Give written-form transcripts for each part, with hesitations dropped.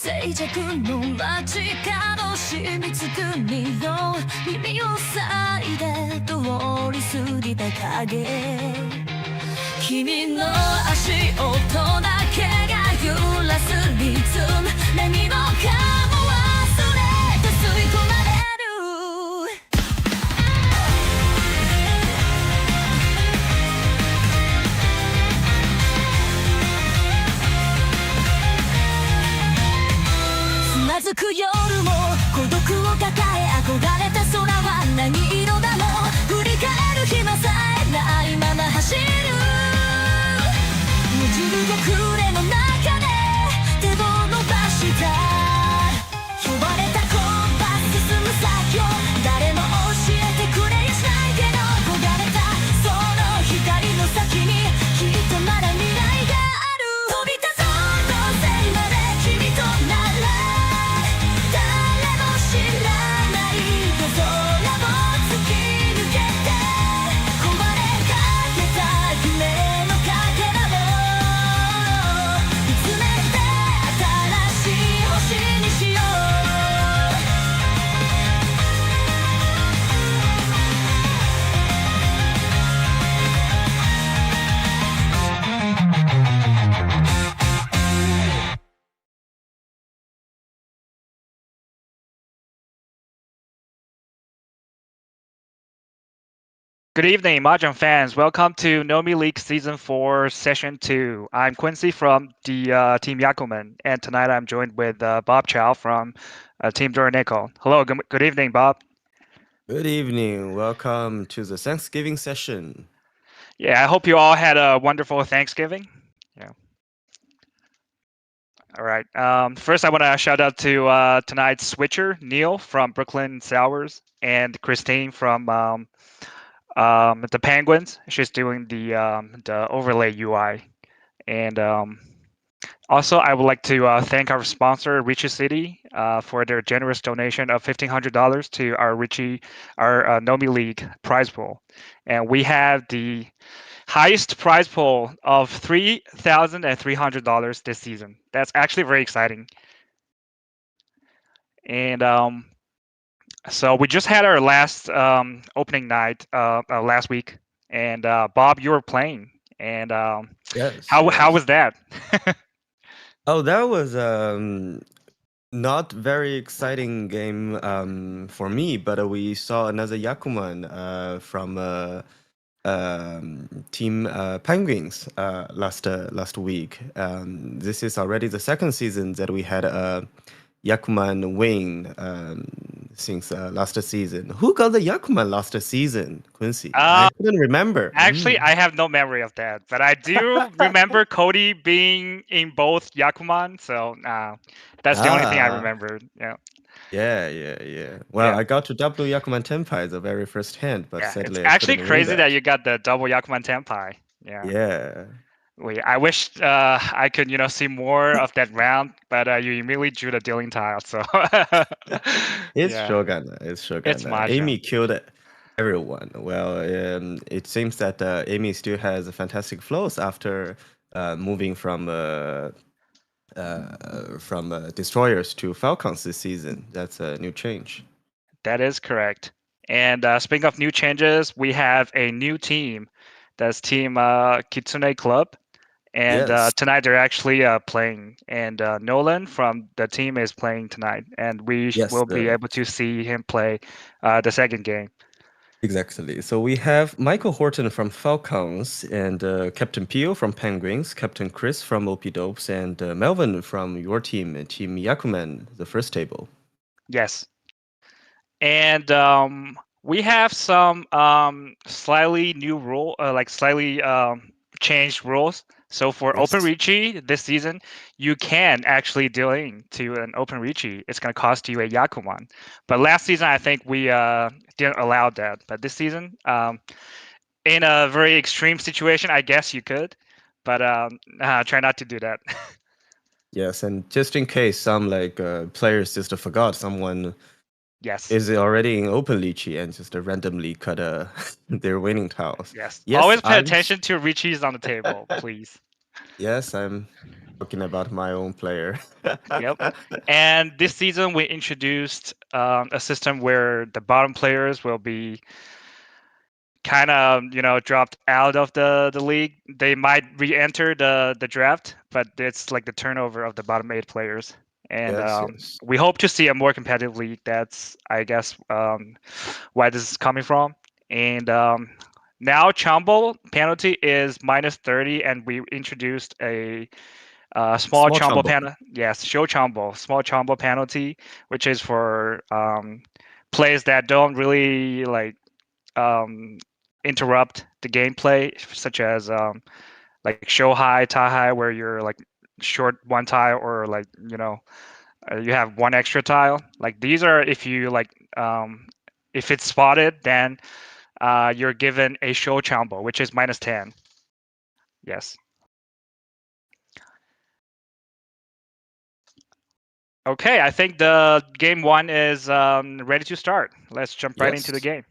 静寂の街角染みつく匂い耳を塞いで通り過ぎた影君の足音だけが揺らすリズム何もかも忘れて吸い込まれるつまずく夜も孤独を抱え憧れた空は何色だろう振り返る暇さえないまま走る無汁の暮れの中で手を伸ばした呼ばれたコンパス進む先を誰も教えてくれやしないけど焦がれたその光の先にきっとまだ未来がある飛び立とうと線まで君となら誰も知らない夜空を突き抜けて壊れかけた夢のかけらを見つめて新しい星にしようGood evening, Mahjong fans. Welcome to Nomi League Season 4, Session 2. I'm Quincy from the Team Yakumen, and tonight I'm joined with Bob Chow from Team Dora Neko. Hello, good evening, Bob. Good evening. Welcome to the Thanksgiving session. Yeah, I hope you all had a wonderful Thanksgiving. Yeah. All right. First, I want to shout out to tonight's switcher, Neil from Brooklyn Sours, and Christine from the Penguins. She's doing the overlay UI, and also I would like to thank our sponsor Riichi City for their generous donation of $1,500 to our Riichi, our Nomi League prize pool, and we have the highest prize pool of $3,300 this season. That's actually very exciting, and so we just had our last opening night last week, and Bob, you were playing, and Yes. how was that? Oh, that was not very exciting game for me, but we saw another Yakuman from Team Penguins last week. This is already the second season that we had a Yakuman win since last season. Who got the Yakuman last season, Quincy? I couldn't remember. Actually, I have no memory of that, but I do remember Cody being in both Yakuman, so that's the only thing I remember. Yeah. Yeah. Well, Yeah. I got to double Yakuman Tenpai the very first hand, but Yeah, sadly it's I actually couldn't win crazy that you got the double Yakuman Tenpai. Yeah. Yeah. I wish I could, see more of that round, but you immediately drew the dealing tile, so It's yeah. Shogun. It's Shogun. It's Mahjong. Amy killed everyone. Well, it seems that Amy still has fantastic flows after moving from destroyers to falcons this season. That's a new change. That is correct. And speaking of new changes, we have a new team. That's Team Kitsune Club. And Yes. tonight they're actually playing. And Nolan from the team is playing tonight. And we Yes, will be able to see him play the second game. Exactly. So we have Michael Horton from Falcons and Captain Pio from Penguins, Captain Chris from OP Dopes, and Melvin from your team, Team Yakumen, the first table. Yes. And we have some slightly new rule, slightly changed rules. So for Yes. Open Riichi this season, you can actually deal into an Open Riichi. It's going to cost you a Yakuman. But last season, I think we didn't allow that. But this season, in a very extreme situation, I guess you could. But try not to do that. Yes, and just in case some players just forgot someone Yes. is already in Open Riichi and just randomly cut their winning tiles. Yes. Yes, Always pay attention to Riichis on the table, please. Yes, I'm talking about my own player. Yep. And this season we introduced a system where the bottom players will be kind of dropped out of the league. They might re-enter the draft, but it's like the turnover of the bottom 8 players. And Yes, yes. we hope to see a more competitive league. That's I guess why this is coming from. And now Chumble penalty is -30, and we introduced a small Small Chumble Chumbo. penalty. Yes, show Chumble, small Chumble penalty, which is for plays that don't really um, interrupt the gameplay, such as like show high, tie high, where you're like short one tile, or like you have one extra tile. Like these are if you if it's spotted, then you're given a show combo, which is -10. Yes. Okay, I think the game one is ready to start. Let's jump right into the Yes. game.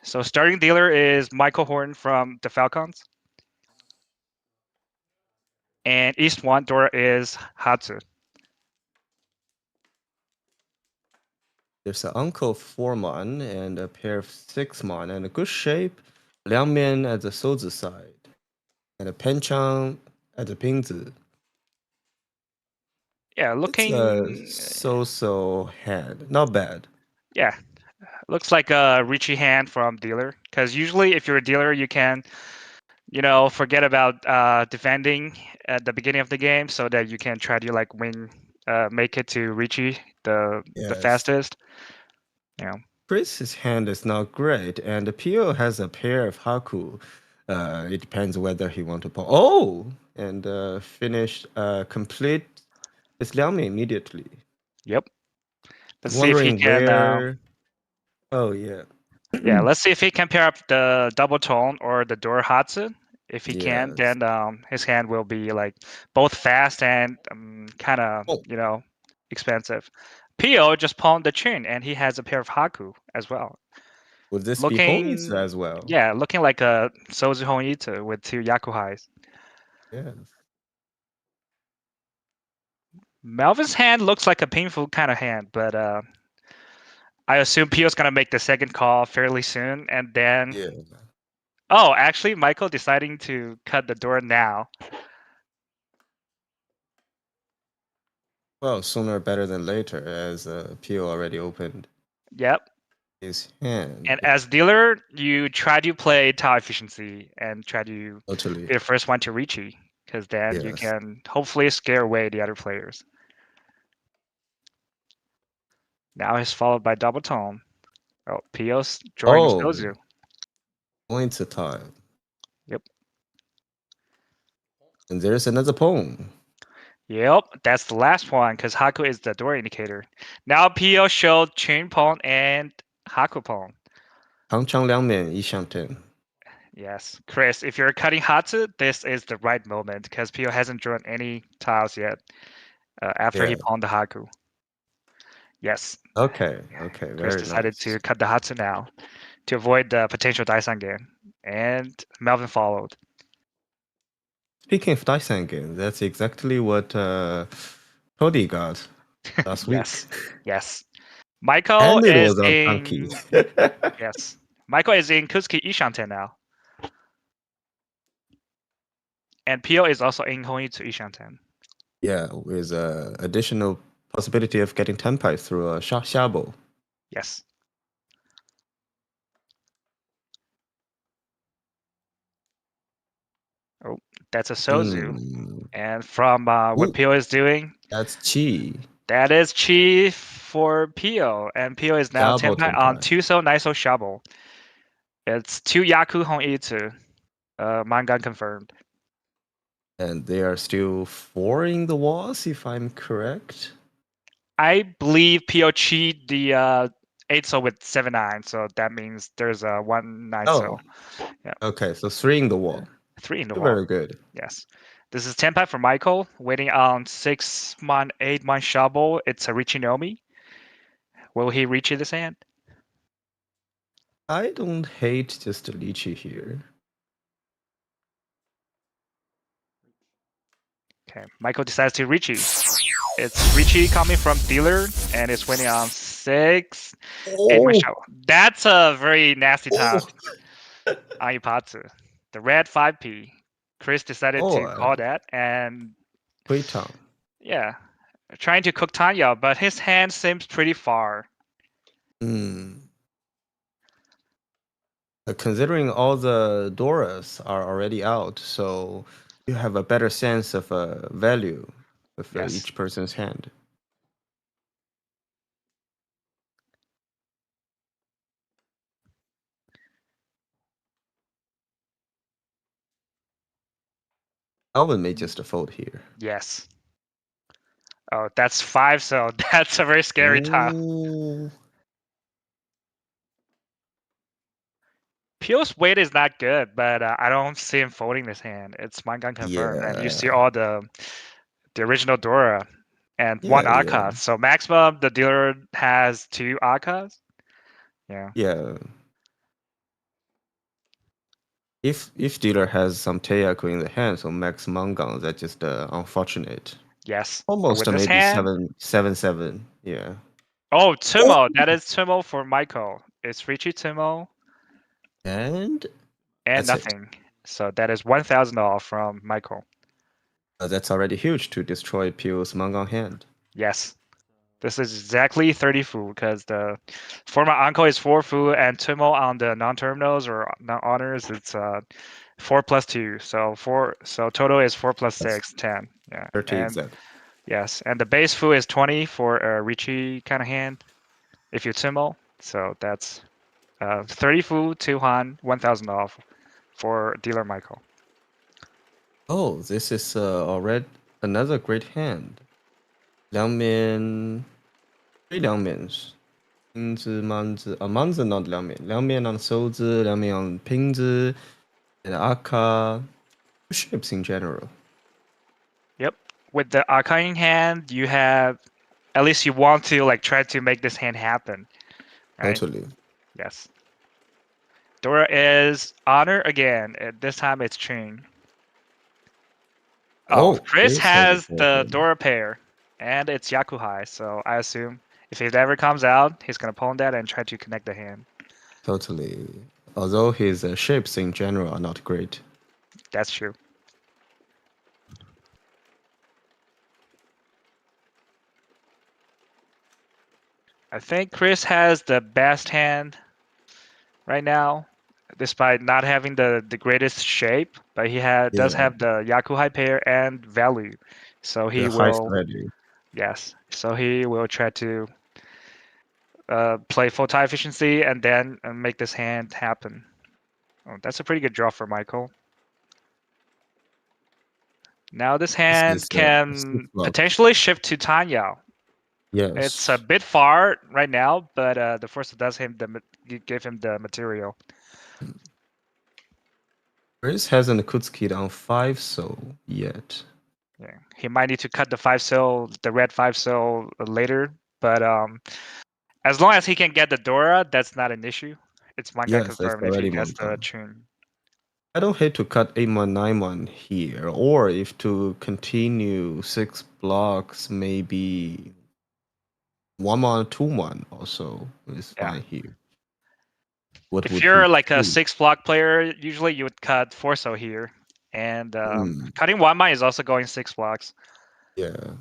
So starting dealer is Michael Horton from the Falcons. And East one Dora is Hatsu. There's an uncle 4-mon and a pair of 6-mon and a good shape. Liangmian at the Souzi side. And a Penchang at the Pingzi. Yeah, It's a looking. so-so hand. Not bad. Yeah, looks like a Riichi hand from dealer. Because usually, if you're a dealer, you can, forget about defending at the beginning of the game, so that you can try to like win, make it to Riichi the Yes. fastest. You know. Chris's hand is not great, and Pio has a pair of Haku. It depends whether he want to pull. Oh, and finish complete his Liangmi immediately. Yep. Let's see if he Wondering can. where. Oh yeah. Yeah, let's see if he can pair up the double tone or the door Hatsu. If he can, Yes. then his hand will be like both fast and kind of Oh, expensive. Pio just pawned the chin, and he has a pair of Haku as well. would this be Honitsu Looking, as well? yeah, looking like a Sozu Honitsu with 2 Yakuhais. Yes. Melvin's hand looks like a painful kind of hand, but I assume Pio's gonna make the second call fairly soon, and then. Yeah. Oh, actually, Michael deciding to cut the door now. Well, sooner better than later, as Pio already opened Yep. his And hand. as dealer, you try to play tile efficiency and try to Totally. be the first one to reach you, because then you Yes. can hopefully scare away the other players. Now he's followed by double tone. Oh, Pio's drawing Oh, Sozu. points to time. Yep. And there's another pawn. Yep, that's the last one, because Haku is the door indicator. Now Pio showed chain pawn and Haku pawn. 长长两面一相ten. Yes, Chris, if you're cutting Hatsu, this is the right moment, because Pio hasn't drawn any tiles yet after he Yeah. pawned the Haku. Yes, Okay. Okay. Chris Very decided nice. to cut the Hatsu now to avoid the potential Daisan game, and Melvin followed. Speaking of Dyson game, that's exactly what Cody got last week. Yes, yes. Michael And it is was on Chunky. in yes. Michael is in Kusuke Ishante now, and Pio is also in Honitsu Ishanten. Yeah, with additional possibility of getting Tenpai through a Shabo. Yes. Oh, that's a Sozu. And from what Ooh, Pio is doing, that's Chi. that is Chi for Pio. And Pio is now Shabo Tenpai on Tenpai. Tuso Naiso Shabo. It's 2 Yaku Hon Itsu. Mangan confirmed. And they are still foring the walls, if I'm correct. I believe Pio Chi the 8 so with 7-9, so that means there's a 1-9 so. Oh, Yeah. okay. So 3 in the wall. 3 in the wall. Very good. Yes. This is Tenpai for Michael, waiting on 6-mon, 8-mon Shabo. It's a Riichi Nomi. Will he reach this hand? I don't hate just Lychee here. Okay, Michael decides to Riichi. It's Riichi coming from dealer, and it's winning on 6. 8 Oh, Michelle. That's a very nasty time oh, on Ipatsu. The red 5p. Chris decided to oh, call that, and great time. yeah, trying to cook Tanya, but his hand seems pretty far. Mm. Considering all the Doras are already out, so you have a better sense of value of Yes. each person's hand. Alvin may just fold here. Yes. Oh, that's 5, so that's a very scary time. Ooh. Pio's weight is not good, but I don't see him folding this hand. It's Mangan confirmed, and you see Yeah, all the original Dora and one yeah, Aka. So maximum, the dealer has 2 Akas. Yeah. yeah. If dealer has some Teyaku in the hand, so max Mangang, that's just unfortunate. Yes. But Almost with this maybe hand, 7-7. Yeah. oh, Oh, Tumo. That is Tumo for Michael. It's Riichi Tumo and and that's it. nothing. So that is $1,000 from Michael. That's already huge to destroy Pio's Mangang hand. Yes. This is exactly 30 fu because the for my uncle is 4 fu and Tumo on the non-terminals or non-honors it's 4 plus 2. So total is 4 plus That's 6, 10. Yeah. 30 And exact. yes, and the base fu is 20 for a Riichi kind of hand if you Tumo. So that's 30 fu, 2 han, $1,000 for dealer Michael. Oh, this is already another great hand. 两面 three 两面拼子、满子 manzi not 两面 on 收子 两面 on 拼子 and aka ships in general. Yep. With the arcane hand, you have at least you want to like try to make this hand happen, right? Totally. Yes. Dora is honor again. This time it's Ching. Oh, Oh, Chris Chris has a has the problem. Dora pair, and it's Yakuhai. So I assume if it ever comes out, he's gonna pawn that and try to connect the hand. Totally. Although his ships in general are not great. That's true. I think Chris has the best hand right now, despite not having the greatest shape. But he does Yeah, have the Yakuhai pair and value, so he the highest will. value. Yes, so he will try to play full tie efficiency and then make this hand happen. Oh, that's a pretty good draw for Michael. Now this This hand is six can block. potentially shift to Tanya. It's a Yes. bit far right now, but the force does give him the material. Chris hasn't Kutskid on 5 so yet. Yeah, he might need to cut the red 5 cell later, but as long as he can get the Dora, that's not an issue. It's manga Yes, that's confirmed if he already gets the Mangang. tune. I don't hate to cut 8-1, 9-1 here, or if to continue 6 blocks, maybe 1-1, 2-1 also is Yeah. fine here. What If would he you're like a choose? 6 block player, usually you would cut Forso here. And Hmm, cutting Wanmai is also going 6 blocks. yeah.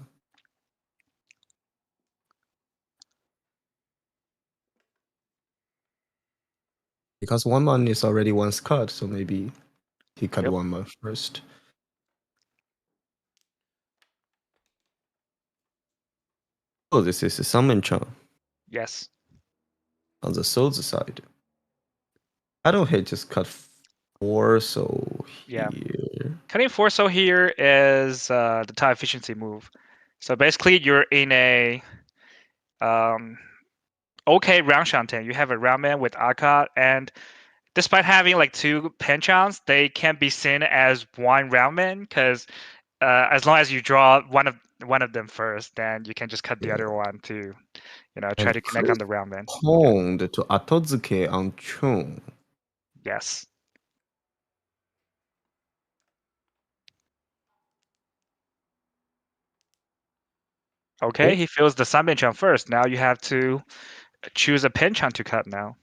Because 1-1 is already once cut, so maybe he cut Yep. 1-1 first. Oh, this is a summon Chan Yes. on the Souls side. I don't hate just cut 4, so Yeah. here. Cutting Forso here is the tie efficiency move. So basically, you're in a okay round shanten. You have a round man with Aka, and despite having like 2 penchants, they can be seen as one round man because as long as you draw one of them first, then you can just cut the Yeah. other one to try And to connect Chris on the round man. pawned to Atozuke on Chun. Yes. Okay, he feels the Sanbenchan first. Now you have to choose a Penchan to cut now.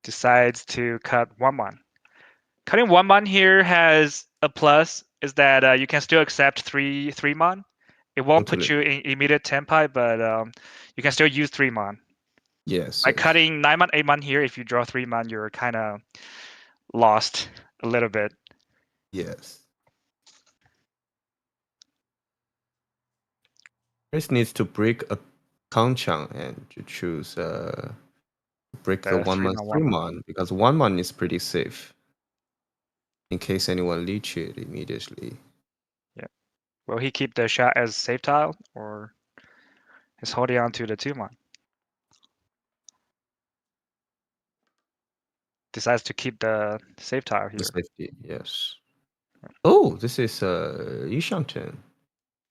Decides to cut 1-1. Cutting 1-1 here has a plus is that you can still accept 3-mon. It won't put Totally. you in immediate tempai, but you can still use 3-mon. Yes, By yes. cutting 9-mon, 8-mon here, if you draw 3-mon, you're kind of lost a little bit. Yes. Chris needs to break a Kanchang and to choose break the 1 month 3-mon, 1-mon. 3-mon because 1-mon is pretty safe in case anyone leech it immediately. Yeah. Will he keep the shot as safe tile or is holding on to the 2-mon? Decides to keep the safe tile The here. safety, yes. Oh, this is Yishanten.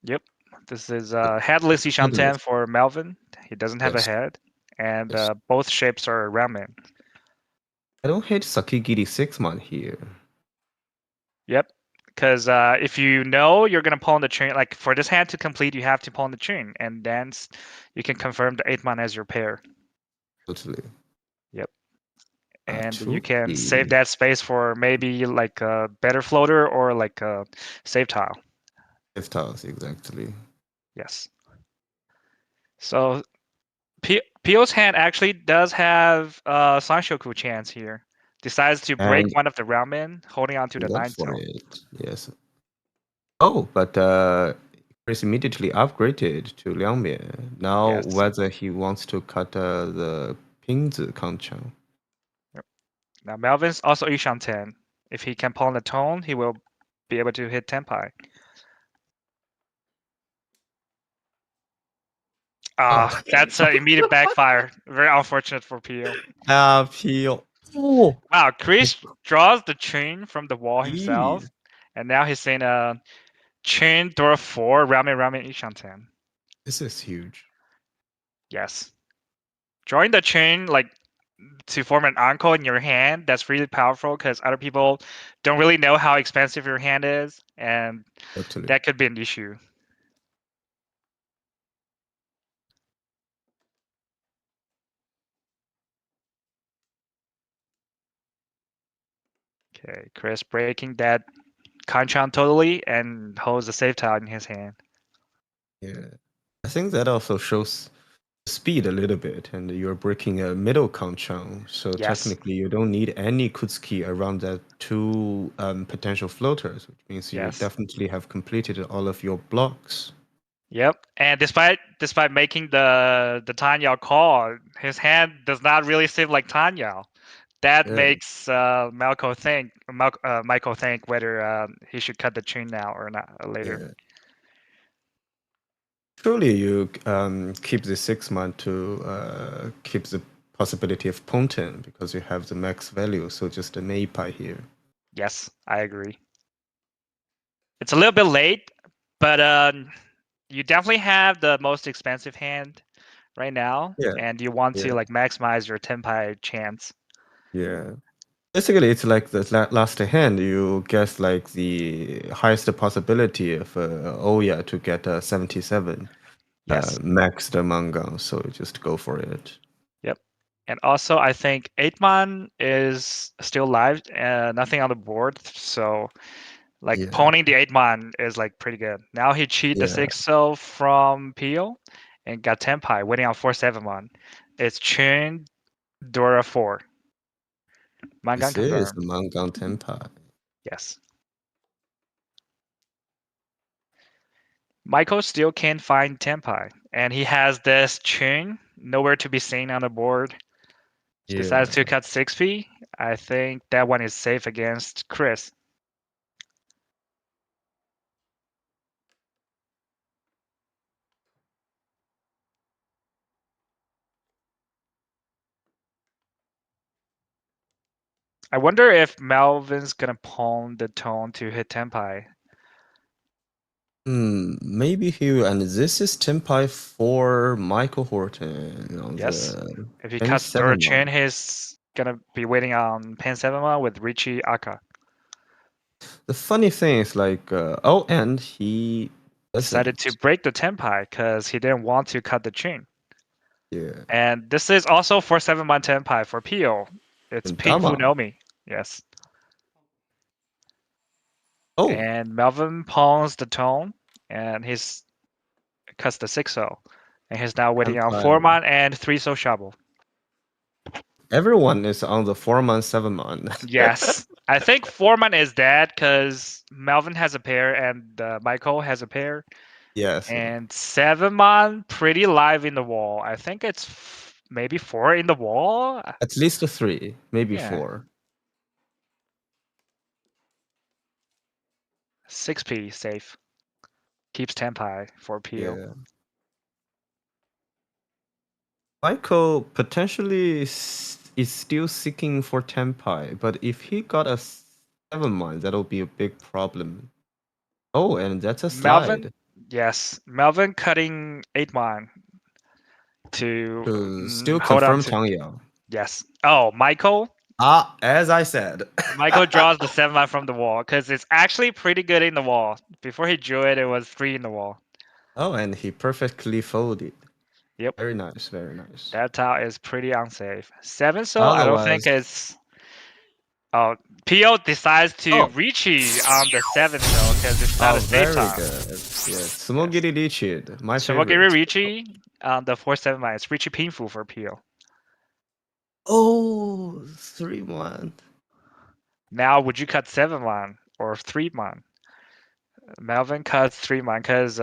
Yep. This is headless Headless. Ishanten for Melvin. He doesn't have a Yes, head. And yes. both shapes are ramen. I don't hate Sakigiri 6-mon here. Yep. Because if you know you're going to pull on the chain, like for this hand to complete, you have to pull on the chain. And then you can confirm the 8-mon as your pair. Totally. Yep. And you can save Tuki. that space for maybe like a better floater or like a save tile. 5 tiles, exactly. Yes. So Pio's hand actually does have Sanshoku chance here. Decides to break And one of the ramen, holding on to the go 9 for tone. it. Yes. Oh, but Chris immediately upgraded to Liangmian. Now Yes. whether he wants to cut the Pingzi Kanchang. Yep. Now Melvin's also Ishan 10. If he can pull on the tone, he will be able to hit Tenpai. Oh, That's an immediate backfire. Very unfortunate for Pio. Pio. Oh, Wow, Chris draws the chain from the wall himself, geez. and now he's saying chain Dora 4, ramen Ishan 10. This is huge. Yes. Drawing the chain like to form an encore in your hand, that's really powerful because other people don't really know how expensive your hand is, and Totally. that could be an issue. Okay, Chris breaking that Kanchan totally and holds the safe tile in his hand. Yeah. I think that also shows speed a little bit, and you're breaking a middle Kanchang, so Yes. technically you don't need any Kutsuki around that two potential floaters, which means you Yes. definitely have completed all of your blocks. Yep. And despite making the Tanya call, his hand does not really seem like Tanya. That Yeah. makes Michael think whether he should cut the chain now or not later. Yeah. Surely you keep the 6-month to keep the possibility of Ponten because you have the max value, so just a Meipai here. Yes, I agree. It's a little bit late, but you definitely have the most expensive hand right now, Yeah. and you want to Yeah. like maximize your Tenpai chance. Yeah. Basically, it's like the last hand. You guess like the highest possibility of Oya to get a 77 Yes. max the manga, so just go for it. Yep. And also, I think 8-mon is still live, nothing on the board, so like Yeah. pawning the 8-mon is like pretty good. Now he cheat the Yeah. 6-0 from Peel and got Tenpai, winning on 4-7-mon. It's Chun Dora 4. Mangan This is confirmed. the Mangan Tenpai. Yes. Michael still can't find Tenpai, and he has this Chun nowhere to be seen on the board. Yeah. Decides to cut 6p. I think that one is safe against Chris. I wonder if Melvin's gonna pawn the tone to hit Tenpai. Maybe here, and this is Tenpai for Michael Horton on Yes. the If he cuts Dora 27 Chin, month. he's gonna be waiting on Pen 7 with Riichi Aka. The funny thing is like, oh, and he Decided to doesn't. break the tenpai because he didn't want to cut the chain. Yeah. And this is also for 7-man tenpai for Pio. It's And painful Dama. Nomi. Yes. Oh, And Melvin pawns the tone and he's cuts the 6-0. And he's now waiting on Senpai. 4-man and 3-0 Shabu. Everyone is on the 4-man, 7-man. Yes. I think 4-man is dead because Melvin has a pair and Michael has a pair. Yes. And 7-man pretty live in the wall. I think it's maybe 4 in the wall. At least 3, maybe Yeah. 4. 6p safe. Keeps tenpai for Pio. Yeah. Michael potentially is still seeking for Tenpai, but if he got a 7-man, that'll be a big problem. Oh, and that's a Melvin, slide yes. Melvin cutting 8-man to to still hold on confirm to. Changyao. Yes. Oh, Michael. Ah, as I said. Michael draws the 7-man from the wall because it's actually pretty good in the wall. Before he drew it, it was 3 in the wall. Oh, and he perfectly folded. Yep. Very nice, very nice. That tile is pretty unsafe. 7 so I don't think Otherwise, it's. Oh, Pio decides to oh, Riichi on the 7 so because it's not oh, a safe very tile. good. Yes, Yes. Tsumogiri Richid, my Shimogiri favorite. Riichi on the 4-7 It's Riichi painful for Pio. Oh, 3-1. Now, would you cut 7-man or 3-man? Melvin cuts 3-man because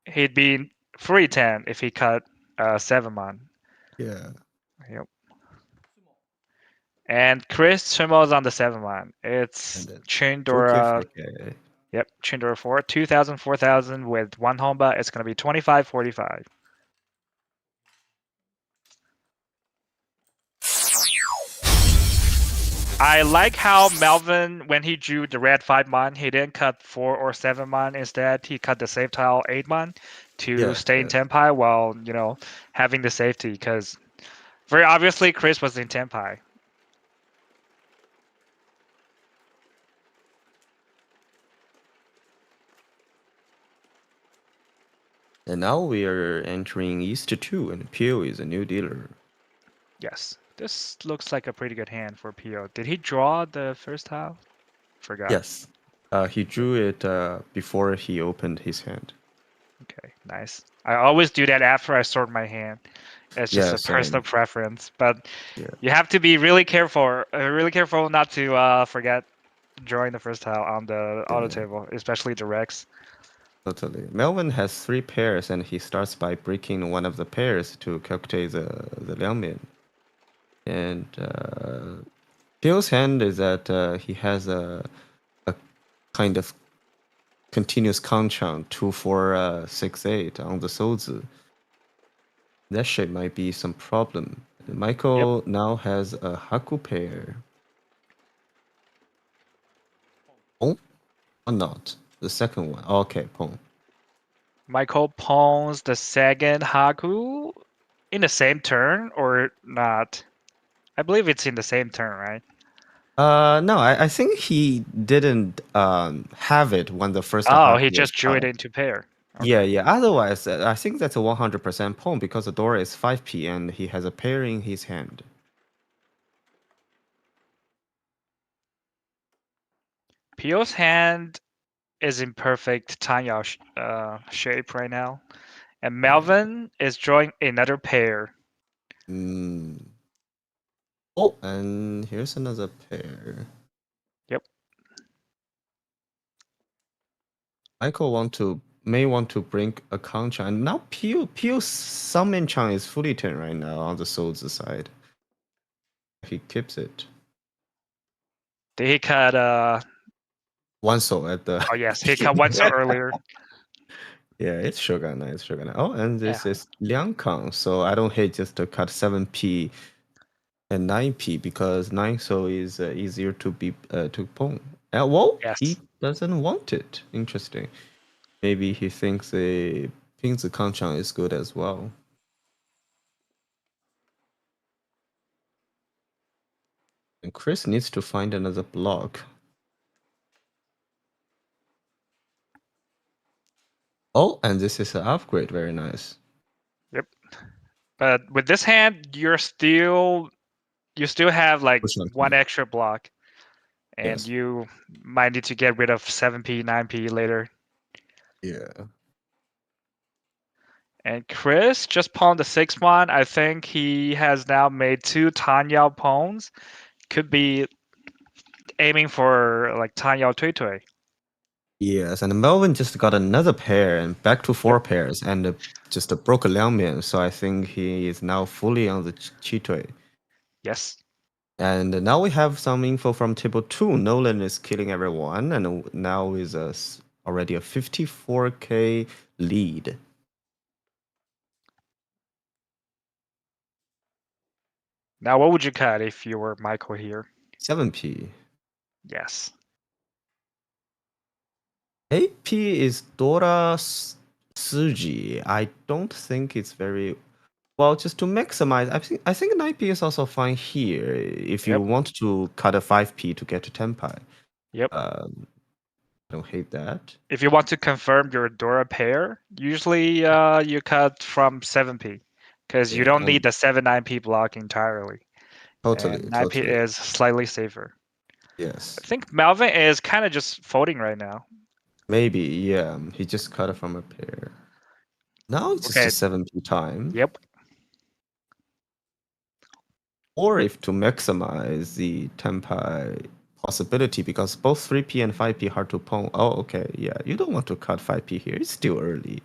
he'd be 310 if he cut 7-man. Yeah. Yep. And Chris Chimo's on the 7-man. And It's then Joki Chindora. 4K. Yep, Chindora 4. 2,000, 4,000 with 1 Honba. It's going to be 25, 45. I like how Melvin, when he drew the red 5-man, he didn't cut 4 or 7-man. Instead, he cut the safe tile 8-man to Yes, stay in yes. Tenpai while, having the safety. Because very obviously, Chris was in Tenpai. And now we are entering East 2, and Pio is a new dealer. Yes. This looks like a pretty good hand for Pio. Did he draw the first tile? Forgot. Yes. He drew it before he opened his hand. Okay, nice. I always do that after I sort my hand. It's just Yeah, a personal same. preference, but Yeah, you have to be really careful not to forget drawing the first tile on the auto yeah, table, especially the Rex. totally. Melvin has 3 pairs, and he starts by breaking one of the pairs to calculate the Liangmian. And Pio's hand is that he has a kind of continuous countdown 2, 4, 6, 8 on the Souzi. That shit might be some problem. Yep. Michael now has a Haku pair. Pong or not? The second one. Okay, Pong. Michael pawns the second Haku in the same turn or not? I believe it's in the same turn, right? No, I think he didn't have it when the first Oh, he Haku was just drew it cut. into pair. Yeah, Okay. yeah. Otherwise, I think that's a 100% Pong because the Dora is 5p and he has a pair in his hand. Pio's hand is in perfect Tanya shape right now. And Melvin is drawing another pair. Mm. Oh, and here's another pair. Yep. Michael may want to bring a Kanchan. And now Pio Summon Chan is fully turned right now on the Souls side. He keeps it. Did he cut One soul at the oh yes, he cut one so earlier. Yeah, it's Shogun. It's Shogun. Oh, and this Yeah. is Liang Kang. So I don't hate just to cut 7p and 9p because 9 so is easier to be to pong. Well, he Yes. doesn't want it. Interesting. Maybe he thinks a Pingzi Kangchang is good as well. And Chris needs to find another block. Oh, and this is an upgrade. Very nice. Yep. But with this hand, you still have like Push on one key. extra block, and Yes. you might need to get rid of 7p, 9p later. Yeah. And Chris just pawned the 6-1. I think he has now made 2 Tanyao pawns. Could be aiming for like Tanyao Tui Tui. Yes, and Melvin just got another pair and back to 4 pairs and just broke a Liangmian. So I think he is now fully on the Chitui. Yes. And now we have some info from table 2. Nolan is killing everyone, and now is already a 54k lead. Now, what would you cut if you were Michael here? 7p. Yes. 8p is Dora Suji. I don't think it's very well. Just to maximize, I think 9p is also fine here if you Yep. want to cut a 5p to get to 10 pi. Yep. I don't hate that. If you want to confirm your Dora pair, usually you cut from 7p because you Yeah, don't need and the 7-9p block entirely. And totally, 9p totally. is slightly safer. I Yes. think Melvin is kind of just folding right now. Maybe, yeah. He just cut it from a pair. Now it's just a Okay. 7p time. Yep. Or if to maximize the 10 pi possibility, because both 3p and 5p hard to pawn. Oh, okay, yeah. You don't want to cut 5p here. It's still early.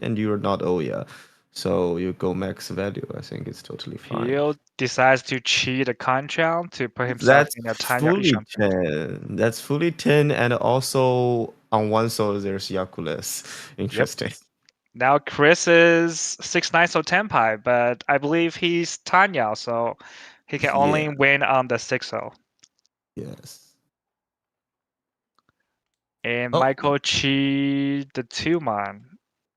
And you're not Oya. So you go max value. I think it's totally fine. He decides to cheat a Conchal to put himself That's in a Tanya fully Ishanten. 10. That's fully 10. And also on one side, there's Yakules. Yep. Interesting. Now Chris is 6-9 so 10 pi, but I believe he's Tanya, so he can only Yeah. win on the 6-0. Yes. And Oh, Michael Chi the 2-man.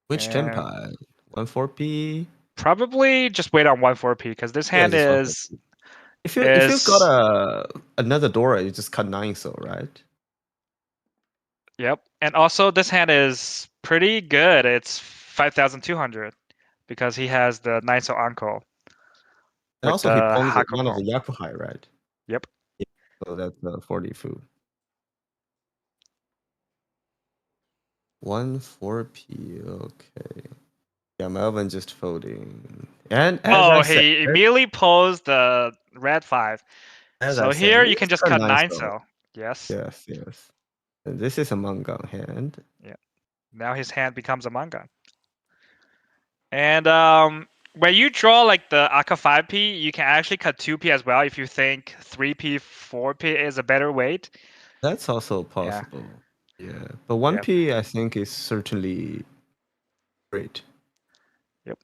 which 10 And pi? 1 4p? probably just wait on 1-4p because this Yeah, hand just 1 is 4p. If you've got is another Dora, you just cut 9 so, right? yep. And also this hand is pretty good. It's 5,200 because he has the 9 so uncle And with also he the pawns one of the Hakupo. Yakuhai, right? Yep. So that's 40 fu. 1 4p, okay. Yeah, Melvin just folding. And as I Oh, said, he immediately posed the red 5. So here you you can just just cut cut 9 9 so. so. Yes. Yes, yes. And this is a Mangang hand. Yeah. Now his hand becomes a manga. And when you draw like the Aka 5p, you can actually cut 2p as well if you think 3p, 4p is a better weight. That's also Yeah. possible. Yeah. But Yeah. 1p, I think, is certainly great. Yep.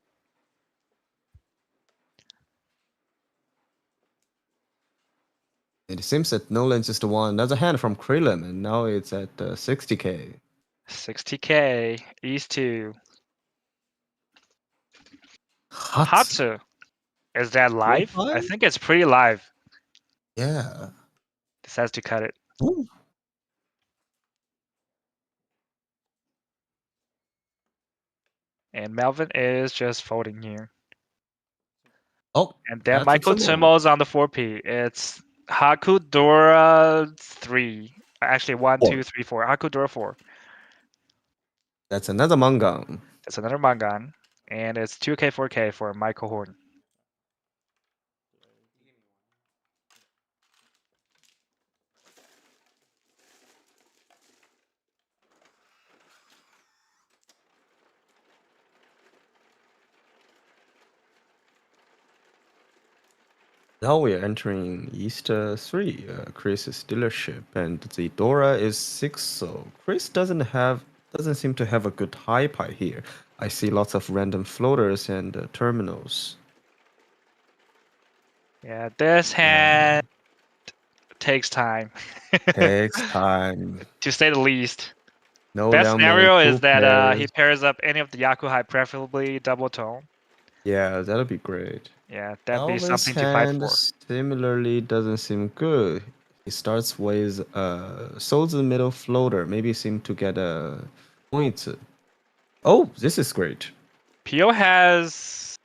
It seems that Nolan just won another hand from Krillin, and now it's at 60k. 60k. East 2. Hot. Hatsu. Is that Real live? I time? think it's pretty live. Yeah. Decides to cut it. Ooh. And Melvin is just folding here. Oh, And then that's a Michael Tsumo. Tsumo's on the 4p. It's Hakudora 3. Actually, 1, 2, 3, 4. Hakudora 4. That's another Mangang. That's another Mangan. And it's 2k, 4k for Michael Horn. Now we're entering East 3, Chris's dealership, and the Dora is 6, so Chris doesn't seem to have a good high pie here. I see lots of random floaters and terminals. Yeah, this hand takes time. Takes time. To say the least. No Best Liangmian, scenario is 2 that he pairs. pairs up any of the Yakuhai, preferably double tone. Yeah, that'll be great. Yeah, that'd be Elvis' something to fight hand for. similarly doesn't seem good. He starts with Soul's middle floater. Maybe seem to get a point. Oh, this is great. Pio has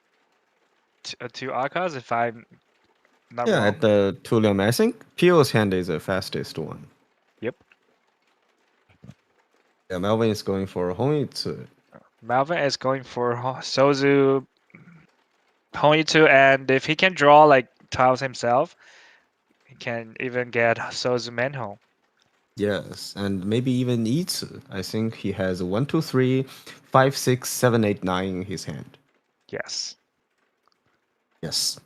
two Akas, if I'm not Yeah, wrong. at the Tulium, I think Pio's hand is the fastest one. Yep. Yeah, Melvin is going for Hongitsu. Malvin is going for Sozu, Hongitsu, and if he can draw like tiles himself, he can even get Sozu Menho. Yes, and maybe even Itsu. I think he has 1, 2, 3, 5, 6, 7, 8, 9 in his hand. Yes. Yes.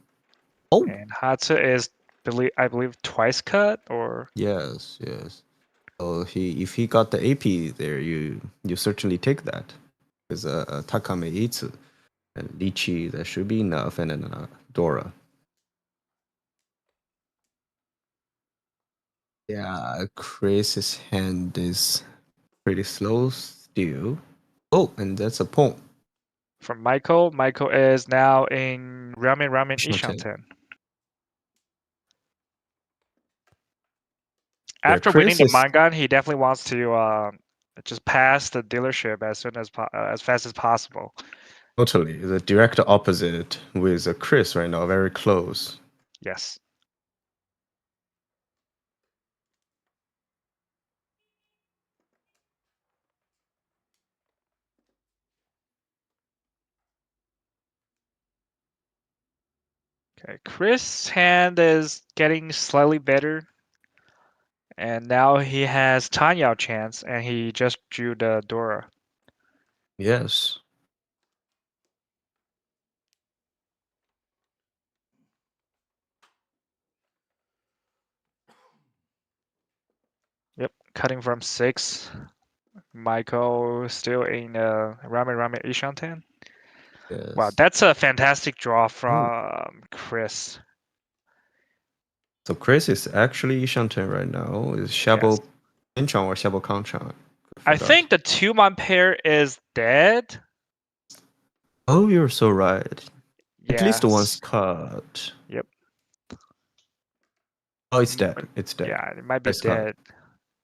Oh, And Hatsu is, I believe, twice cut or. yes, yes. So if he got the AP there, you certainly take that. Because Takame Itsu and Riichi, that should be enough, and then Dora. Yeah, Chris's hand is pretty slow still. Oh, and that's a pawn. From Michael. Michael is now in Ramen Ishanten. Ishanten. Yeah, After winning Chris the is Mangan, he definitely wants to just pass the dealership as fast as possible. totally the direct opposite with Chris right now, very close. Yes. Okay, Chris' hand is getting slightly better. And now he has Tanyao chance, and he just drew the Dora. Yes. Yep, cutting from 6. Michael still in Ramen Ishanten. Wow, Yes. that's a fantastic draw Oh, from Chris. so Chris is actually Ishanten right now. Is Yes. Shabo Inchang or Shabo Kangchang? I I forgot. think the 2-man pair is dead. Oh, you're so right. At least one's Yes. cut. Yep. Oh, it's dead. It's dead. Yeah, it might be It's cut. dead.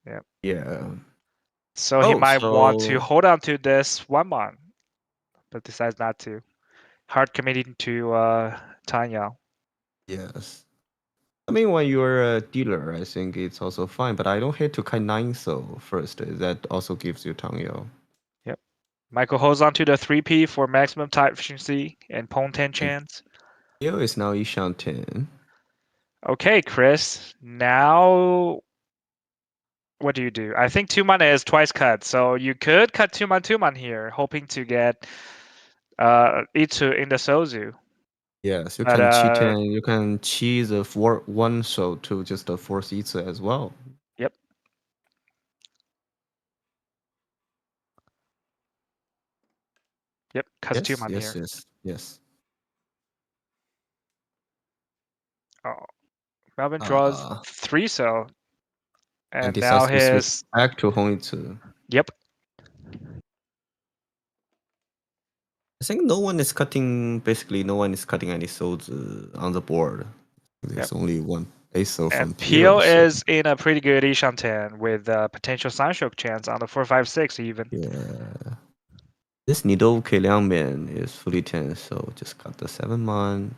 Yep. Yeah. So he Oh, might want to so hold on to this 1-man, but decides not to. Hard committing to Tanya. yes. I mean, when you're a dealer, I think it's also fine. But I don't hate to cut 9 so first. That also gives you Tangyo. Yep. Michael holds on to the 3P for maximum type efficiency and Pong 10 And chance. Yo is now Ishanten. Okay, Chris. Now, what do you do? I think 2-man is twice cut, so you could cut 2-man here, hoping to get Itsu in the Sozu. Yes, you But can cheat and you can cheese the 1 so to just force Itsu as well. yep. Yep, cuts Yes, 2-man yes, here. yes, yes. Oh, Melvin draws Uh, 3 so, and and now decides to switch his. back to Hongitsu. Yep. I think no one is cutting. Basically, no one is cutting any souls on the board. Yep. There's only one ASO from And Pio. Pio So is in a pretty good Ishanten with potential Sunstroke chance on the 4-5-6 even. yeah, this Nido K Liangmian is fully 10, so just cut the 7-man.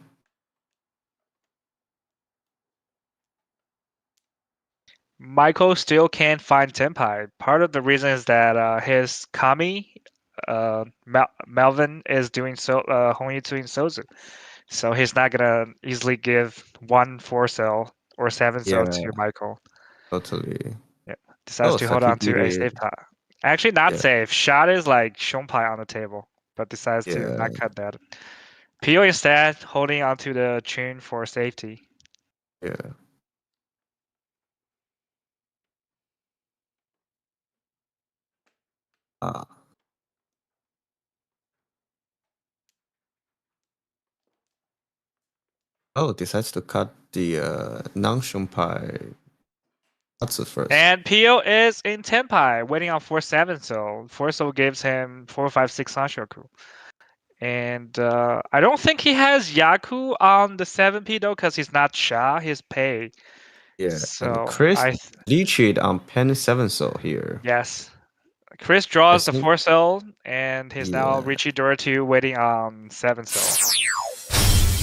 Michael still can't find Senpai. Part of the reason is that his Kami, Melvin, is doing Honyutsu in Sozu. So he's not gonna easily give 1 4 cell or 7 cell Yeah, to Michael. totally. Yeah. Decides Oh, to hold on to a Sakigiri. safe tie. Actually, not Yeah, safe. Shot is like Shonpai on the table, but decides to yeah. not cut that. Pio instead holding onto the chain for safety. Yeah. Ah. Oh, decides to cut the non-Shunpai Atsu first. And Pio is in Tenpai, waiting on 4-7 so 4 so gives him 4-5-6 Sanshoku. And I don't think he has Yaku on the 7P though, because he's not Sha, he's Pei. Yeah, and So Chris leached on pen 7 so here. yes. Chris draws the think- 4 cell, and he's now Yeah. Riichi Dora 2 waiting on 7 cell.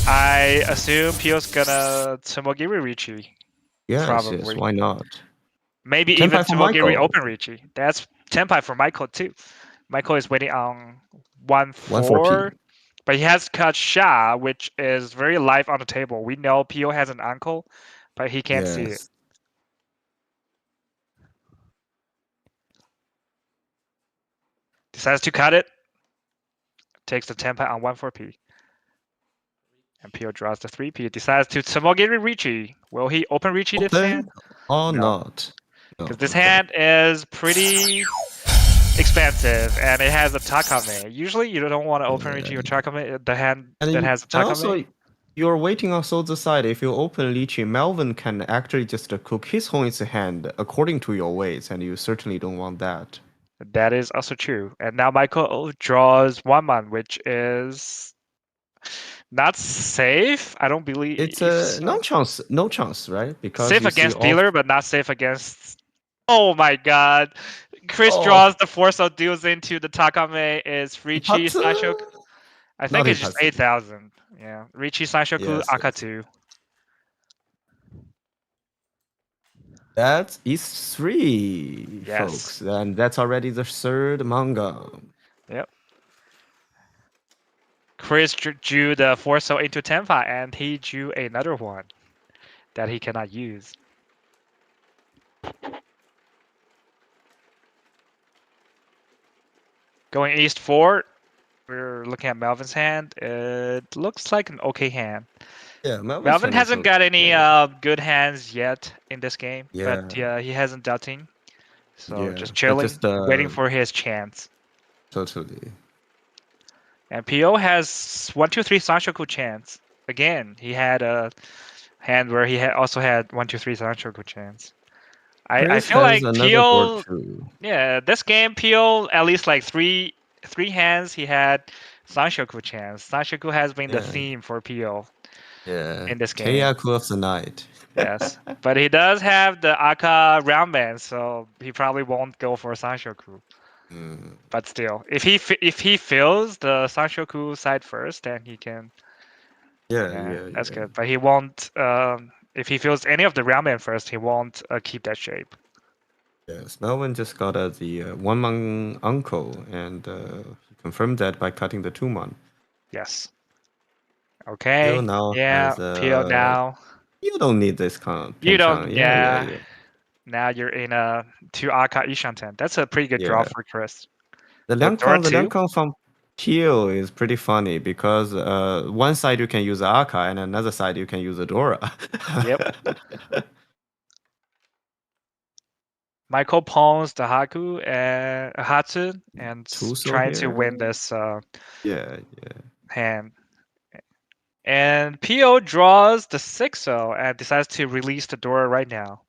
I assume Pio's gonna Tsumogiri Riichi. Yes, Probably. why not? Maybe Tenpai even for Tsumogiri Michael. Open Riichi. That's Tenpai for Michael too. Michael is waiting on 1-4, 1-4P. but he has cut Sha, which is very live on the table. We know Pio has an uncle, but he can't see it. Yes. Decides to cut it. Takes the Tenpai on 1-4P. And Pio draws the 3P. Decides to Tsumogiri Riichi. Will he open Riichi this hand? Or No. not? No, Because this okay. hand is pretty expensive and it has a Takame. Usually you don't want to open Riichi or Takame, the hand that has a And Takame. also, you're waiting on Soul's side. If you open Lychee, Melvin can actually just cook his Honitsu hand according to your weights, and you certainly don't want that. That is also true. And now Michael draws 1-man, which is not safe. I don't believe It's a so. no chance, right? Because Safe you see against all. dealer, but not safe against. Oh my god. Chris Oh. draws the 4 so deals into the Takame is Riichi Ipatsu? Sanshoku. I think Not it's just Ipatsu. 8,000. Yeah. Riichi Sanshoku Yes, yes. Akatsu. That's East 3, Yes. folks. And that's already the third manga. Yep. Chris drew the 4 so into Tenpa and he drew another one that he cannot use. Going East 4, we're looking at Melvin's hand. It looks like an okay hand. Yeah, Melvin hasn't got any good hands yet in this game, but he hasn't dotting. So just chilling, waiting for his chance. Totally. And PO has 1-2-3 Sanshoku chance. Again, he had a hand where he also had 1-2-3 Sanshoku chance. I feel like PO, yeah, this game PO at least like three hands he had Sanshoku chance. Sanshoku has been the theme for PO. Yeah. In this game. Keiyaku of the night. Yes. But he does have the Aka round band, so he probably won't go for Sanshoku. But still, if he fills the Sanshoku side first, then he can. That's good. But he won't. If he fills any of the round band first, he won't keep that shape. Yes, Melvin just got the 1-man uncle, and he confirmed that by cutting the 2-man. Yes. Okay. Pio now yeah. Pio now. You don't need this kind of. You don't. Yeah. Now you're in a 2 Aka Ishanten. That's a pretty good draw for Chris. The Liangkang from Pio is pretty funny because one side you can use Aka and another side you can use Dora. Yep. Michael pawns the Haku and Hatsu and trying to win this hand. And Pio draws the 6-0 and decides to release the Dora right now.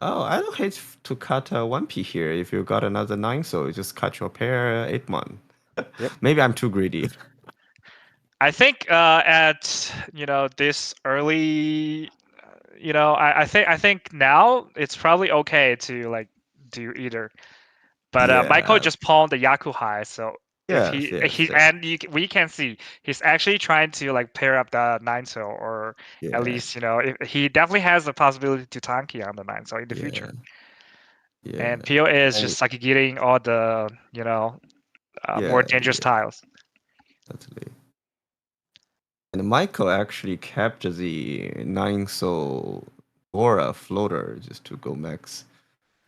Oh, I don't hate to cut 1P here. If you got another 9-so, you just cut your pair 8-man. Yep. Maybe I'm too greedy. I think at this early, I think now it's probably okay to like do either. But Michael just pawned the Yaku high, so we can see he's actually trying to like pair up the 9-so, or at least he definitely has the possibility to tanki on the 9-so in the future. And Pio is just getting all the more dangerous tiles. Totally. And Michael actually kept the 9-so Dora floater just to go max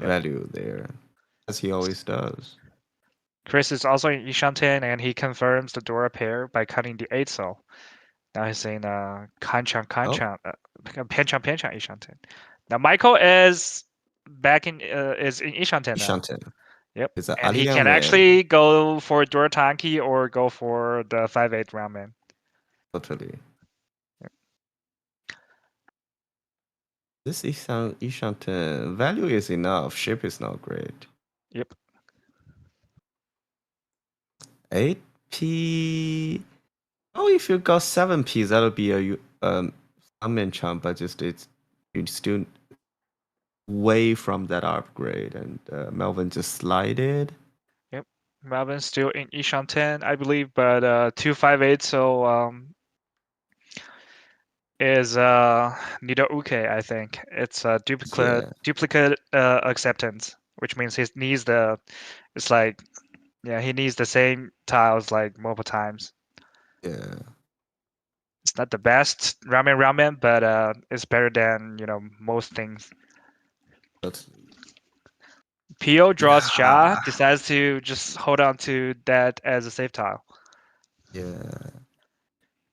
value there, as he always does. Chris is also in Ishanten, and he confirms the Dora pair by cutting the 8-so. Now he's saying Kanchan Penchan Ishanten. Now Michael is back in Ishanten now. Yep. And he can actually go for Dora Tanki or go for the 5-8 round man. Totally. Yep. This Ishanten value is enough. Shape is not great. Yep. 8P. Oh, if you got 7P, that'll be a Menchan, but it's still way from that upgrade, and Melvin just slided. Melvin's still in Ishan 10, I believe, but 258, so is Nido Uke, I think. It's a Yeah, duplicate acceptance, which means he needs it's like, yeah, he needs the same tiles like multiple times. yeah. It's not the best ramen, but it's better than, most things. Totally. Pio draws Sha, Yeah, decides to just hold on to that as a safe tile. yeah.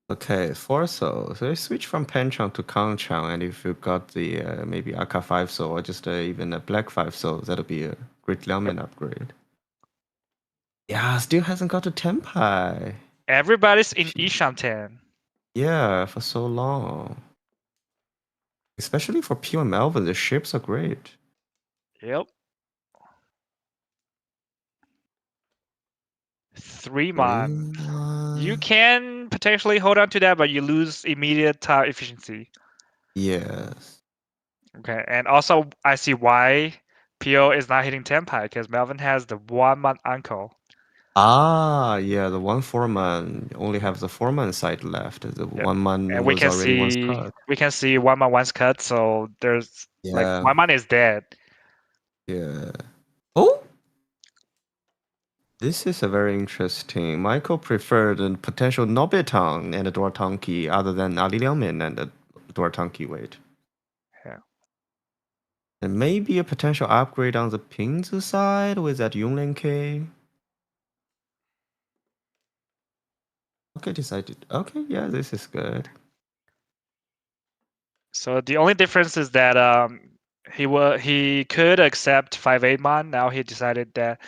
Okay, Forso. So you switch from Penchang to Kangchang, and if you got the maybe Aka 5 soul or just even a Black 5 soul, that'll be a great Liaomen upgrade. Yeah, still hasn't got a Tenpai. Everybody's in Ishan 10. Yeah, for so long. Especially for Pio and Melvin, the ships are great. Yep. 3 mon. Green You one. can potentially hold on to that, but you lose immediate tile efficiency. Yes. Okay, and also I see why Pio is not hitting Tenpai, because Melvin has the 1 month uncle. Ah, yeah, the one foreman only have the foreman side left. The Yep. one man And we was can already once see cut. 1 month once cut, so there's like Yeah, 1 month is dead. yeah. Oh, this is a very interesting. Michael preferred a potential Nobitang and a Dortanki other than Ali Liaomin and a Dortanki weight. Yeah. And maybe a potential upgrade on the Pingzi side with that Yunlin K. Okay, decided. Okay, yeah, this is good. So the only difference is that he could accept 5/8 mon. Now he decided that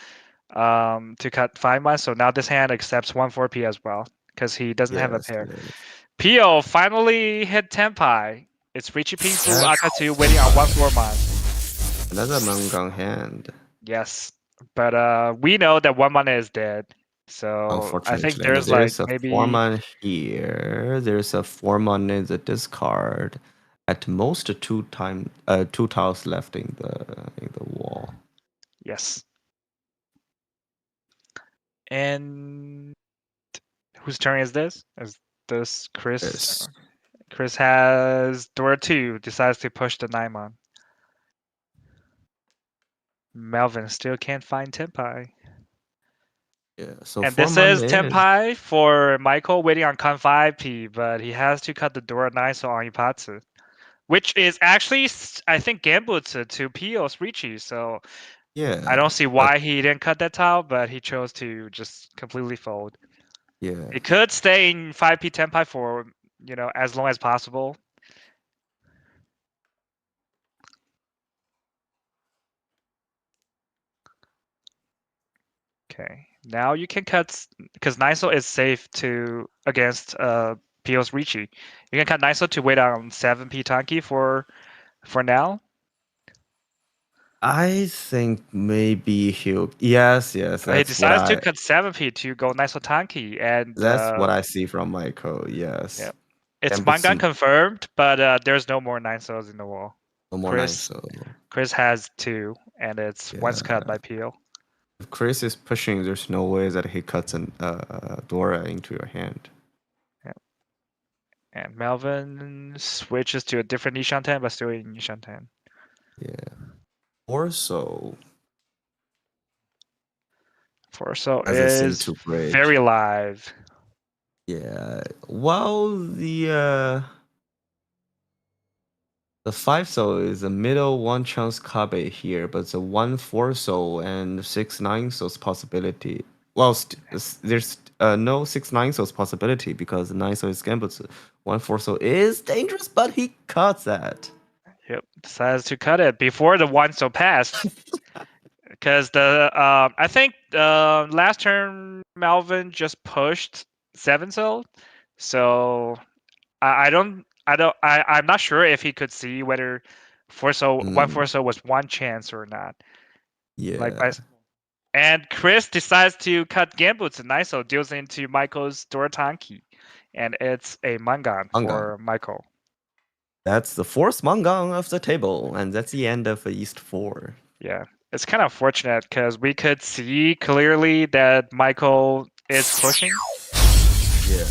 to cut 5 mon. So now this hand accepts 1/4p as well because he doesn't have a Yes, pair. yes. Pio finally hit Tenpai. It's Riichi Pinfu That's Akatu waiting on 1/4 mon. another Mangang hand. Yes, but we know that 1 mon is dead. So I think Unfortunately, and there's like there's a maybe foreman here. There's a foreman in the discard. At most, two tiles left in the wall. yes. And whose turn is this? Is this Chris? Yes. Chris has Dora 2, decides to push the 9 mon. Melvin still can't find Tenpai. Yeah. So And this foreman is is Tenpai for Michael waiting on con 5p, but he has to cut the Dora 9 so on Ipatsu. Which is actually, I think, Gambutsu to Pio's Riichi, so I yeah, don't see but why he didn't cut that tile, but he chose to just completely fold. yeah. It could stay in 5p Tenpai for, as long as possible. Okay, now you can cut because Niso is safe to against Pio's Riichi. You can cut Niso to wait on 7p Tanki for now. I think maybe he'll. Yes, yes. He decides to cut 7p to go Niso Tanki, and That's what I see from Michael. yeah, Yes. it's Mangan Gambutsu, confirmed, but there's no more Nisos in the wall. no more nice. Chris So Chris has 2, and it's once cut yeah. by Pio. If Chris is pushing, there's no way that he cuts an Dora into your hand. Yeah. And Melvin switches to a different Nishan 10, but still in Nishan 10. Yeah. Orso Forso doesn't seem is too great. very live. Yeah. Well, the 5 soul is a middle one chance Kabe here, but the 1 4 soul and 6 9 souls possibility. Well, there's no 6 9 souls possibility because the 9 soul is Gambutsu. 1 4 soul is dangerous, but he cuts that. Yep, decides to cut it before the one so passed. Because I think last turn Melvin just pushed 7 so I'm not sure if he could see whether 1 Mm, 4 was one chance or not. Like yeah. and Chris decides to cut Gambutsu Niso deals into Michael's Dorotanki, and it's a Mangan Mangang. for Michael. That's the fourth Mangang of the table, and that's the end of East 4. Yeah, It's kind of fortunate because we could see clearly that Michael is pushing. Yeah.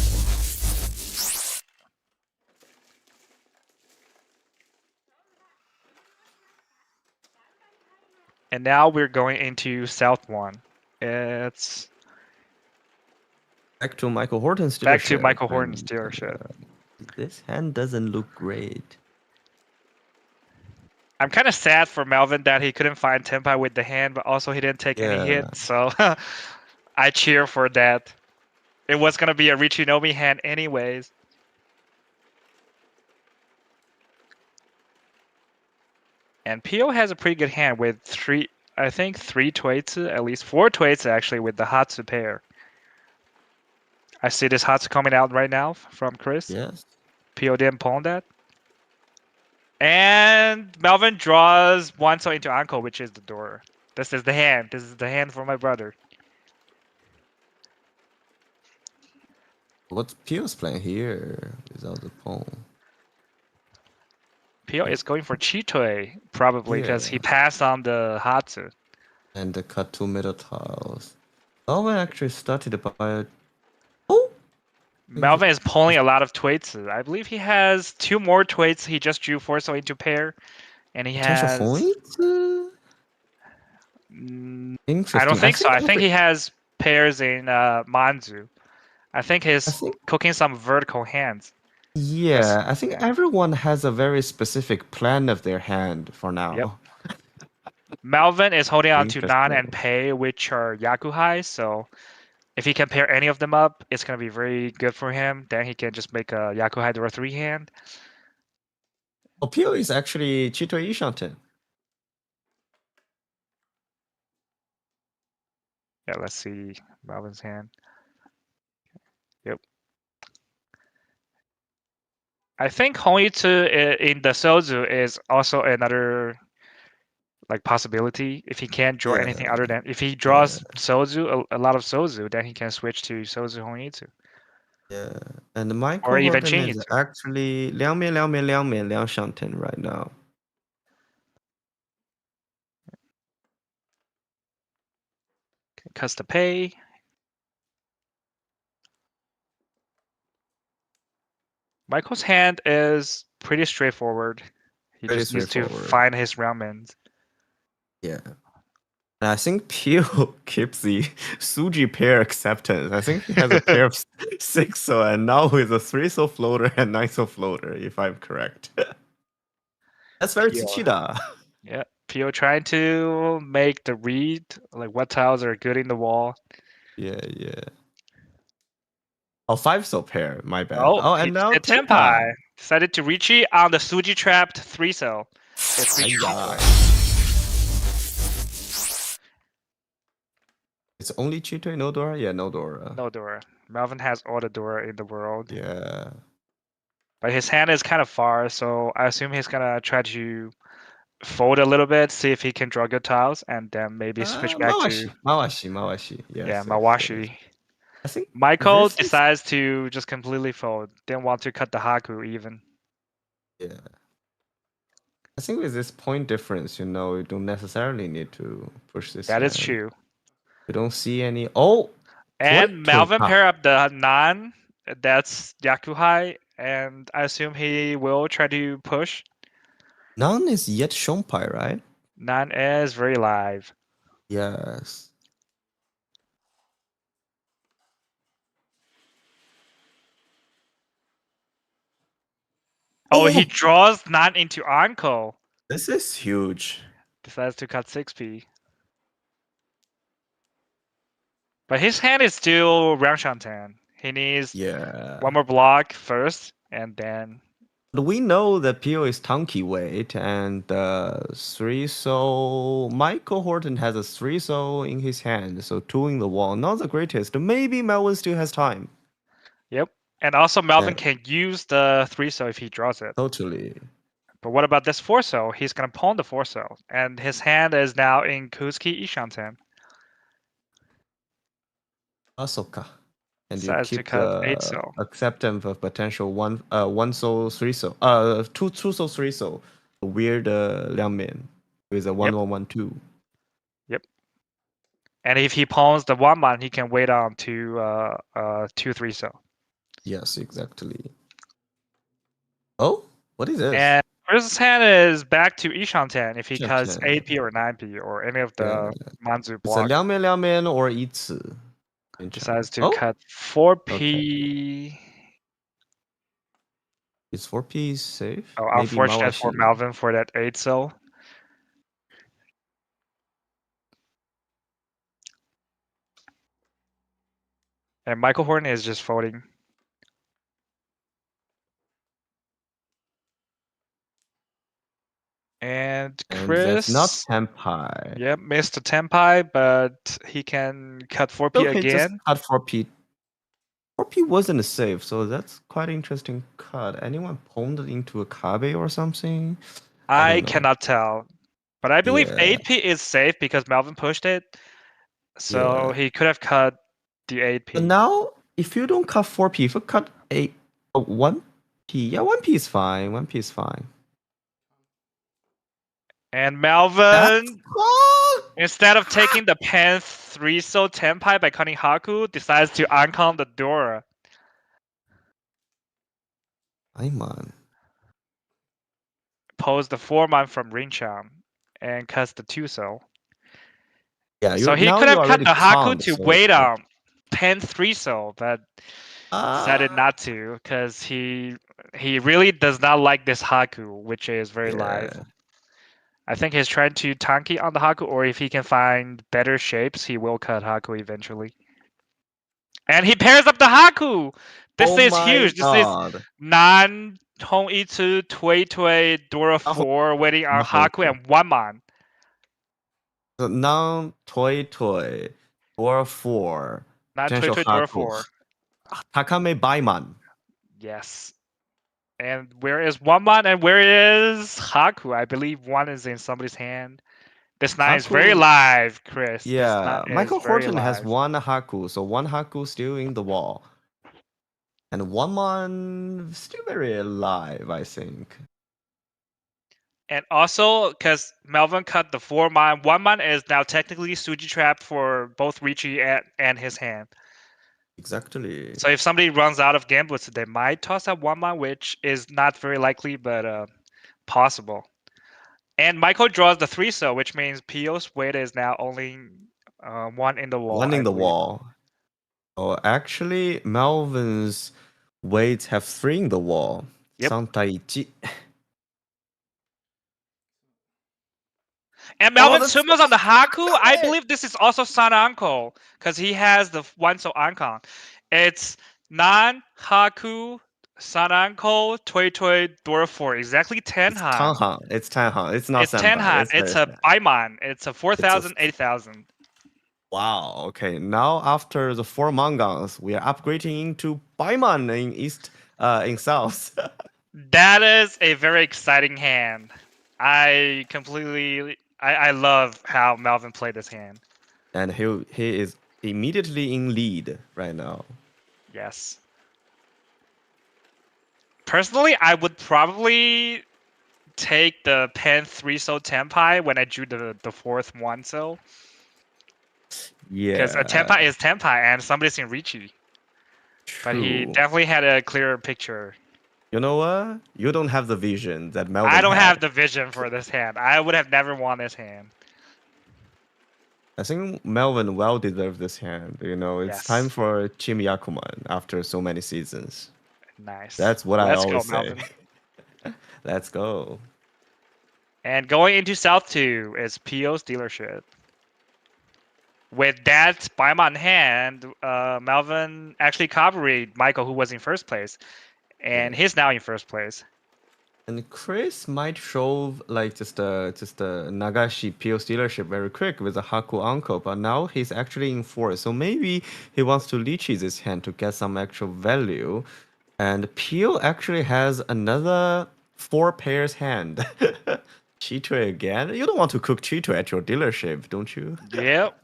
And now we're going into South 1. It's Back to Michael Horton's back to dealership. Michael Horton's and, dealership. This hand doesn't look great. I'm kind of sad for Melvin that he couldn't find Tenpai with the hand, but also he didn't take any Yeah. hit, so I cheer for that. It was gonna be a Riichi Nomi hand anyways. And Pio has a pretty good hand with three Toitsu, at least 4 Toitsu actually with the Hatsu pair. I see this Hatsu coming out right now from Chris. Yes. Pio didn't pawn that. And Melvin draws one so into Anko, which is the door. This is the hand. This is the hand for my brother. What's Pio's playing here without the pawn? Pio is going for Chitoe, probably because he Yeah. passed on the Hatsu. And the cut 2 middle tiles. Melvin actually started by. Oh! Melvin is pulling a lot of Toitsu. I believe he has 2 more Toitsu. He just drew 4 so into pair. And he Potential has. points? Interesting. I don't think so. I think every- he has pairs in Manzu. I think he's think- cooking some vertical hands. Yeah, I think everyone has a very specific plan of their hand for now. Yep. Melvin is holding on to Nan Interesting. and Pei, which are Yakuhai, so if he can pair any of them up, it's going to be very good for him. Then he can just make a Yakuhai Dora 3 hand. Oh, Pio is actually Chito Ishanten. Yeah, let's see Melvin's hand. Yep. I think Honitsu in the Sozu is also another like possibility. If he can't draw anything other than if he draws Sozu, a lot of Sozu, then he can switch to Sozu Honitsu. Yeah, and Michael Or even Horton is Chinitsu. actually 2面 right now. Cuts the pay. Michael's hand is pretty straightforward. He Pretty just needs to straightforward. find his ramen. Yeah. And I think Pio keeps the Suji pair acceptance. I think he has a pair of 6 so and now with a 3 so floater and 9 so floater, if I'm correct. That's very Pio. Tsuchida. Yeah, Pio trying to make the read, like what tiles are good in the wall. Yeah. Oh, 5 so pair, my bad. Oh, and now the Tenpai decided to Riichi on the Suji trapped 3 so. It's It's only Chito, no Dora? Yeah, no Dora. No Dora. Melvin has all the Dora in the world. Yeah. But his hand is kind of far, so I assume he's gonna try to fold a little bit, see if he can draw good tiles, and then maybe switch back to Mawashi. Yes, Mawashi. I think Michael decides to just completely fold. Didn't want to cut the Haku even. Yeah. I think with this point difference, you don't necessarily need to push this. That is true. You don't see any. Oh! And Melvin pair up the Nan. That's Yakuhai, and I assume he will try to push. Nan is yet Shonpai, right? Nan is very live. Yes. Oh, he draws Nan into Anko. This is huge. Decides to cut 6p. But his hand is still Rangshantan. He needs one more block first, and then. But we know that Pio is Tanki weight, and 3 so. Michael Horton has a 3 so in his hand, so 2 in the wall. Not the greatest. Maybe Melvin still has time. Yep. And also, Melvin can use the 3 so if he draws it. Totally. But what about this 4 so? He's going to pawn the 4 so. And his hand is now in Kuzuki Ishantan. Asoka. And you Decides to keep cut 8 the so. acceptance of potential 1 so 3 so. 2 so 3 so. Weird 2面 with a 1 1 1 2. Yep. And if he pawns the 1-man, he can wait on to 2-3 so. Yes, exactly. Oh, what is this? And Chris's hand is back to Ishan-ten if he cuts 10. 8p or 9p or any of Yeah. the Manzu It's a block. 两面or 一次. Decides to Oh, cut 4p. is 4p safe? Oh, Maybe unfortunate for Mawashi. Melvin for that 8 so. And Michael Horton is just folding. And And that's not Chris, Senpai. yep, missed the tempai, but he can cut 4p Okay, just again. cut 4p. 4p wasn't safe, so that's quite interesting cut. Anyone pawned it into a Kabe or something? I I don't know. cannot tell. But I believe Yeah, 8p is safe because Melvin pushed it. So yeah. he could have cut the 8p. But now, if you don't cut 4p, if you cut 1p, yeah, 1p is fine. 1p is fine. And That's Melvin, oh, instead of taking the pen 3 so tempai by cutting Haku, decides to uncount the Dora. man. Pulls the 4-man from Rincham and cuts the 2 so. Yeah, So he now could you have cut already the Haku count, to so wait it's like on pen 3 so, but decided ah, not to because he really does not like this Haku, which is very live. yeah. I think he's trying to tanki on the Haku, or if he can find better shapes, he will cut Haku eventually. And he pairs up the Haku! This Oh is my huge. This is god. Nan, Hong Itsu, Tui, Dora 4 waiting on Haku and 1-man. So now toy or 4 Nan, potential Dora Haku 4. Takame Baiman. Yes. And where is 1-man and where is Haku? I believe 1 is in somebody's hand. This 9 is very Haku, live, Chris. This 9 yeah. is Michael very Horton has live. one Haku, so one Haku still in the wall. And one man still very alive, I think. And also, because Melvin cut the 4-man, 1-man is now technically Suji Trap for both Riichi and his hand. Exactly. So if somebody runs out of Gamblets, they might toss up 1-man, which is not very likely, but possible. And Michael draws the 3 so, which means Pio's weight is now only 1 in the wall, One I in the believe. wall. Oh, actually, Melvin's weights have 3 in the wall. Yep. 3対1. And Oh, Melvin that's Sumo's on the Haku. I Takame! believe this is also Sananko because he has the 1 so Ankon. It's Nan, Haku, Sananko, Tui, Dora 4. Exactly 10 It's Han. Tanhan. It's Tanhan. It's not It's 10 Senpai. Han. It's a Baiman. It's a 4,000, 8,000. Wow. Okay. Now after the 4 mangas, we are upgrading into Baiman in East, in South. That is a very exciting hand. I love how Melvin played this hand. And he is immediately in lead right now. Yes. Personally, I would probably take the pen 3 so tempai when I drew the 4th 1 so. Because a Yeah. tempai is tempai and somebody's in Riichi. But he True. definitely had a clearer picture. You know what? You don't have the vision that Melvin I don't had. have the vision for this hand. I would have never won this hand. I think Melvin well deserved this hand. You know, it's Yes. time for Chim Yakuman after so many seasons. Nice. That's what I Let's go, always say. Melvin. Let's go. And going into South 2 is Pio's dealership. With that Baiman hand, Melvin actually copied Michael, who was in first place. And he's now in first place. And Chris might show like just a Nagashi Pio's dealership very quick with a Haku Uncle, but now he's actually in fourth. So maybe he wants to Lychee this hand to get some actual value. And Pio actually has another 4 pairs hand. Chitwe again? You don't want to cook Chitwe at your dealership, don't you? Yep.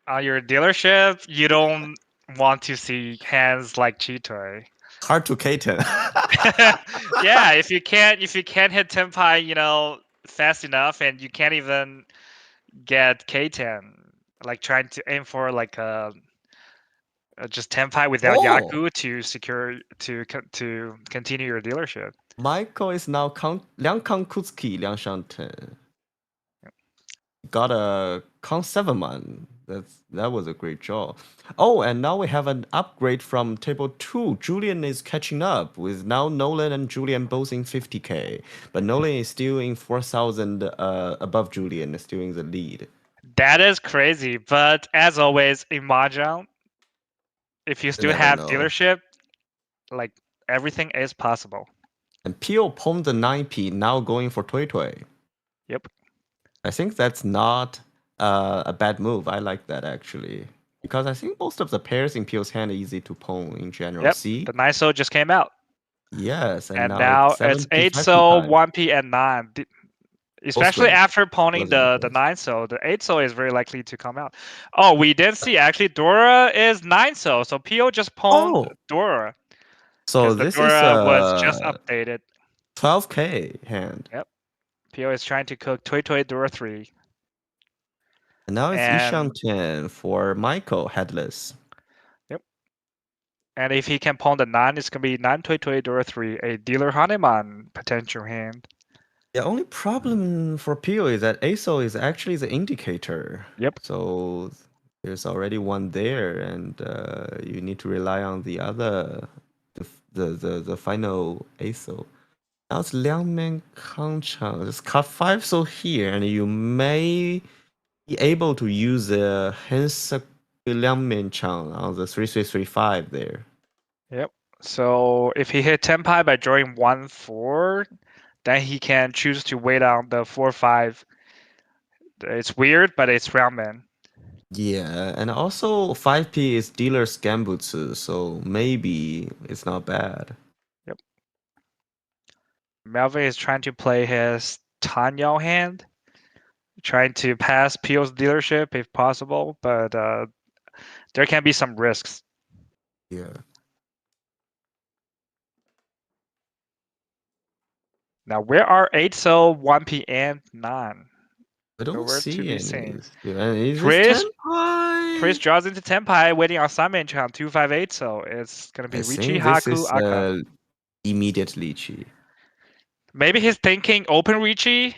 On your dealership, you don't want to see hands like Chitoy. Hard to Kaiten. Yeah, if you can't hit tempai, fast enough, and you can't even get K10, like trying to aim for like just tenpai without Oh, Yaku to secure to continue your dealership. Michael is now 2칸 Kuzuki 2上10. Got a Count 7man. That was a great job. Oh, and now we have an upgrade from table 2. Julian is catching up with now Nolan and Julian both in 50k. But Nolan is still in 4,000 above Julian, still in the lead. That is crazy, but as always in Mahjong, if you You still never have know. dealership, like everything is possible. And Pio pawned the 9p, now going for Toy Toy. Yep. I think that's not a bad move. I like that actually. Because I think most of the pairs in Pio's hand are easy to pawn in general. Yep. See? The 9 so just came out. Yes, and And now it's now it's 7p, 8 5p so, time. 1p, and 9. Both Especially wins. after pawning Both of the them. 9 so, the 8 so is very likely to come out. Oh, we didn't see actually Dora is 9 so Pio just pawned Oh, Dora so because the this is Dora was just updated. 12k hand. Yep. Pio is trying to cook Toy Toy Dora 3. And now it's And Ishan 10 for Michael headless. yep. And if he can pawn the 9, it's gonna be 9 Toy Toy Dora 3, a dealer Hanuman potential hand. The only problem for Pio is that ASO is actually the indicator. Yep. So there's already one there, and you need to rely on the other, the final ASO. Now it's Liangmen Kangchang. Just cut 5 so here, and you may be able to use the Hensek Liangmen Chang on the 3335 there. Yep. So if he hit Tenpai by drawing 1-4, then he can choose to wait on the 4-5. It's weird, but it's roundman. Yeah, and also 5p is dealer's Gambutsu, so maybe it's not bad. Yep. Melvin is trying to play his Tanyao hand, trying to pass Pio's dealership if possible, but there can be some risks. Yeah. Now, where are 8 so, 1p, and 9? I don't Nowhere to see be any. seen. And is this Chris 10 draws into Tenpai, waiting on Simon Chan 258, so it's gonna be I Riichi, think this Haku, is Aka. immediate Lychee. Maybe he's thinking open Riichi,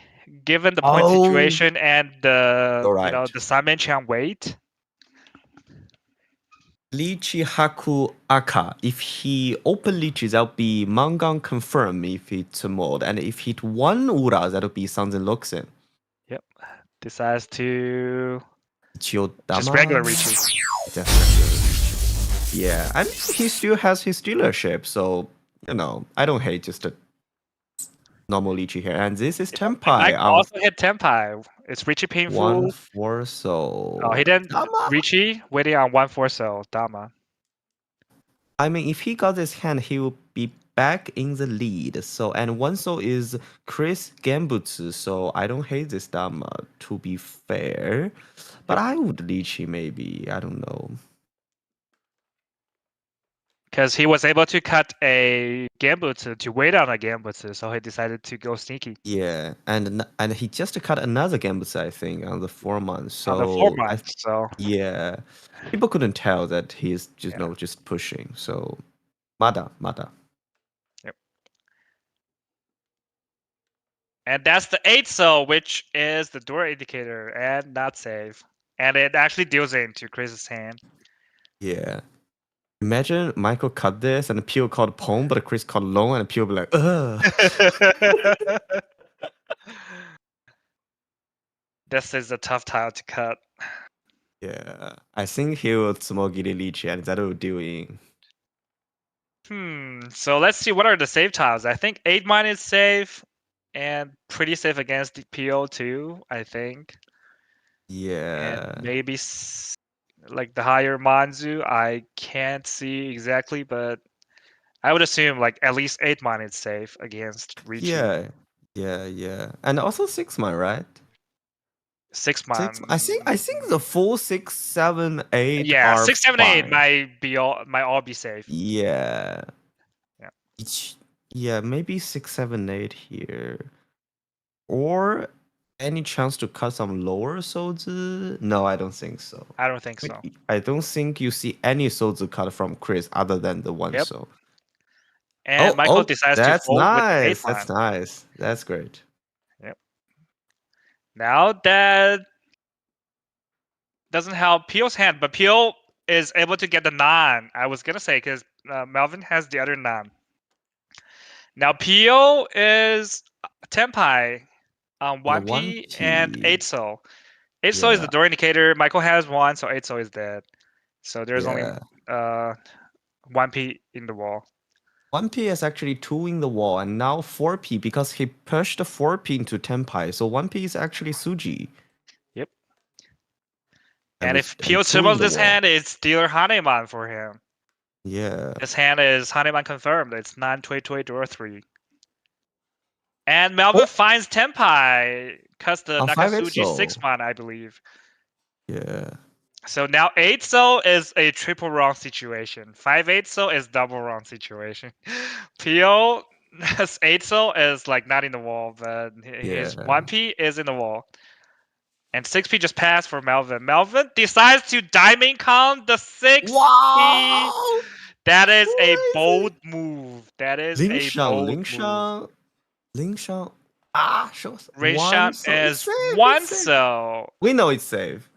given the point Oh, situation and the you're right. the Simon Chan weight. Lychee Haku Aka. If he open Lychee, that'll be Mangan confirm if it's a mod. And if hit one Ura, that'll be Sanzen Loxen. Yep. Decides to just Chiodama. regular Riichi. Definitely. Yeah, I mean, he still has his dealership, so, I don't hate just a normal Lychee here. And this is And Mike Tenpai on also hit Tenpai. It's Riichi painful. 1-4, so. Oh, he didn't. Dama. Riichi waiting on 1-4 so Dama. I mean, if he got this hand, he will be back in the lead. So, and one so is Chris Gambutsu, so I don't hate this Dama, to be fair. But Yep. I would Lychee maybe, I don't know. Because he was able to cut a Gambutsu to wait on a Gambutsu, so he decided to go sneaky. Yeah, and he just cut another Gambutsu, I think, on the 4 months. So On the 4 months, so yeah, people couldn't tell that he's just yeah. just pushing. So Mada. Yep. And that's the 8 so, which is the door indicator and not save. And it actually deals into Chris's hand. Yeah. Imagine Michael cut this and Pio called Pong, but Chris called Long, and Pio be like, ugh. This is a tough tile to cut. Yeah, I think he will Tsumogiri Lychee, and that will doing. So let's see, what are the save tiles? I think 8 mine is safe and pretty safe against the PO too, I think. Yeah. And maybe like the higher Manzu, I can't see exactly, but I would assume like at least 8 mine is safe against Riichi. Yeah. And also 6-man, right? 6 Six. mine. I think the full 6, 7, 8 Yeah, are 6, 7, 8 fine. might all be safe. Yeah. Yeah. Yeah, maybe 6, 7, 8 here. Or Any chance to cut some lower sozi? No, I don't think so. I don't think so. I don't think you see any sozi cut from Chris other than the one Yep. so. And Michael Oh, decides to that's fold with the nice. baseline. That's nice. That's great. Yep. Now that doesn't help Peel's hand, but Peel is able to get the 9. I was gonna say because Melvin has the other 9. Now Peel is Tenpai, Yeah, 1P and 8 1P. so. 8 so is Yeah, the door indicator. Michael has 1, so 8 so is dead. So there's only yeah. 1P in the wall. 1P is actually 2 in the wall, and now 4P because he pushed 4P into Tenpai. So 1P is actually Suji. Yep. And, And with, if and Peel 2 in triples the this wall. hand, it's dealer Haneman for him. Yeah. This hand is Haneman confirmed. It's 9 Tui Tui door 3. And Melvin Oh, finds Tenpai, cuts the on 5 Nakasuji XO. 6 man, I believe. Yeah. So now 8 so is a triple wrong situation. 5 8 so is double wrong situation. Peel 8 so is like not in the wall, but his Yeah. 1P is in the wall. And 6P just passed for Melvin. Melvin decides to diamond con the 6P. Wow! That is a Crazy! bold move. That is Ling a Shang, bold Ling move. Shang, Ling Shang. Ah, shows one, Rinshan so it's is safe. It's 1 safe. so. We know it's safe,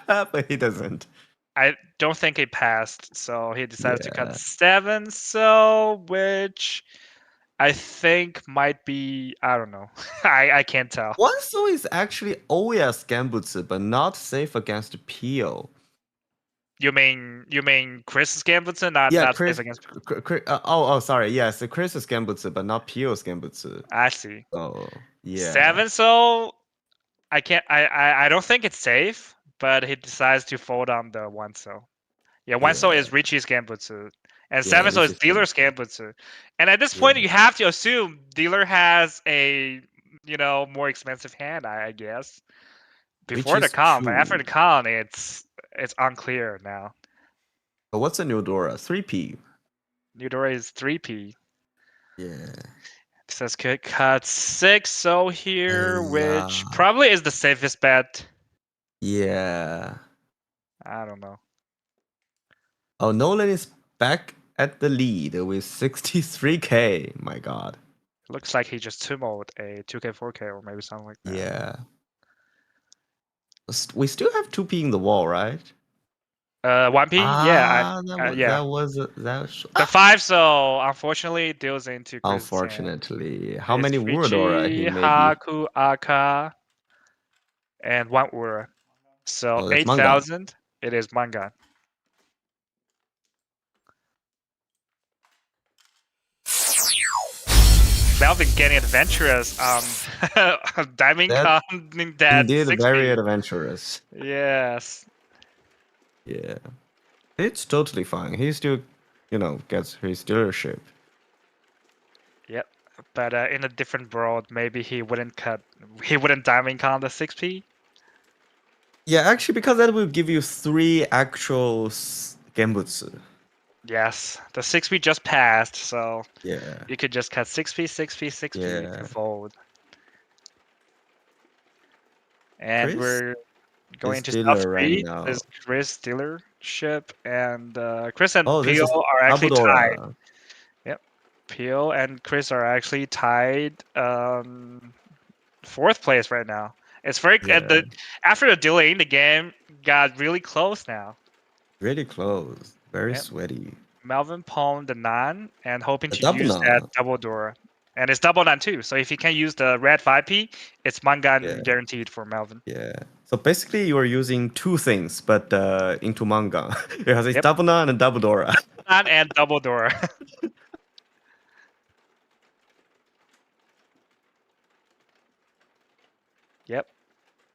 but he doesn't. I don't think it passed, so he decided to cut Yeah. 7 so, which I think might be, I don't know. I can't tell. One so is actually always Gambutsu, but not safe against Pio. You mean Chris Gambutsu, Yeah, not safe Chris. against. Sorry. Yes, Chris is Gambutsu, but not Pio's Gambutsu. I see. Oh, yeah. 7 so I can't I don't think it's safe, but he decides to fold on the 1 so. Yeah, 1 so Yeah. is Riichi's Gambutsu. And Yeah, 7 so is Richie's dealer's Gambutsu. Gambutsu. And at this Yeah. point you have to assume dealer has a more expensive hand, I guess. Before the Richie's con, but after true. the con it's unclear now. But what's a new Dora? 3P. Eudora is 3P. Yeah. It says could cut 6 so here, Yeah. which probably is the safest bet. Yeah. I don't know. Oh, Nolan is back at the lead with 63k. My God. Looks like he just tumbled a 2K, 4K, or maybe something like that. Yeah. We still have 2P in the wall, right? 1P? Yeah, yeah. The 5 so unfortunately deals into Chris' hand. Unfortunately. How It's many Uradora he Riichi, maybe? Haku, Aka, and 1 Ura. So Oh, that's Manga. 8,000. It is Manga. Melvin getting adventurous diamond That counting that indeed 6P. very adventurous. Yes. Yeah. It's totally fine. He still, gets his dealership. Yep. But in a different world, maybe he wouldn't diamond count the 6P. Yeah, actually, because that will give you 3 actual Gembutsu. Yes. The 6P just passed, so Yeah. you could just cut 6P, 6P, 6P Yeah. to fold. And Chris we're going is to dealer stuff right 3. now. This is Chris dealership, and Chris and Oh, this Peel is are actually tied. Abudora. Yep. Peel and Chris are actually tied 4th place right now. It's very Yeah. after the delay, the game got really close now. Really close. Very Yep. sweaty. Melvin pawned the 9 and hoping A to double use non. that double door. And it's double 9 too. So if he can use the red 5P, it's Mangan Yeah. guaranteed for Melvin. Yeah. So basically, you are using 2 things, but into manga. Because it's Yep. double non and double Dora. And double door. Yep.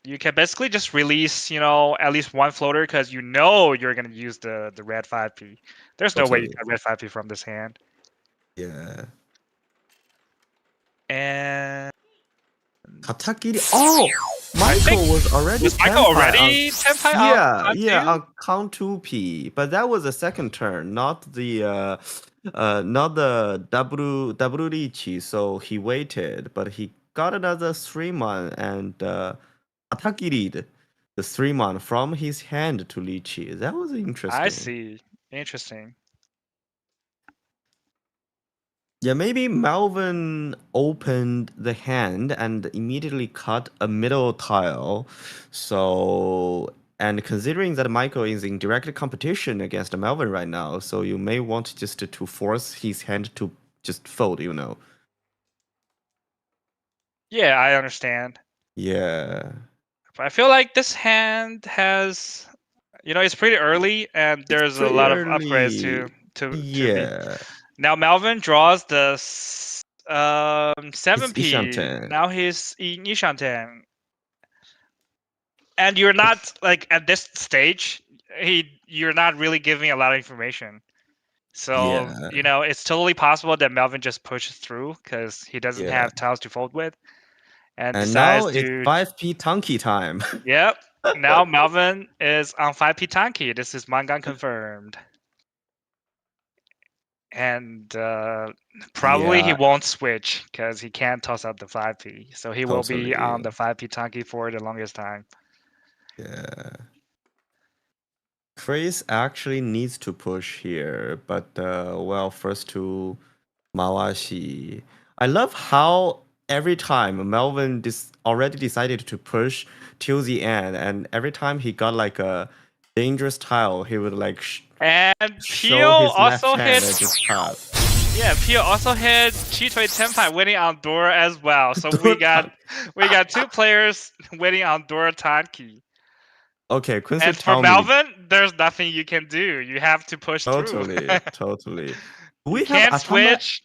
You can basically just release, at least 1 floater because you're going to use the red 5P. There's no way you Totally. got red 5P from this hand. Yeah. And Katakiri. Oh! Michael was already was Michael Tenpai already Tenpai on on count 2P, but that was the second turn, not the double Riichi. So he waited, but he got another 3-man and Atakiri, the 3-man from his hand to Riichi. That was I interesting. see. Interesting. Yeah, maybe Melvin opened the hand and immediately cut a middle tile. So, and considering that Michael is in direct competition against Melvin right now, so you may want just to force his hand to just fold, you know. Yeah, I understand. Yeah. But I feel like this hand has, it's pretty early, and It's there's a pretty lot of upgrades early. to be. Yeah. Now Melvin draws the It's 7p. Ishanten. Now he's in Nishanten, and you're not like at this stage. You're not really giving a lot of information. So Yeah. it's totally possible that Melvin just pushes through because he doesn't Yeah. have tiles to fold with, and And decides now it's to. 5p Tanki time. Yep. Now Melvin is on 5p Tanki. This is Mangan confirmed. And probably he Yeah, won't switch because he can't toss out the 5p. So he will be totally. on the 5p Tanki for the longest time. Yeah. Chris actually needs to push here, but well, first to Mawashi. I love how every time Melvin already decided to push till the end, and every time he got like a dangerous tile, he would like And Pio show his left also hand hit. and just tap. Yeah, Pio also hit Chitoi Tenpai winning on Dora as well. So we got two players winning on Dora Tanki. Okay, Quincy, And for tell me. Melvin, there's nothing you can do. You have to push through. Totally. Do You we have can't Atama? switch.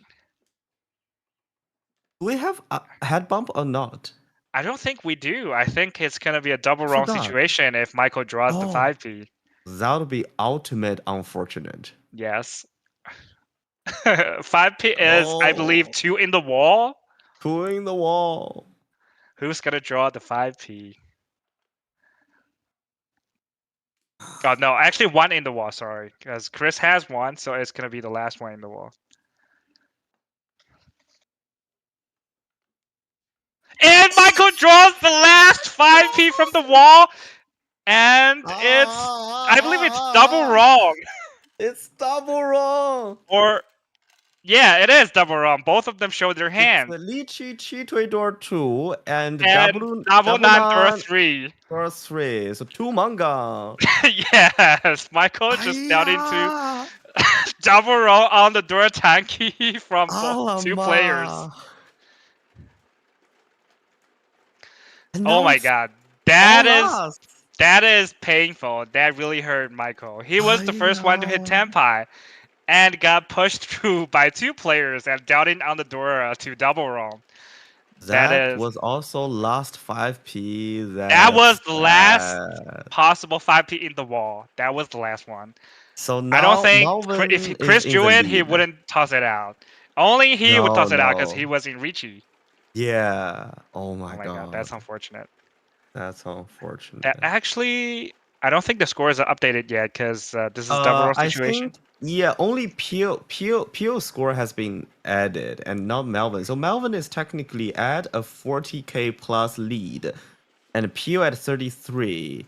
Do we have a head bump or not? I don't think we do. I think it's gonna be a double wrong Forgot. situation if Michael draws the Oh, 5p. that would be ultimate unfortunate. Yes. 5p is, I believe, Oh, 2 in the wall. pulling the wall. Who's gonna draw the 5p? Oh no, actually 1 in the wall. Sorry, because Chris has 1, so it's gonna be the last one in the wall. And Michael draws the last 5p from the wall, and I believe it's double wrong. It's double wrong. Or, yeah, it is double wrong. Both of them show their It's hand. the Riichi Chitui door 2 and And double non door 3. door 3. So 2 manga. Yes, Michael just down into Aiya. double roll on the door tanky from the 2 players. Alamak. And Oh now my it's god. all us. That is painful. That really hurt Michael. He was the first one to hit Aiya. Tenpai and got pushed through by 2 players and doubting on the door to double roll. That was also last 5p. That was the last sad. possible 5p in the wall. That was the last one. So I don't now think Melvin if is Chris in drew the it, he lead. wouldn't toss it out. Only he would toss it out because No. he was in Riichi. Yeah. Oh Oh my my god, that's god. unfortunate. That's unfortunate. Actually, I don't think the scores are updated yet because this is double roll I situation. think only Pio score has been added and not Melvin. So Melvin is technically at a 40k plus lead, and Pio at 33.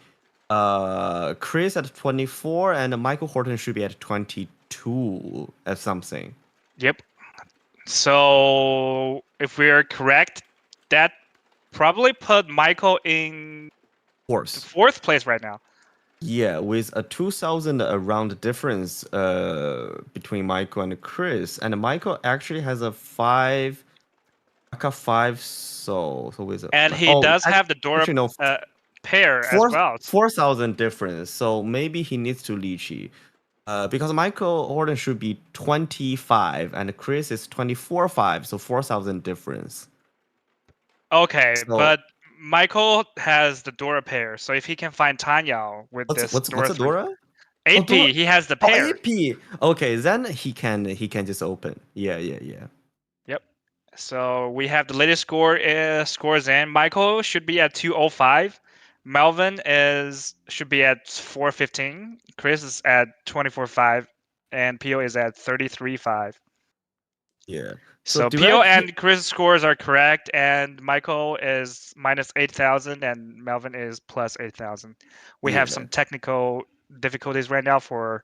Chris at 24, and Michael Horton should be at 22 at something. Yep. So if we're correct, that probably put Michael in the Fourth. 4th place right now. Yeah, with a 2,000 round difference between Michael and Chris, and Michael actually has a 5, like a 5 so with a, And he does have the Dora actually no, pair as well. 4,000 difference. So maybe he needs to Riichi. Because Michael Horton should be 25 and Chris is 24.5, so 4,000 difference. Okay, So but Michael has the Dora pair, so if he can find Tanya with this what's Dora a Dora? 8p, Dora- he has the pair. 8p. Okay, then he can just open. Yeah. Yep. So we have the latest scores in. Michael should be at 205. Melvin should be at 415. Chris is at 24.5, and Pio is at 33.5. Yeah. So Pio direct and Chris scores are correct, and Michael is minus 8,000, and Melvin is plus 8,000. We have Yeah. some technical difficulties right now for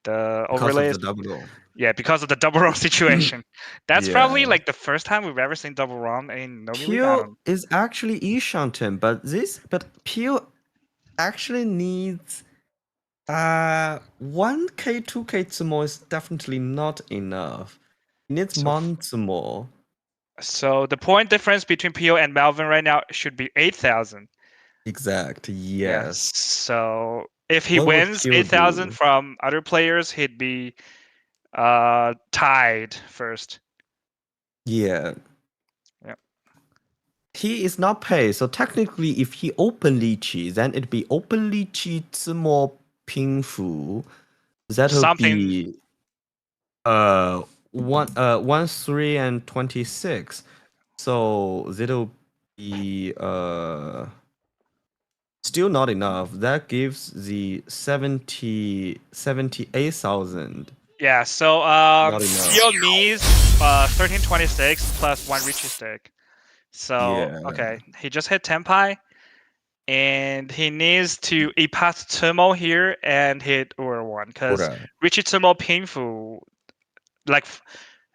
the because of overlays. the double. Yeah, because of the double roll situation. That's probably Yeah. like the first time we've ever seen double roll in Nomi League. I Peel don't. is actually Ishanten, but Peel actually needs 1k 2k Tsumo is definitely not enough. He needs So, Mon Tsumo. so the point difference between Pio and Melvin right now should be 8,000. Exact. Yeah. Yes. So if he What would wins Peel 8,000 do? from other players, he'd be tied first. Yeah. Yeah. He is not paid, so technically, if he open Riichi, then it'd be open Riichi Tsumo Pingfu. That'll Something. be 1 3 and 26. So that'll be still not enough. That gives the 78,000. Yeah. So Not enough. Pio needs 1326 plus one Riichi stick. So Yeah. okay, he just hit Tenpai. And he needs to ipat Tsumo here and hit Ura one because Ura. Riichi Tsumo painful. Like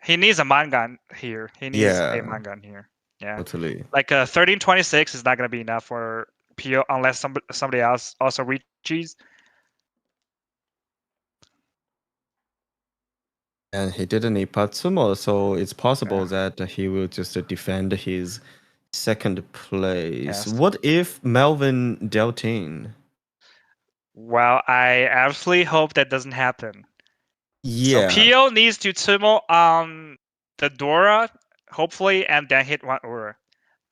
he needs a mangan here. He needs a Yeah. mangan here. Yeah. Totally. Like 1326 is not gonna be enough for Pio unless somebody else also reaches. And he didn't Ipatsumo, so it's possible that he will just defend his second place. Yes. What if Melvin dealt in? Well, I absolutely hope that doesn't happen. Yeah. So Pio needs to Tsumo on the Dora, hopefully, and then hit one Ura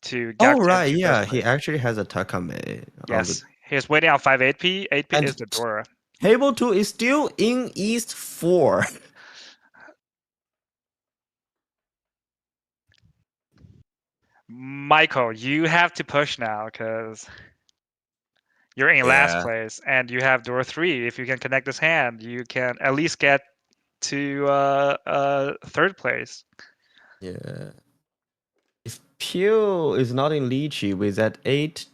to get Oh right, into yeah, first he place. actually has a Takame on the Yes, he's waiting on 5 8p. 8p and is the Dora. table 2 is still in East 4. Michael, you have to push now because you're in last Yeah. place and you have Dora 3. If you can connect this hand, you can at least get to third place. Yeah. If Pew is not in Lychee with that 8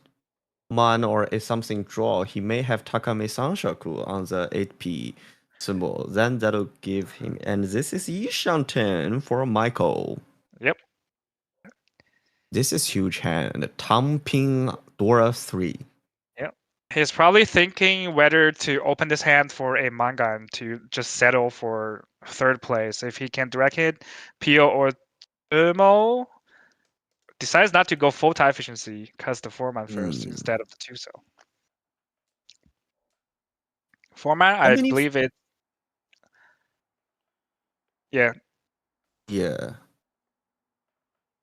man or a something draw, he may have Takame Sanshaku on the 8p symbol. Then that'll give him. And this is Ishanten for Michael. Yep. This is huge hand. Tamping Dora 3. Yep. He's probably thinking whether to open this hand for a Mangan to just settle for third place. If he can direct hit Pio or Thermo, decides not to go full tie efficiency, cuts the 4-man first instead of the 2-so. 4-man, I believe it. Yeah. Yeah.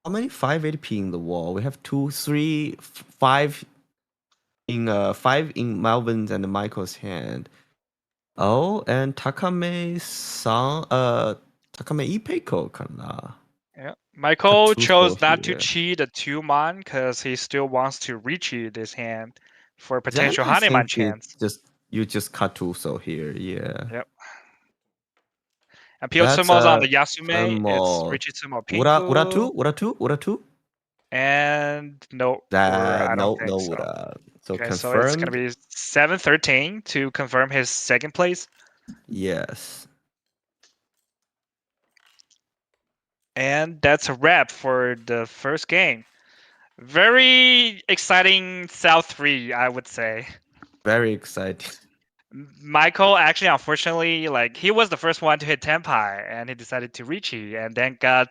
How many 5-8p in the wall? We have 2, 3, 5 in 5 in Melvin's and Michael's hand. Oh, and Takame-san, Takame Ipeiko kana. Yeah. Michael chose Katsuso not to here. cheat a 2-man because he still wants to recheat this hand for a Then potential I Haneman think chance. you just Katsuso here, yeah. Yep. And Pio That's Tsumo's on the Yasume. It's Thermo. Riichi Ura Pinku. 2? Ura 2? And no, That I don't no think so. Ura. So Okay, so it's confirmed. gonna be 7-13 to confirm his second place. Yes. And that's a wrap for the first game. Very exciting South 3, I would say. Very exciting. Michael actually, unfortunately, like he was the first one to hit Tenpai, and he decided to Riichi, and then Yeah.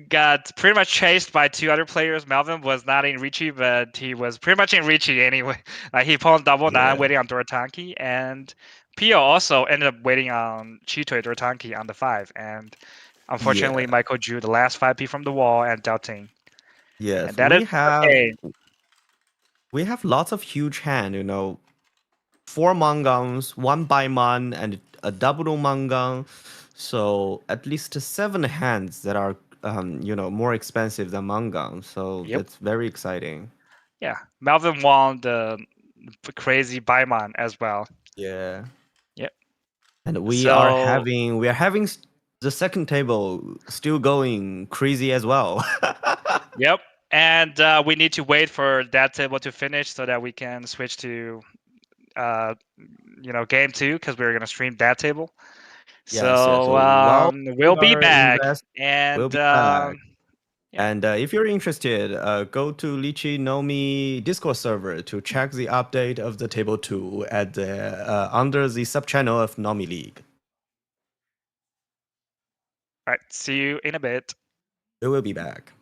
got pretty much chased by 2 other players. Melvin was not in Riichi, but he was pretty much in Riichi anyway. Like he pulled double 9, Yeah. waiting on Dorotanki, and Pio also ended up waiting on Chito Dorotanki on the 5, and unfortunately, Yeah. Michael drew the last 5p from the wall and doubting. Yes. And that is okay. We have lots of huge hand, 4 mangans, 1 baiman, and a double mangan. So at least 7 hands that are, more expensive than mangan. So Yep. that's very exciting. Yeah, Melvin won the crazy Baimon as well. Yeah. Yep. And we So are having The second table still going crazy as well. Yep. And we need to wait for that table to finish so that we can switch to, uh, game two because we're gonna stream that table. Yes, yes. So So while we we'll be are back, we'll and be back. yeah. And if you're interested, go to Riichi Nomi Discord server to check the update of the table 2 at the under the subchannel of Nomi League. All right. See you in a bit. We will be back.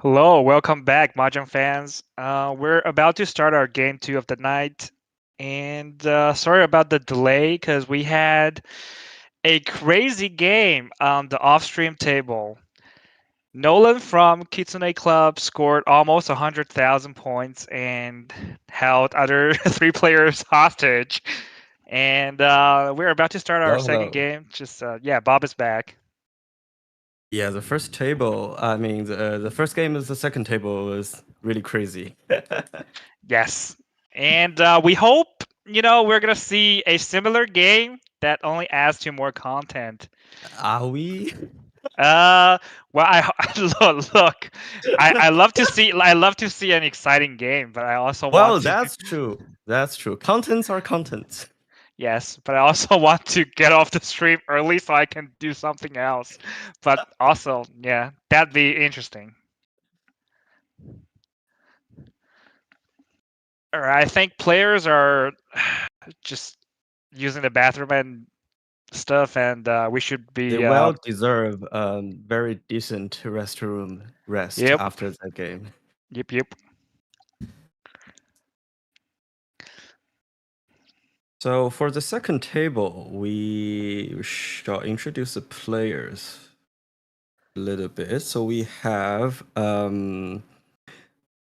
Hello, welcome back, Mahjong fans. We're about to start our game two of the night, and sorry about the delay because we had a crazy game on the off-stream table. Nolan from Kitsune Club scored almost 100,000 points and held other three players hostage. And we're about to start our Hello, second hello. game. Just yeah, Bob is back. Yeah, the first table. I mean, the first game is the second table was really crazy. Yes. And we hope, we're going to see a similar game that only adds to more content. Are we? Uh, well, look, I love to see an exciting game, but I also want Well, to, that's true. That's true. Contents are contents. yes, but I also want to get off the stream early so I can do something else. But also, yeah, that'd be interesting. All right, I think players are just using the bathroom and stuff, and we should They be. well deserve very decent restroom rest Yep, after that game. yep. So for the second table, we shall introduce the players a little bit. So we have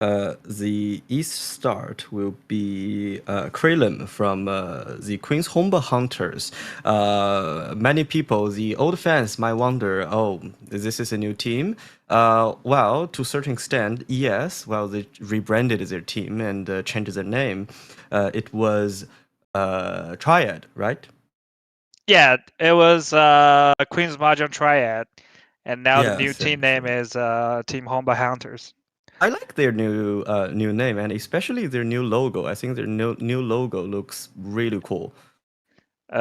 the East start will be Krillin from the Queen's Humber Hunters. Many people, the old fans, might wonder, oh, this is a new team. Well, to a certain extent, yes. Well, they rebranded their team and changed their name. It was Triad, right? Yeah, it was Queen's Mahjong Triad, and now the new Yes, team yes. name is Team Homba Hunters. I like their new name and especially their new logo. I think their new logo looks really cool. With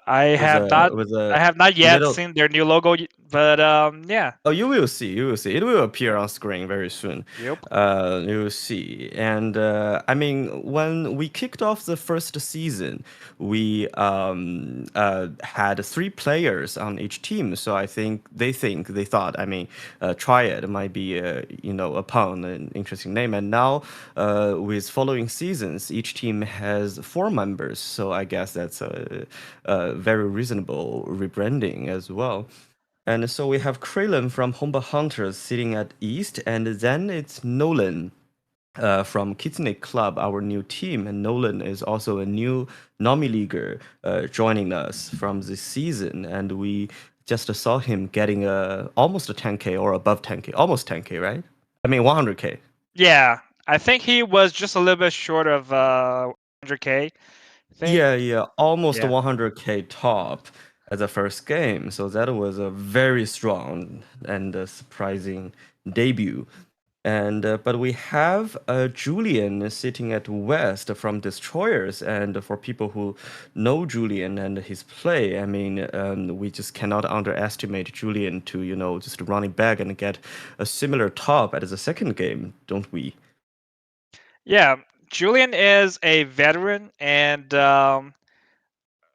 I a have not yet little. seen their new logo, but yeah, Oh, you will see. You will see. It will appear on screen very soon. yep. You will see. And I mean, when we kicked off the first season, we had three players on each team. So they thought. I mean, Triad might be upon an interesting name. And now, with following seasons, each team has four members. So I guess that's a very reasonable rebranding as well. And so we have Krillin from Humber Hunters sitting at East, and then it's Nolan from Kitsune Club, our new team. And Nolan is also a new Nomi leaguer joining us from this season. And we just saw him getting almost a 10K or above 10K, almost 10K, right? I mean, 100K. Yeah, I think he was just a little bit short of 100K. I think. Yeah, almost Yeah. 100K top at the first game. So that was a very strong and surprising debut. And but we have Julian sitting at West from Destroyers, and for people who know Julian and his play, I mean, we just cannot underestimate Julian to just running back and get a similar top at the second game, don't we? Yeah, Julian is a veteran, and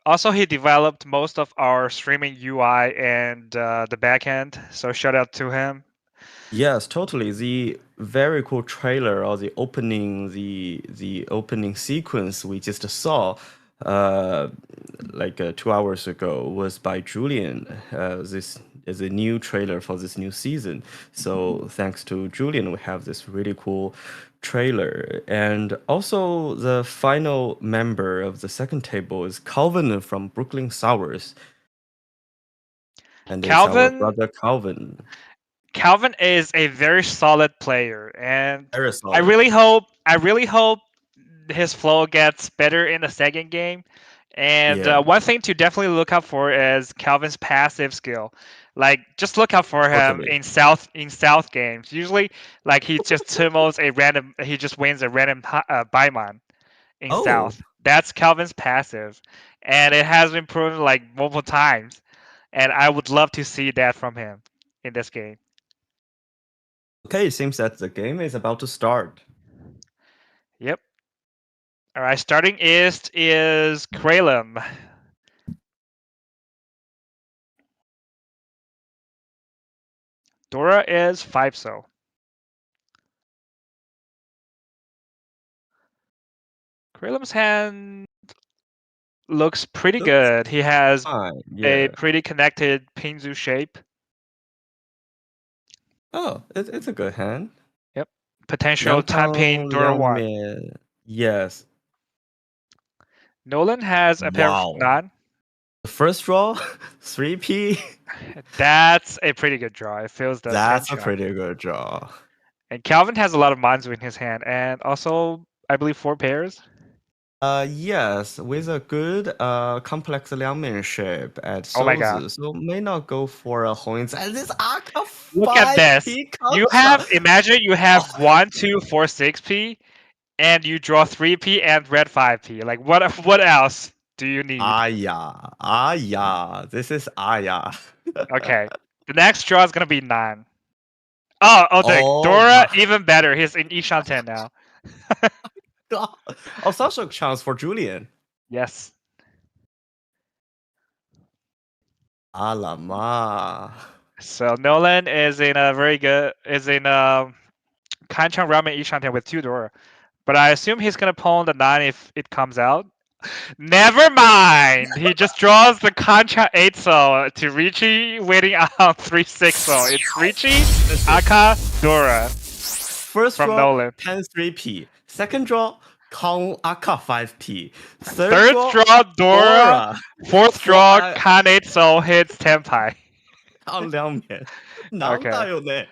also he developed most of our streaming UI and the backend. So shout out to him. Yes, totally. The very cool trailer or the opening sequence we just saw, uh, like 2 hours ago, was by Julian. This is a new trailer for this new season. So thanks to Julian, we have this really cool trailer. And also the final member of the second table is Calvin from Brooklyn Sours, and it's our Calvin brother Calvin. Calvin is a very solid player, and Very solid. I really hope his flow gets better in the second game. And Yeah, one thing to definitely look out for is Calvin's passive skill. Like, just look out for him totally. in South games. Usually, like he just he just wins a random Baimon in Oh, South. That's Calvin's passive, and it has been proven like multiple times. And I would love to see that from him in this game. okay. It seems that the game is about to start. Yep. All right. Starting East is Kralum. Dora is 5 so. Krelim's hand looks pretty Looks good. He has fine. a Yeah. pretty connected Pinzu shape. Oh, it's a good hand. Yep. Potential Tanping Liangtang, Dora 1. Liangmian. Yes. Nolan has a pair of Wow. Nan. The first draw, 3p. That's a pretty good draw. It fills the 10 That's a shot. pretty good draw. And Calvin has a lot of Manzu in his hand, and also, I believe, 4 pairs. Yes, with a good complex Liangmian shape at Oh my god. Souzi, so may not go for a Hoyins. And this Aka Look at this. 5p You comes have, up. imagine you have 1, 2, 4, 6p, and you draw 3p and red 5p. Like, what else do you need? This is Aya. Okay. The next draw is gonna be 9. Oh, Oh Dora, my even better. He's in Ishan 10 now. god. Oh, such a chance for Julian. Yes. Alama. So Nolan is in a Kanchang Ramen Ishan 10 with 2 Dora. But I assume he's gonna pawn the 9 if it comes out. Never mind. He just draws the Kancha 8 so to Riichi, waiting on 3 6 so. It's Riichi, Aka, Dora First from draw, Nolan. 10 3p. Second draw, Kong Aka 5p. Third draw, Dora. Fourth draw, Kan 8 so hits 10 pi. 看两面，难打有呢。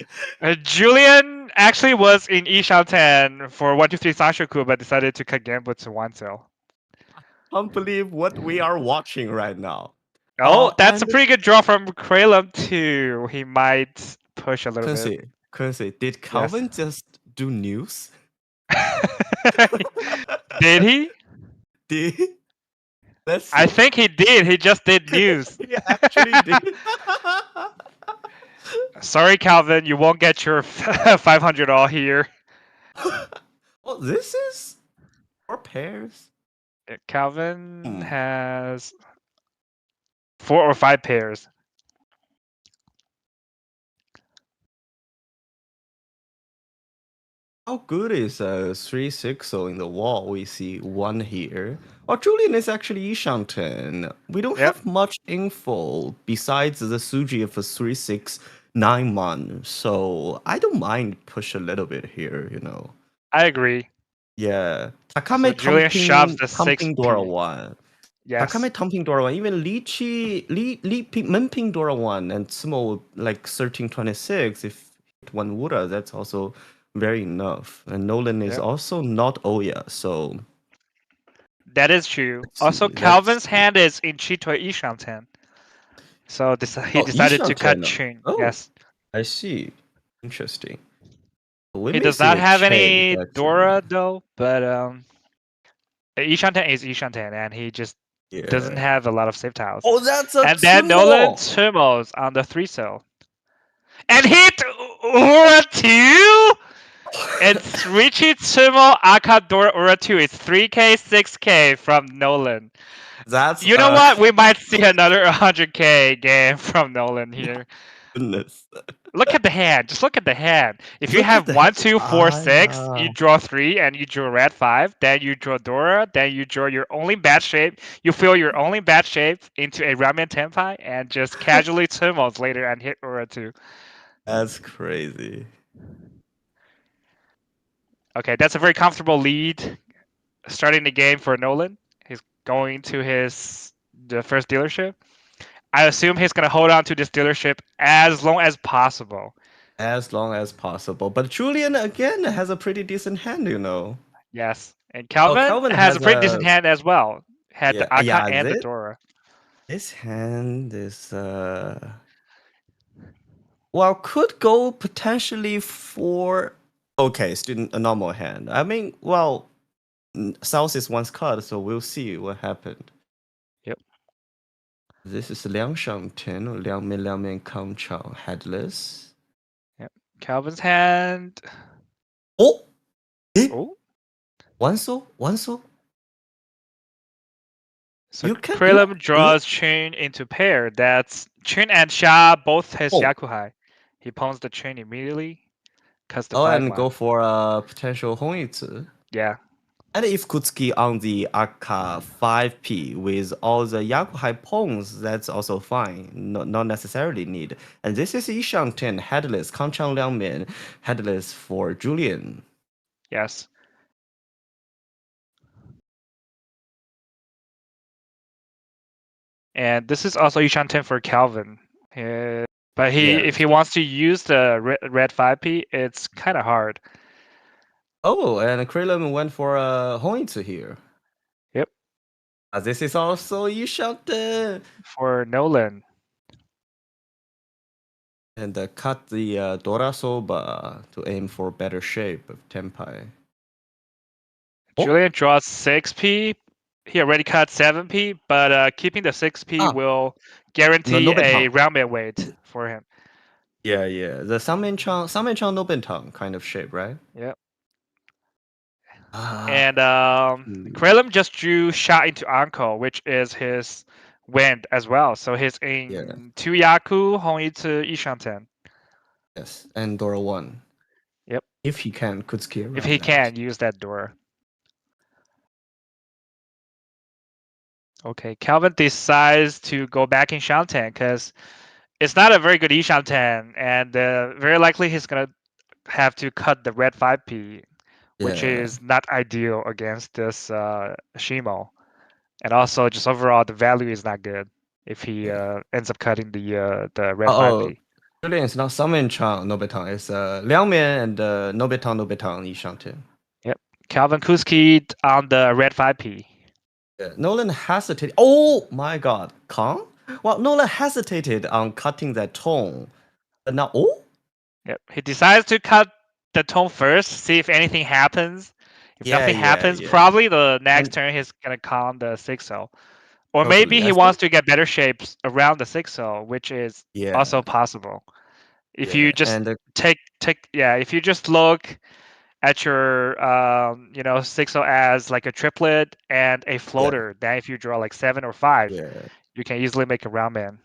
Julian actually was in Ishan 10 for 1, 2, 3 Sashoku, but decided to cut Gambit to 1 cell. Can't believe what we are watching right now. Oh, that's a and pretty good draw from Kralum too. He might push a little bit. Quincy, did Calvin just do news? Did he? Did? Let's see. I think he did. He just did news. He actually did. Sorry, Calvin, you won't get your 500 all here. Oh, this is 4 pairs. Calvin has 4 or 5 pairs. How good is 360 in the wall? We see 1 here. Oh, Julian is actually Ishan 10. We don't have much info besides the Suji of a 369 man, so I don't mind push a little bit here, you know. I agree. Yeah. Takame Julian shoves the Thumping 6p. Dora 1. Yes. Takame Thumping Dora 1. Even Riichi, Menping Dora 1 and Sumo like 1326. If hit 1 Wura, that's also very enough. And Nolan is also not Oya, so. That is true. Also, Calvin's hand is in Chitoi Ishan 10. So he decided to cut Chun. Oh, yes. I see. Interesting. He does not have any Dora though, but Ishan 10 is Ishan 10, and he just doesn't have a lot of save tiles. Oh, that's a And then Nolan Tumos on the 3 cell. And hit Ura 2? It's Riichi Tsumo Aka Dora Ura 2. It's 3k, 6k from Nolan. That's you know what? We might see another 100k game from Nolan here. Goodness. Look at the hand. Just look at the hand. If you have 1, 2, 4, 6, you draw 3 and you draw red 5, then you draw Dora, then you draw your only bad shape. You fill your only bad shape into a Ramen Tenpai and just casually tumult later and hit Ura 2. That's crazy. Okay, that's a very comfortable lead starting the game for Nolan. He's going to the first dealership. I assume he's going to hold on to this dealership as long as possible. As long as possible. But Julian, again, has a pretty decent hand, you know. Yes. And Calvin has a pretty decent hand as well. Had the Aka and the Dora. This hand is... well, could go potentially for... Okay, student, a normal hand. I mean, well, South is once cut, so we'll see what happened. Yep. This is Liangshang 10, Liangmen Kang Chow, headless. Yep. Calvin's hand. Oh! Oh! One so? So Kralum draws Chun into pair. That's Chun and Sha both has Yakuhai. He pawns the Chun immediately. Cuts the flag and line. go for a potential Hongitsu. Yeah. And if Kutsuki on the Aka 5P with all the Yaku high pawns, that's also fine. Not necessarily need. And this is Yishang 10 headless, Kanchang Liangmian headless for Julian. Yes. And this is also Yishan 10 for Calvin. But if he wants to use the red 5P, it's kind of hard. Oh, and Krillin went for a Hoitsu here. Yep. This is also Yishang 10. For Nolan. And cut the Dora Soba to aim for better shape of Tenpai. Julian draws 6P. He already cut 7P, but keeping the 6P will guarantee a roundman weight for him. Yeah. The Sanmenchang Nobentang kind of shape, right? Yep. And Krillin just drew shot into Anko, which is his wind as well. So he's in 2 Yaku, Hongitsu, Ishanten. Yes, and Dora 1. Yep. If he can, Kutsuki around If he that. can use that Dora. Okay, Calvin decides to go back in Shanten because it's not a very good Ishanten, and very likely he's gonna have to cut the red 5P, which is not ideal against this Shimo. And also, just overall, the value is not good if he ends up cutting the red 5P. Julian is not Sanmenchang Nobetang, it's Liangmian and Nobetang Yishanten. Yep. Calvin Kuski on the red 5P. Nolan hesitated. Oh my god, Kang? Well, Nolan hesitated on cutting that tone. But now, Yep. He decides to cut the tone first, see if anything happens. If nothing happens, probably the next turn he's gonna con the 6-0. Or maybe he wants to get better shapes around the 6-0, which is also possible. If you just if you just look at your 6-0 as like a triplet and a floater, then if you draw like 7 or 5, you can easily make a round man.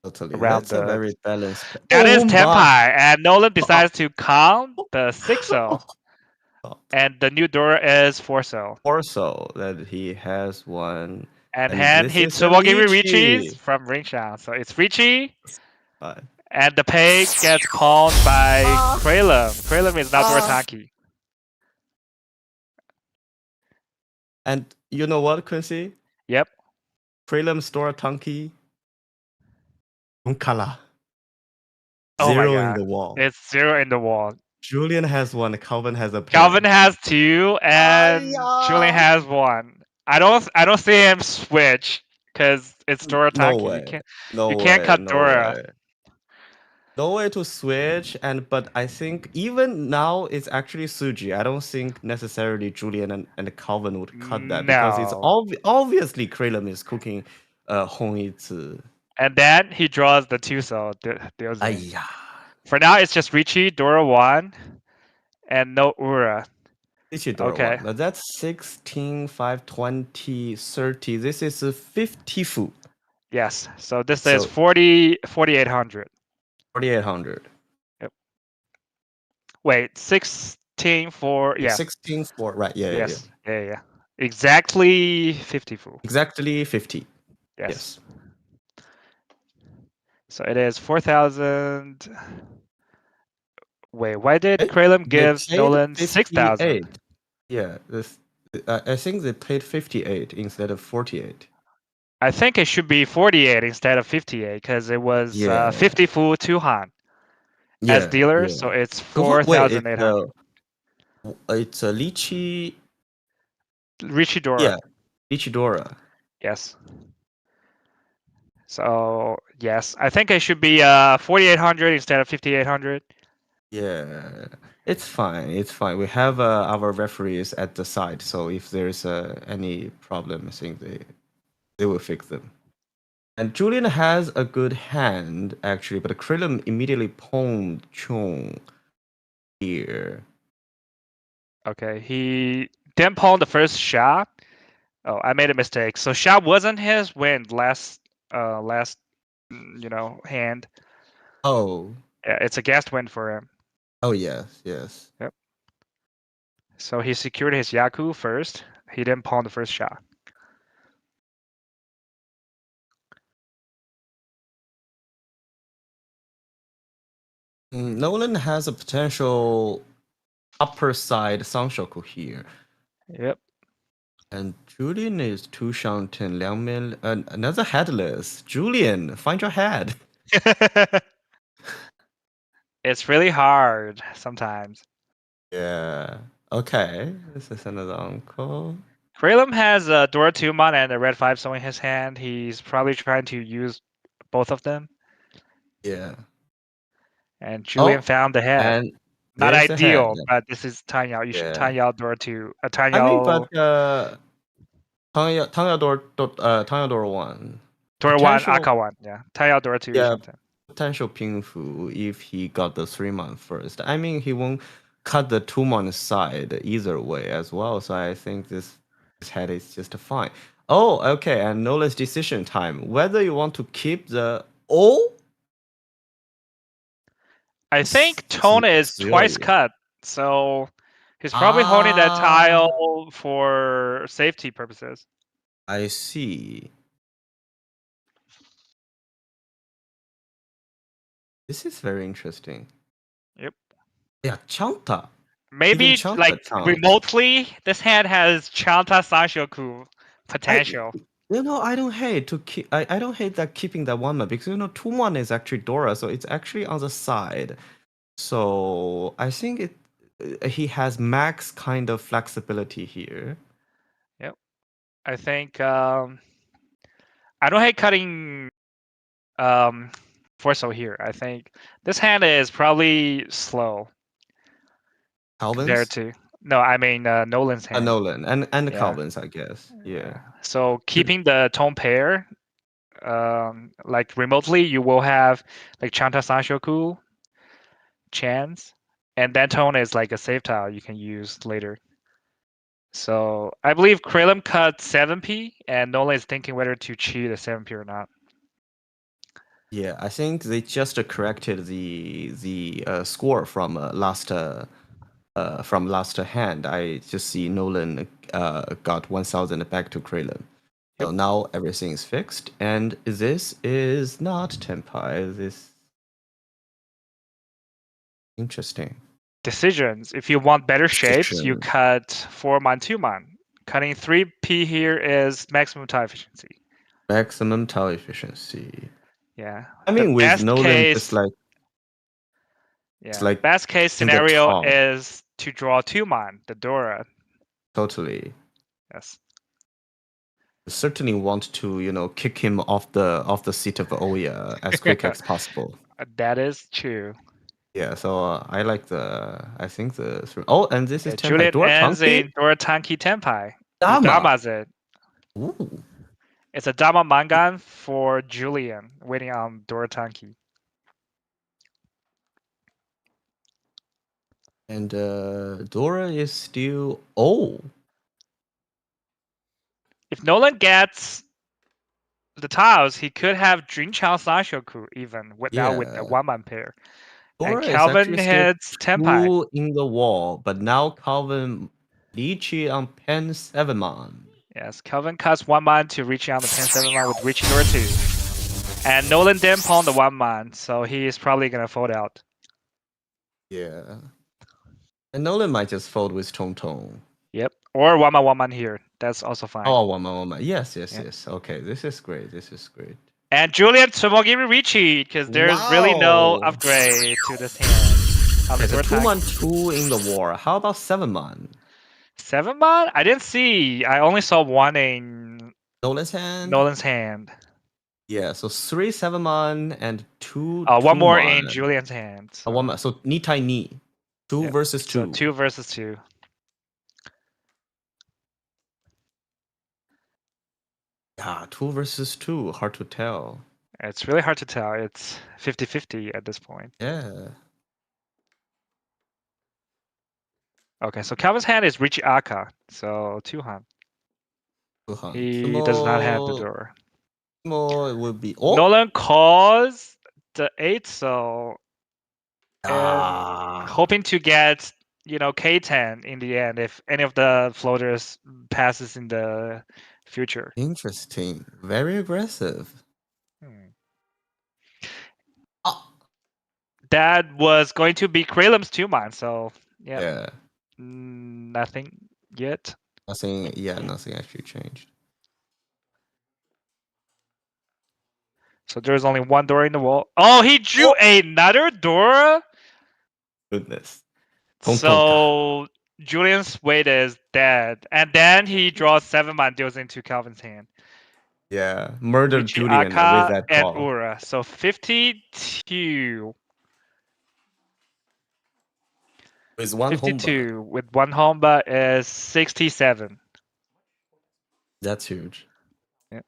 Totally. Around That's a very balanced. That is Tenpai, and Nolan decides to con the 6-0. And the new Dora is 4-0. 4-0 that he has one. And then he Tsubogiri Riichi from Ringshan. So it's Riichi. And the peg gets pawned by Kralum. Kralum is not Doratanki. And you know what, Quincy? Yep. Kralum's Doratanki. Unkala. Oh my 0 God. in the wall. It's 0 in the wall. Julian has one. Calvin has a peg. Calvin has 2, and Julian has 1. I don't see him switch because it's Dora Tanki. No way. You can't cut Dora. Way. No way to switch, but I think even now it's actually Suji. I don't think necessarily Julian and Calvin would cut that because it's obviously Kralum is cooking Hongitsu. And then he draws the 2-so. For now, it's just Riichi, Dora 1, and no Ura. Riichi, Dora 1. But that's 16, 5, 20, 30. This is 50 fu. Yes. So this is 4,800. 4,800. Yep. Wait, 16 for 16 for right. Yeah. Exactly 50 fu. Exactly 50. Yes. So it is 4,000. Wait, why did Kralum give Nolan 6,000? Yeah, I think they paid 58 instead of 48. I think it should be 48 instead of 58 because it was 50 fu to Han as dealer, so it's 4,800. It's a Riichi Dora. Yeah, Riichi Dora. Yes. So yes, I think it should be 4,800 instead of 5,800. Yeah, it's fine. It's fine. We have our referees at the side, so if there's any problem, I think they will fix them. And Julian has a good hand actually, but Krillin immediately pawned Chung here. Okay, he didn't pawn the first shot. Oh, I made a mistake. So shot wasn't his win last hand. Oh. Yeah, it's a guest win for him. Oh yes. Yep. So he secured his Yaku first. He didn't pawn the first shot. Nolan has a potential upper side Sanshoku here. Yep. And Julian is 2 Shanten, 2面, another headless. Julian, find your head. It's really hard sometimes. Yeah. Okay. This is another uncle. Kralum has a Dora 2 mana and a red 5 so in his hand. He's probably trying to use both of them. Yeah. And Julian found the head. And Not there's the head. ideal, but this is Tanyao. You should Yeah. Tanyao Dora 2. I mean, but Tanyao Tanya Dora 1. Dora 1, potential- Aka 1. Yeah. Tanyao Dora 2. Yeah. Shanten. Potential Pingfu if he got the 3-month first. I mean, he won't cut the 2-month side either way as well. So I think this head is just fine. Oh, okay. And Nolan's decision time. Whether you want to keep the I think Tone is twice Celia. cut. So he's probably holding that tile for safety purposes. I see. This is very interesting. Yep. Yeah, Chanta. Maybe Even Chanta like counts. remotely, this hand has Chanta Sanshoku potential. I don't hate to keep. I don't hate that keeping that 1 because 2-1 is actually Dora, so it's actually on the side. So I think he has max kind of flexibility here. Yep. I think I don't hate cutting Forso here. I think this hand is probably slow Calvin's? compared to I mean Nolan's hand. Nolan and Yeah. Calvin's, I guess. Yeah. So keeping the tone pair, like remotely, you will have like Chanta Sanshoku chance, and that tone is like a save tile you can use later. So I believe Kralum cut 7p, and Nolan is thinking whether to cheat a 7p or not. Yeah, I think they just corrected the score from last hand. I just see Nolan got 1,000 back to Kralum. So Yep. now everything is fixed, and this is not Tenpai. This interesting. Decisions. If you want better shapes, you Decision. cut 4-man, 2-man. Cutting 3p here is maximum tile efficiency. Maximum tile efficiency. Yeah. I mean, The with best Nolan, case, just like yeah, like best case in the scenario top. is to draw 2-man, the Dora. Totally. Yes. Certainly want to kick him off the seat of Oya as quick as possible. That is true. Yeah, so I think the and this is Tenpai. Julian Dora ends Tanki? in Dora Tanki Tenpai. Dama. Dama's it. Ooh. It's a Dama Mangan for Julian, waiting on Dora Tanki. And Dora is still If Nolan gets the tiles, he could have Junchao Sanshoku even now with the 1-man pair. Dora And is Calvin actually still hits Tenpai. 2 in the wall, but now Calvin Riichi on pen 7-man. Yes, Calvin cuts 1-man to reach on the pen 7-man with Riichi Dora 2. And Nolan didn't pawn the 1-man, so he is probably gonna fold out. Yeah. And Nolan might just fold with Tong Tong. Yep. Or 1-man here. That's also fine. Oh, 1-man. Yes. Yeah. Okay, this is great. And Julian Tsumogiri Riichi, because there's really no upgrade to this hand. There's a 2-man 2 in the war. How about 7-man? 7-man? I didn't see. I only saw 1 in Nolan's hand? Yeah, so 3 7-man and 2 1 more 2-man. in Julian's hand. So, 1-man. So Nitai Ni. 2 versus 2. So 2 versus 2. Yeah, 2 versus 2. Hard to tell. It's really hard to tell. It's 50-50 at this point. Yeah. Okay, so Calvin's hand is Riichi Aka, so 2-han. He does not have the door. It would be Nolan calls the 8, so hoping to get K10 in the end if any of the floaters passes in the future. Interesting. Very aggressive. Hmm. Oh. That was going to be Kralem's 2-man, so yeah, Yeah. nothing yet. Nothing. Yeah, nothing actually changed. So there's only one Dora in the wall. Oh, he drew another Dora? Goodness. So Julian's weight is dead. And then he draws 7-man deals into Calvin's hand. Yeah. Murdered Riichi, Julian with Aka, that and call. Ura. So 52. With one home bar. 52 with one Homba is 67. That's huge. Yeah.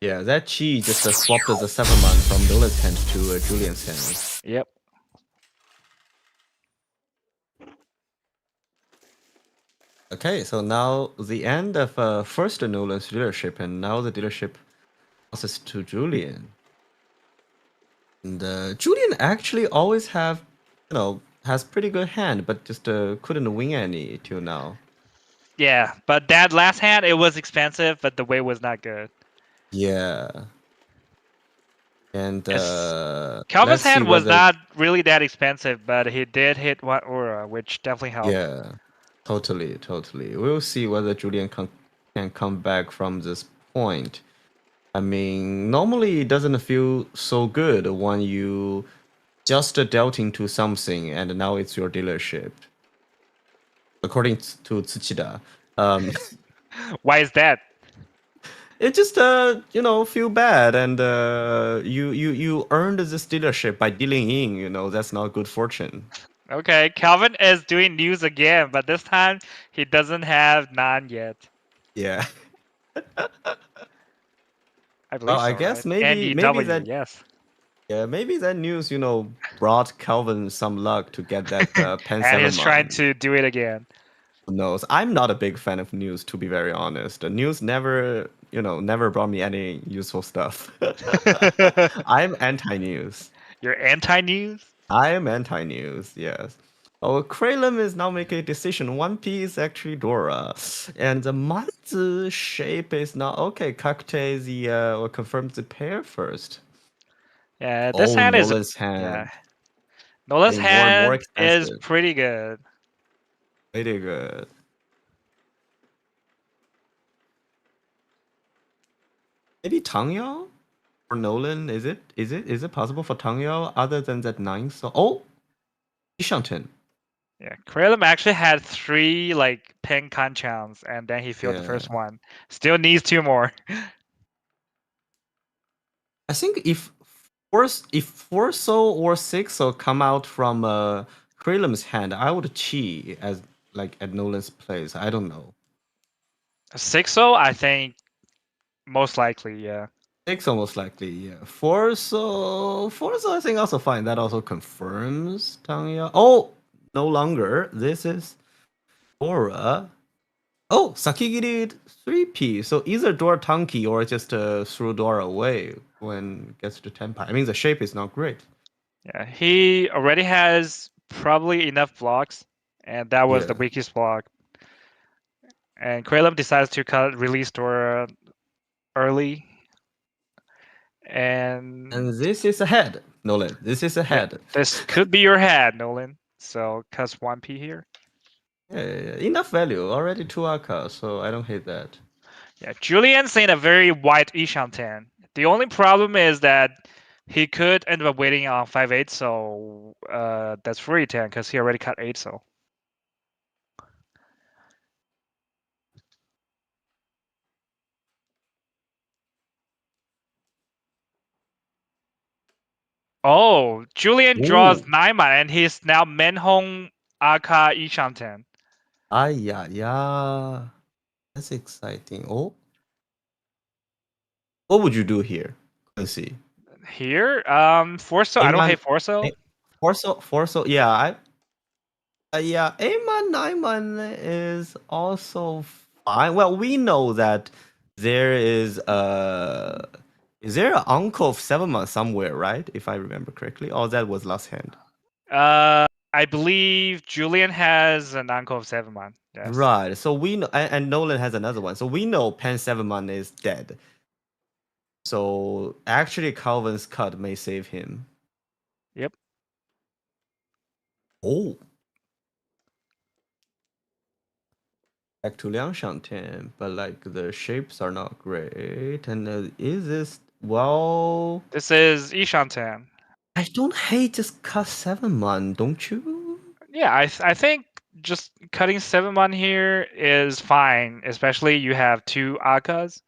Yeah, that chi just swapped the 7-man from Nola's hand to Julian's hand. Yep. Okay, so now the end of first Nolan's dealership, and now the dealership passes to Julian. And Julian actually always has pretty good hand, but just couldn't win any till now. Yeah, but that last hand, it was expensive, but the weight was not good. Yeah. And Calvin's let's see hand was whether not really that expensive, but he did hit one Ura, which definitely helped. yeah, totally. We'll see whether Julian can come back from this point. I mean, normally it doesn't feel so good when you just dealt into something and now it's your dealership. According to Tsuchida, Why is that? it just feel bad, and you earned this dealership by dealing in. That's not good fortune. Okay, Calvin is doing news again, but this time he doesn't have none yet. Yeah. I believe Well, I so, guess right? maybe NEW, that yes. yeah, maybe that news brought Calvin some luck to get that Pen And 7 he's trying mon. to do it again. Who knows? I'm not a big fan of news, to be very honest. The news never brought me any useful stuff. I'm anti-news. You're anti-news? I am anti-news, yes. Oh, Kralem is now making a decision. 1P is actually Dora. And the Manzi shape is not okay. Kakute will confirm the pair first. Yeah, this Oh, hand is Nolan's yeah. hand. Nola's Getting more and more hand is expensive. pretty good. Pretty good. Maybe Tangyao or Nolan? Is it possible for Tangyao other than that 9? So Ishanten. Yeah, Kralem actually had 3 like pen hanchans, and then he failed the Yeah. first one. Still needs 2 more. I think if 4-so or 6-so come out from Kralem's hand, I would chi as like at Nolan's place. I don't know. 6-0, I think most likely, yeah. 6 most likely, yeah. 4-so I think also fine. That also confirms Tangya. Oh, no longer. This is Dora. Oh, Sakigiri 3P. So either Dora Tanki or just threw Dora away when it gets to Tenpai. I mean, the shape is not great. Yeah, he already has probably enough blocks, and that was the Yeah. weakest block. And Kralem decides to release Dora early. And And this is ahead, Nolan. This is yeah, ahead. this could be your head, Nolan. So cuts 1P here. Yeah. Enough value. Already 2 Aka, so I don't hate that. Yeah, Julian's in a very white Ishanten. The only problem is that he could end up waiting on 5-8, so that's free 10 because he already cut 8, so. Oh, Julian draws Ooh. 9-man, and he's now Menhong Aka Ishanten. Ah, yeah. That's exciting. Oh. What would you do here? Let's see. Here, Forso, I don't Aman, hate Forso. Forso, yeah, yeah, Aman Naiman is also fine. Well, we know that there is there an uncle of 7 months somewhere, right? If I remember correctly. Oh, that was last hand. I believe Julian has an uncle of 7-man. Yes. Right. So we know, and Nolan has another one. So we know Pan 7-man is dead. So actually, Calvin's cut may save him. Yep. Oh. Back to Liang Shangtian, but like the shapes are not great. And is this well? This is Ishantan. I don't hate just cut 7-man, don't you? Yeah, I think just cutting 7-man here is fine, especially you have 2 Akas.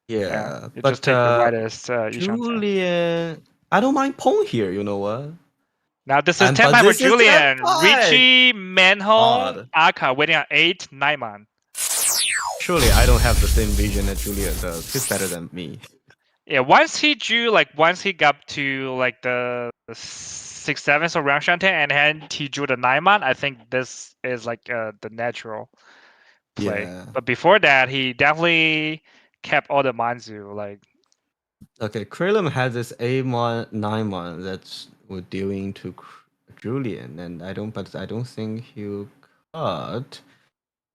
Yeah, You just but take the widest Ishantan. Julian, I don't mind Pong here. You know what? Now this is And but Tenpai for this is Julian. Senpai. Riichi, Manhong, Odd. Aka waiting on 8, 9-man. Surely I don't have the same vision that Julian does. He's better than me. Yeah, once he got to like the 6, 7, so round Shantan, and then he drew the 9-man, I think this is like the natural play. Yeah. But before that, he definitely kept all the Manzu. Like, Okay, Krillin has this A-mon 9-mon that's we're dealing to Julian, and but I don't think he'll cut.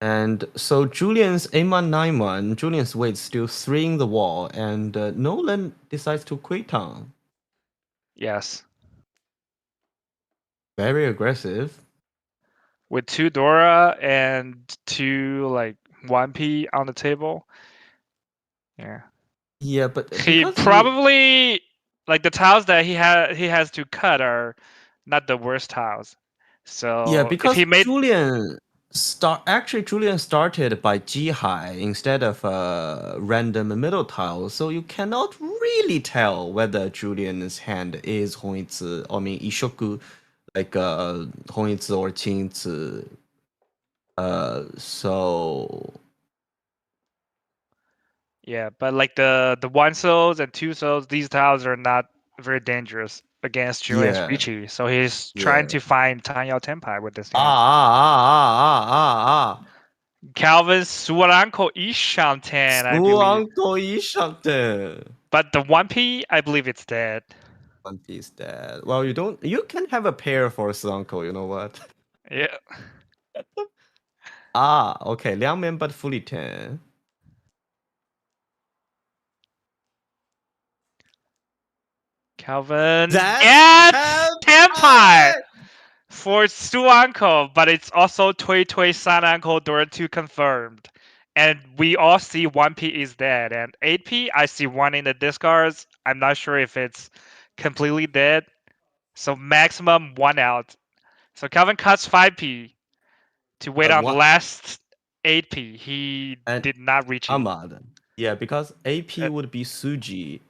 And so Julian's A-mon 9-mon, Julian's weight still 3 in the wall, and Nolan decides to quit on. yes, Very aggressive. with 2 Dora and 2 like 1P on the table. Yeah. Yeah, but He because he probably like the tiles that he has to cut are not the worst tiles. Yeah, So if because he made Julian started by G high instead of random middle tile, so you cannot really tell whether Julian's hand is Hongitsu, I mean Ishoku, like Hongitsu or Qingzi. So yeah, but like the 1 souls and 2 souls, these tiles are not very dangerous against Julian's yeah, Riichi. So he's trying yeah. to find Tanyao Tenpai with this Ah hand. ah ah ah ah ah. Calvin Suaranko Ishanten, I believe. Suanko Ishante. But the 1P, I believe it's dead. One Piece dead. Well, you can have a pair for Suanko, you know what? Yeah. Ah, okay. 2面 but fully 10. Calvin That's gets Tenpai Tenpai! for Suanko, but it's also Toy Toy Sananko Dora 2 confirmed. And we all see 1P is dead. And 8P, I see 1 in the discards. I'm not sure if it's completely dead. So maximum 1 out. So Calvin cuts 5P to wait on the What? last 8P. He And did not reach it. Ahmad. Yeah, because AP Uh, would be Suji.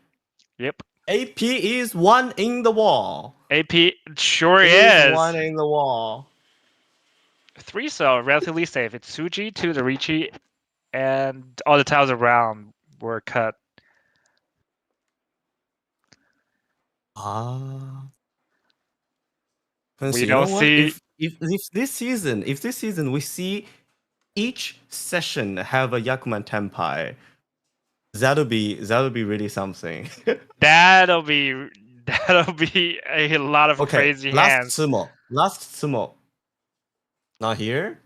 yep. AP is 1 in the wall. AP sure Is is. 1 in the wall. 3 so relatively safe. It's Suji to the Riichi, and all the tiles around were cut. Ah. We Quincy, you know don't what? see If this season we see each session have a Yakuman Tenpai, that'll be really something. that'll be a lot of Okay, crazy hands. Last Tsumo. Not here?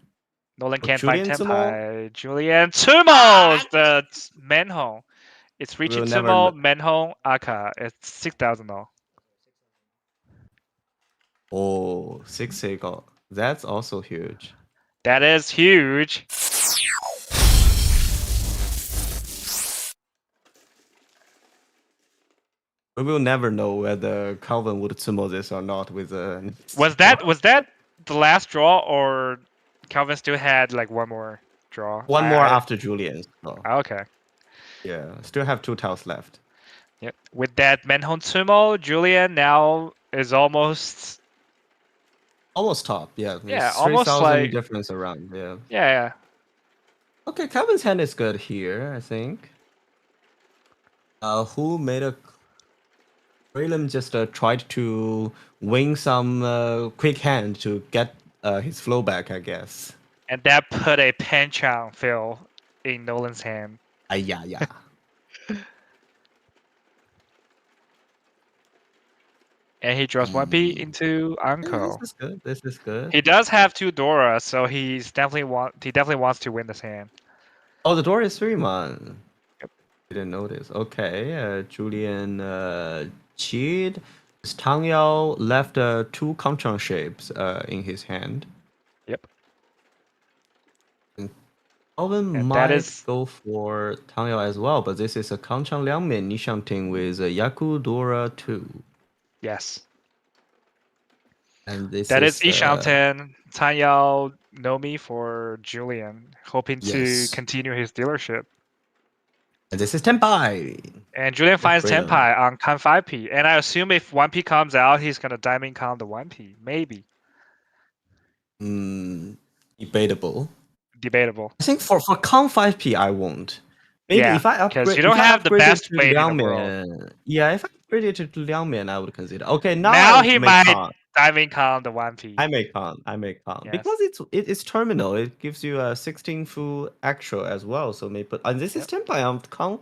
Nolan Oh, can't find Julian Tsumo? Tenpai. Julian Tsumo, Ah! the Menhong. It's Riichi We'll never Tsumo, Menhong, Aka. It's 6,000 though. Oh, 6 Seiko. That's also huge. That is huge. We will never know whether Calvin would Tsumo this or not with the Was that the last draw, or Calvin still had like one more draw? one more after Julian. So Okay. yeah, still have 2 tiles left. Yep. With that Menhong Tsumo, Julian now is almost Almost top, yeah. yeah, It's almost 3,000 like difference around, yeah. yeah. Okay, Calvin's hand is good here, I think. Who made a Raylan just tried to win some quick hand to get his flow back, I guess. And that put a Panchang fill in Nolan's hand. Yeah, yeah. And he draws 1P into Yeah, this Anko. is good. This is good. He does have 2 Dora, so he definitely wants to win this hand. Oh, the door is 3-man. Yep. Didn't notice. Okay, Julian cheated. Tang Yao left 2 Kangchang shapes in his hand. Yep. Alvin And that might is go for Tang Yao as well, but this is a Kangchang Liangmian Nishang Ting with Yaku Dora 2. yes. And this That is is Ishanten, Tanyao, Nomi for Julian, hoping to yes. continue his dealership. And this is Tenpai. And Julian finds Freedom. Tenpai on Con 5P. And I assume if 1P comes out, he's going to Diamond Con the 1P. Maybe. Debatable. Debatable. I think for Con 5P I won't. Maybe Yeah, if I because upgrade, you don't if I have the upgrade it best to weight in the world. Liangmian, yeah, if I upgrade it to Liangmian, I would consider. Okay, now Now I he may might con. Diamond Con the 1P. I may con. Yes. Because it's terminal. It gives you a 16 full actual as well. So may put, and this is Tenpai on Con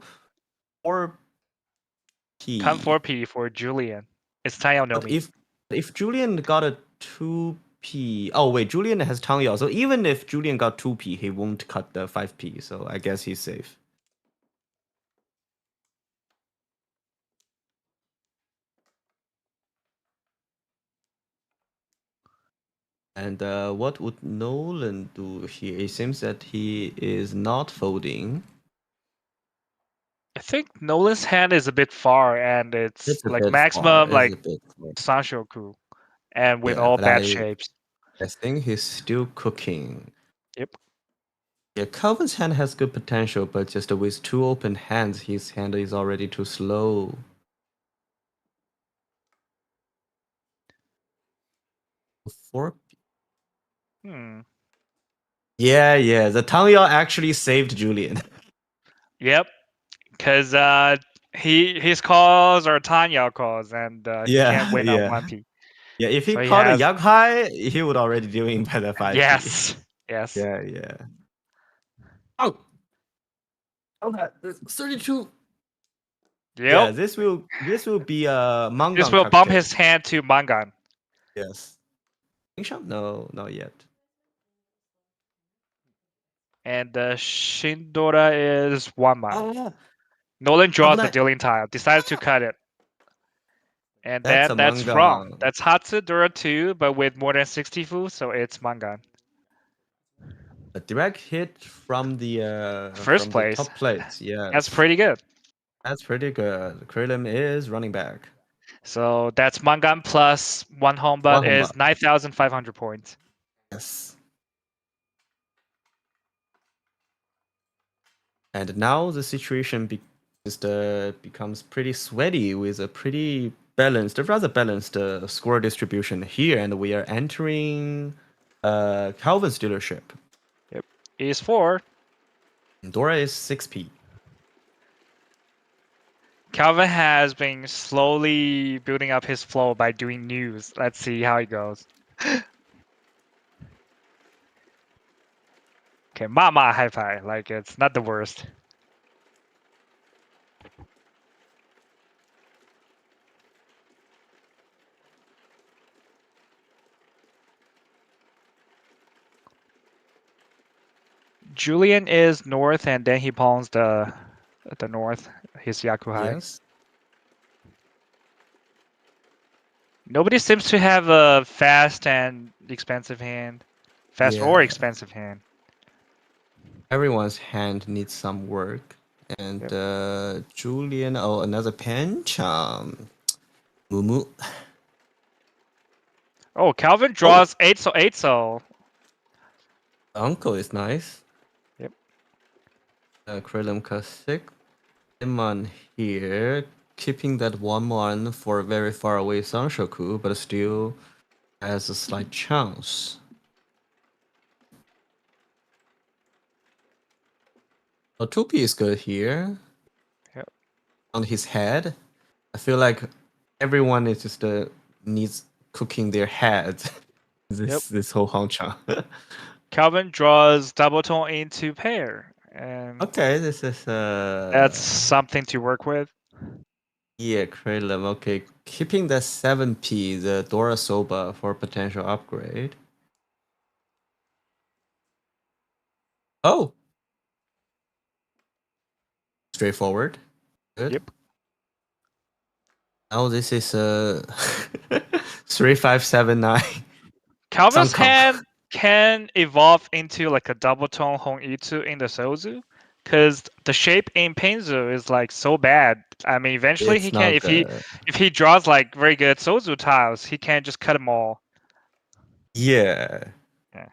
4P. Con 4P for Julian. It's Tanyao But Nomi. if Julian got a 2P, oh wait, Julian has Tang Yao. So even if Julian got 2P, he won't cut the 5P. So I guess he's safe. And what would Nolan do here? It seems that he is not folding. I think Nolan's hand is a bit far, and it's It's a like bit maximum far. like It's a bit far. Sanshoku, and with Yeah, all but bad shapes. I think he's still cooking. Yep. Yeah, Calvin's hand has good potential, but just with 2 open hands, his hand is already too slow. Four. Yeah, the Tang Yao actually saved Julian. Yep. Because his calls are Tanya calls, and he can't win on 1P. Yeah, if he So he called a has. Yag High, he would already doing better 5P. Yes. Yes. Yeah. Oh, that 32. Yep. Yeah, this will be a Mangan. This will bump his hand to Mangan. Yes. No, not yet. And Shindora is 1-man. Oh yeah. Nolan draws the Avanai. dealing tile, decides to cut it. And That's then a that's Mangan. wrong. That's Hatsu Dora 2, but with more than 60 fu, so it's Mangan. A direct hit from the First place. the top plates. Yes. That's pretty good. That's pretty good. Krillin is running back. So that's Mangan plus 1 home butt One home is 9,500 points. Yes. And now the situation becomes pretty sweaty with a pretty balanced, rather balanced score distribution here, and we are entering Calvin's dealership. Yep. Is 4. Dora is 6P. Calvin has been slowly building up his flow by doing news. Let's see how it goes. Okay, Mama high five. Like, it's not the worst. Julian is north, and then he pawns the north. His Yaku high. Yes. Nobody seems to have a fast and expensive hand. Fast or Yeah. expensive hand. Everyone's hand needs some work. And Julian, oh, another Pancham. Mumu. Oh, Calvin draws 8 so 8 so. Uncle is nice. Yep. Krillin Kasik. Iman here, keeping that 1-1 for very far away Sanshoku, but still has a slight chance. Oh, 2P is good here. Yep. On his head. I feel like everyone is just needs cooking their heads. This whole hanchan. Calvin draws double tone into pair. And Okay, this is that's something to work with. Yeah, Kralum. Okay, keeping the 7p, the Dora Soba for potential upgrade. Oh, straightforward. Good. Yep. Now this is 3579. Calvin's Sankang. hand can evolve into like a double tone Hong Itsu in the Sozu, because the shape in Penzu is like so bad. I mean, eventually he It's can not good. if he draws like very good Sozu tiles, he can just cut them all. Yeah. Yeah.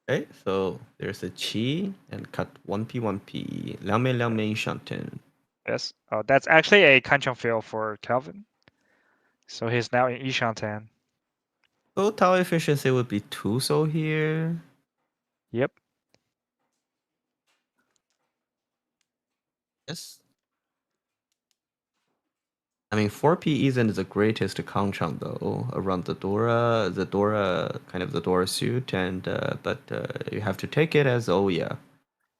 Okay, so there's a Chi and cut 1p 1p. 2枚一上10. Yes. Oh, that's actually a Kanchong field for Calvin. So he's now in Ishantan. So tile efficiency would be 2 so here. Yep. Yes. I mean 4p isn't the greatest Kangchang though around the Dora kind of the Dora suit and but you have to take it as oh yeah.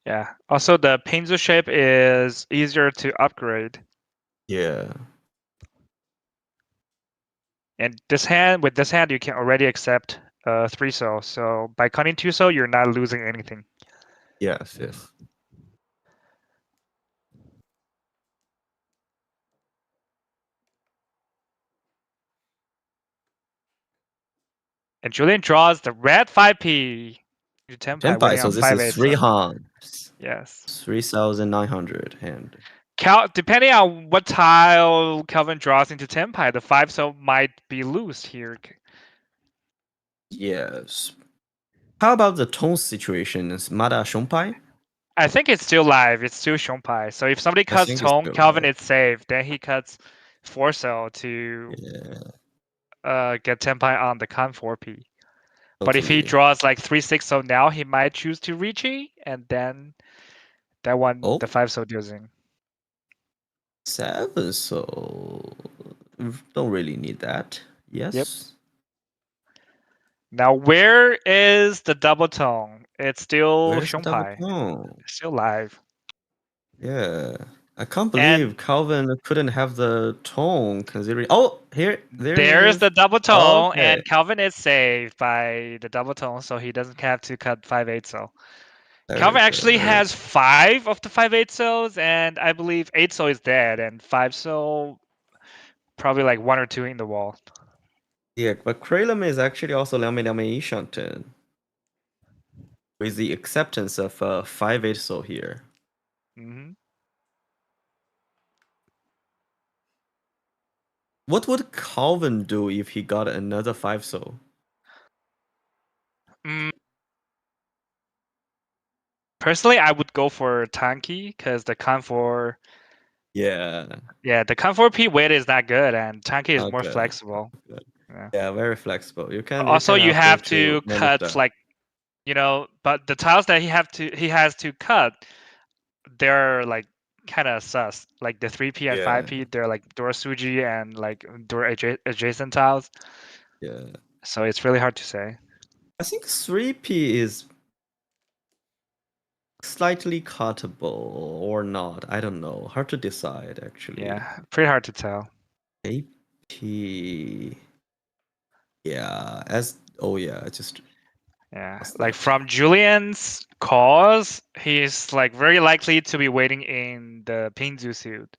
Yeah. Also, the Penzu shape is easier to upgrade. Yeah. And with this hand, you can already accept 3 soul. So by cutting 2 soul, you're not losing anything. Yes, yes. And Julian draws the red 5p to 10 pi, Tenpai, waiting so on this 5 is 8. 3 So hands. yes. 3,900 hand. Depending on what tile Kelvin draws into 10 pi, the 5 soul might be loose here. Yes. How about the tone situation? Is Mada Shongpai? I think it's still live. It's still Shongpai. So if somebody I cuts think it's Tone, still Calvin live. is safe. Then he cuts 4 cell to Yeah, get 10 pi on the con 4p. But if he totally. draws like 3 6 so now he might choose to Riichi, and then that one Oh, the 5 so deals in. 7, so don't really need that. Yep. Yes. Now where is the double tone? It's still Where's the double Shongpai. tone? It's still live. Yeah. I can't And believe Calvin couldn't have the tone considering. Oh, there it there's is. the double tone, Okay. and Calvin is saved by the double tone, so he doesn't have to cut 5 8 so. Very Calvin actually good. has 5 of the 5 8 cells, and I believe 8 cell is dead, and 5 cell probably like 1 or 2 in the wall. Yeah, but Kralum is actually also 2枚一上10 with the acceptance of 5/8 so here. Hmm. What would Calvin do if he got another 5 so? Mm, personally, I would go for Tanki because the con 4, Yeah, yeah, the con 4p weight is not good, and Tanki is not more good. flexible. Not good. Yeah. Yeah, very flexible. You Also, can you upgrade have to to many cut stuff. like but the tiles that he has to cut, they're like kind of sus. Like the 3p and Yeah, 5p, they're like Dora Suji and like Dora adjacent tiles. yeah. So it's really hard to say. I think 3p is slightly cuttable or not. I don't know. Hard to decide actually. Yeah, pretty hard to tell. 8p. Yeah, as oh yeah, just Yeah, what's like that? from Julian's cause, he's like very likely to be waiting in the Pinzu suit.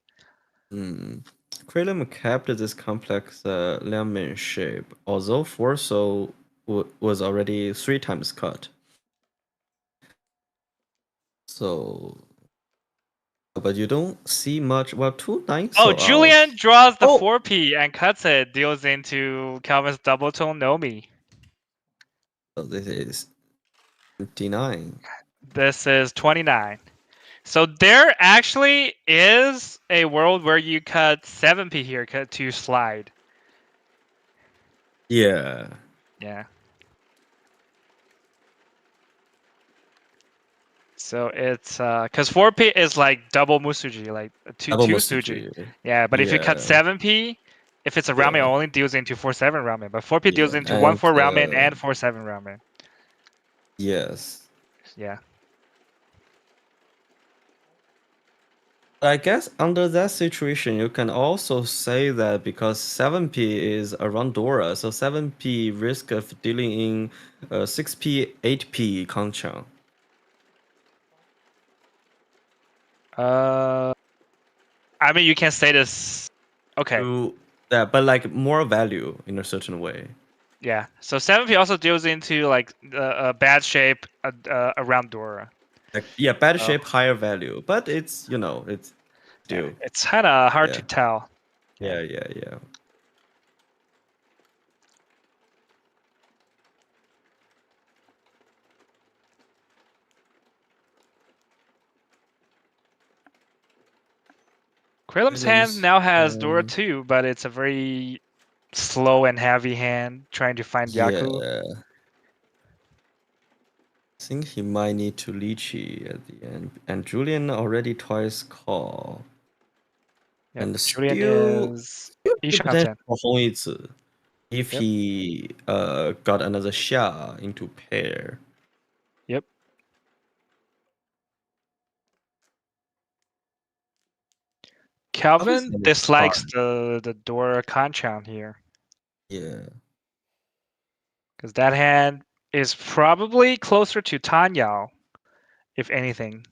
Hmm. Kralum kept this complex Liangmen shape, although Forso was already 3 times cut. So, but you don't see much. Well, 2 9 Oh, so out. Julian draws the Oh, 4p and cuts it, deals into Calvin's double tone Nomi. so this is 59. This is 29. So there actually is a world where you cut 7p here to slide. Yeah, Yeah. So it's because 4p is like double musuji, like double two suji. Musuji. Yeah, but if you cut Yeah, 7p, if it's a ramen, yeah, only deals into 4/7 ramen. But 4p deals yeah, into and 1/4 ramen and 4/7 ramen. yes. Yeah. I guess under that situation, you can also say that because 7p is around Dora, so 7p risk of dealing in 6p, 8p Kanchang. I mean, you can say this. Okay. Yeah, but like more value in a certain way. Yeah. So 7P also deals into like bad shape around Dora. Like yeah, bad Oh. shape, higher value, but it's it's Yeah. still It's kind of hard yeah. to tell. Yeah, yeah, yeah. Krelim's hand now has Dora Um, too, but it's a very slow and heavy hand trying to find Yaku. yeah. I think he might need to Riichi at the end. And Julian already twice call. Yep. And Julian still is the potential Ishanten. for Hongyizi if Yep. he got another Xia into pair. Yep. Calvin Obviously it's dislikes hard. the Dora Kanchan here Yeah. because that hand is probably closer to Tanyao, if anything.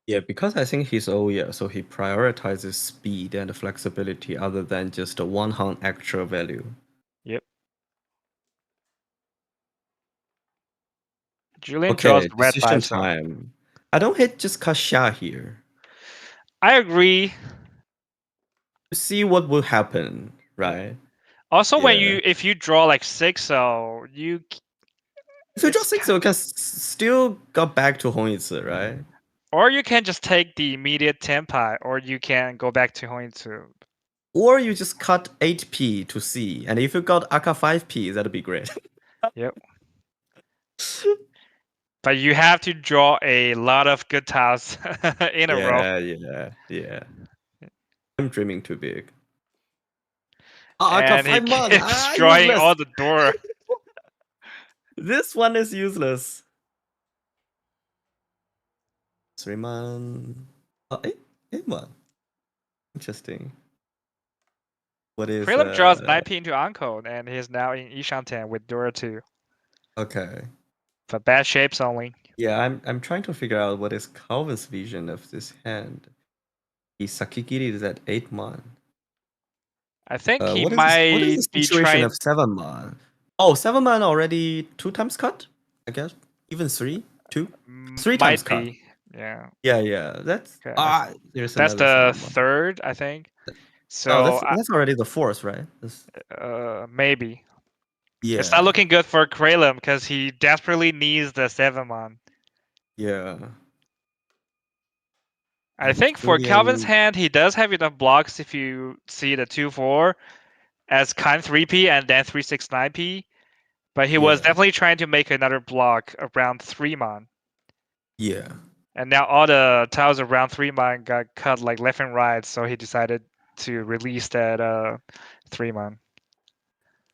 Yeah, because I think he's Oya, so he prioritizes speed and flexibility other than just a one hand extra value. Yep. Julian draws Okay, red decision 5, so time. I don't hit just Kasha here. I agree. To see what will happen, Yeah. right? Also, when Yeah. if you draw like 6, so If you draw it's 6, you can still go back to Hongyizi, right? or you can just take the immediate tempai, or you can go back to Hoinsu. Or you just cut 8p to C, and if you got Aka 5p, that'd be great. Yep. But you have to draw a lot of good tiles in a row. Yeah. I'm dreaming too big. Oh, Aka And he 5 man, keeps destroying useless. all the door. This one is useless. 3 man. Oh, 8 man. Interesting. What is Prelim draws 9p into Uncode, and he's now in Ishanten with Dora 2. okay. But bad shapes only. Yeah, I'm trying to figure out what is Calvin's vision of this hand. He Sakigiri is at 8 man. I think he What is might the be situation trying. of 7 man? Oh, 7 man already 2 times cut? I guess. Even 3? 2? 3 times Might cut. be. Yeah. Yeah. That's Okay. there's That's another the 7 man. third, I think. Oh, So that's already the fourth, right? maybe. It's not Yeah. looking good for Kralem because he desperately needs the 7-mon. Yeah. I And think for Calvin's Julian, hand, he does have enough blocks if you see the 2-4 as kind 3p and then 369p. But he was yeah. definitely trying to make another block around 3-mon. Yeah. And now all the tiles around 3-mon got cut like left and right, so he decided to release that 3-mon.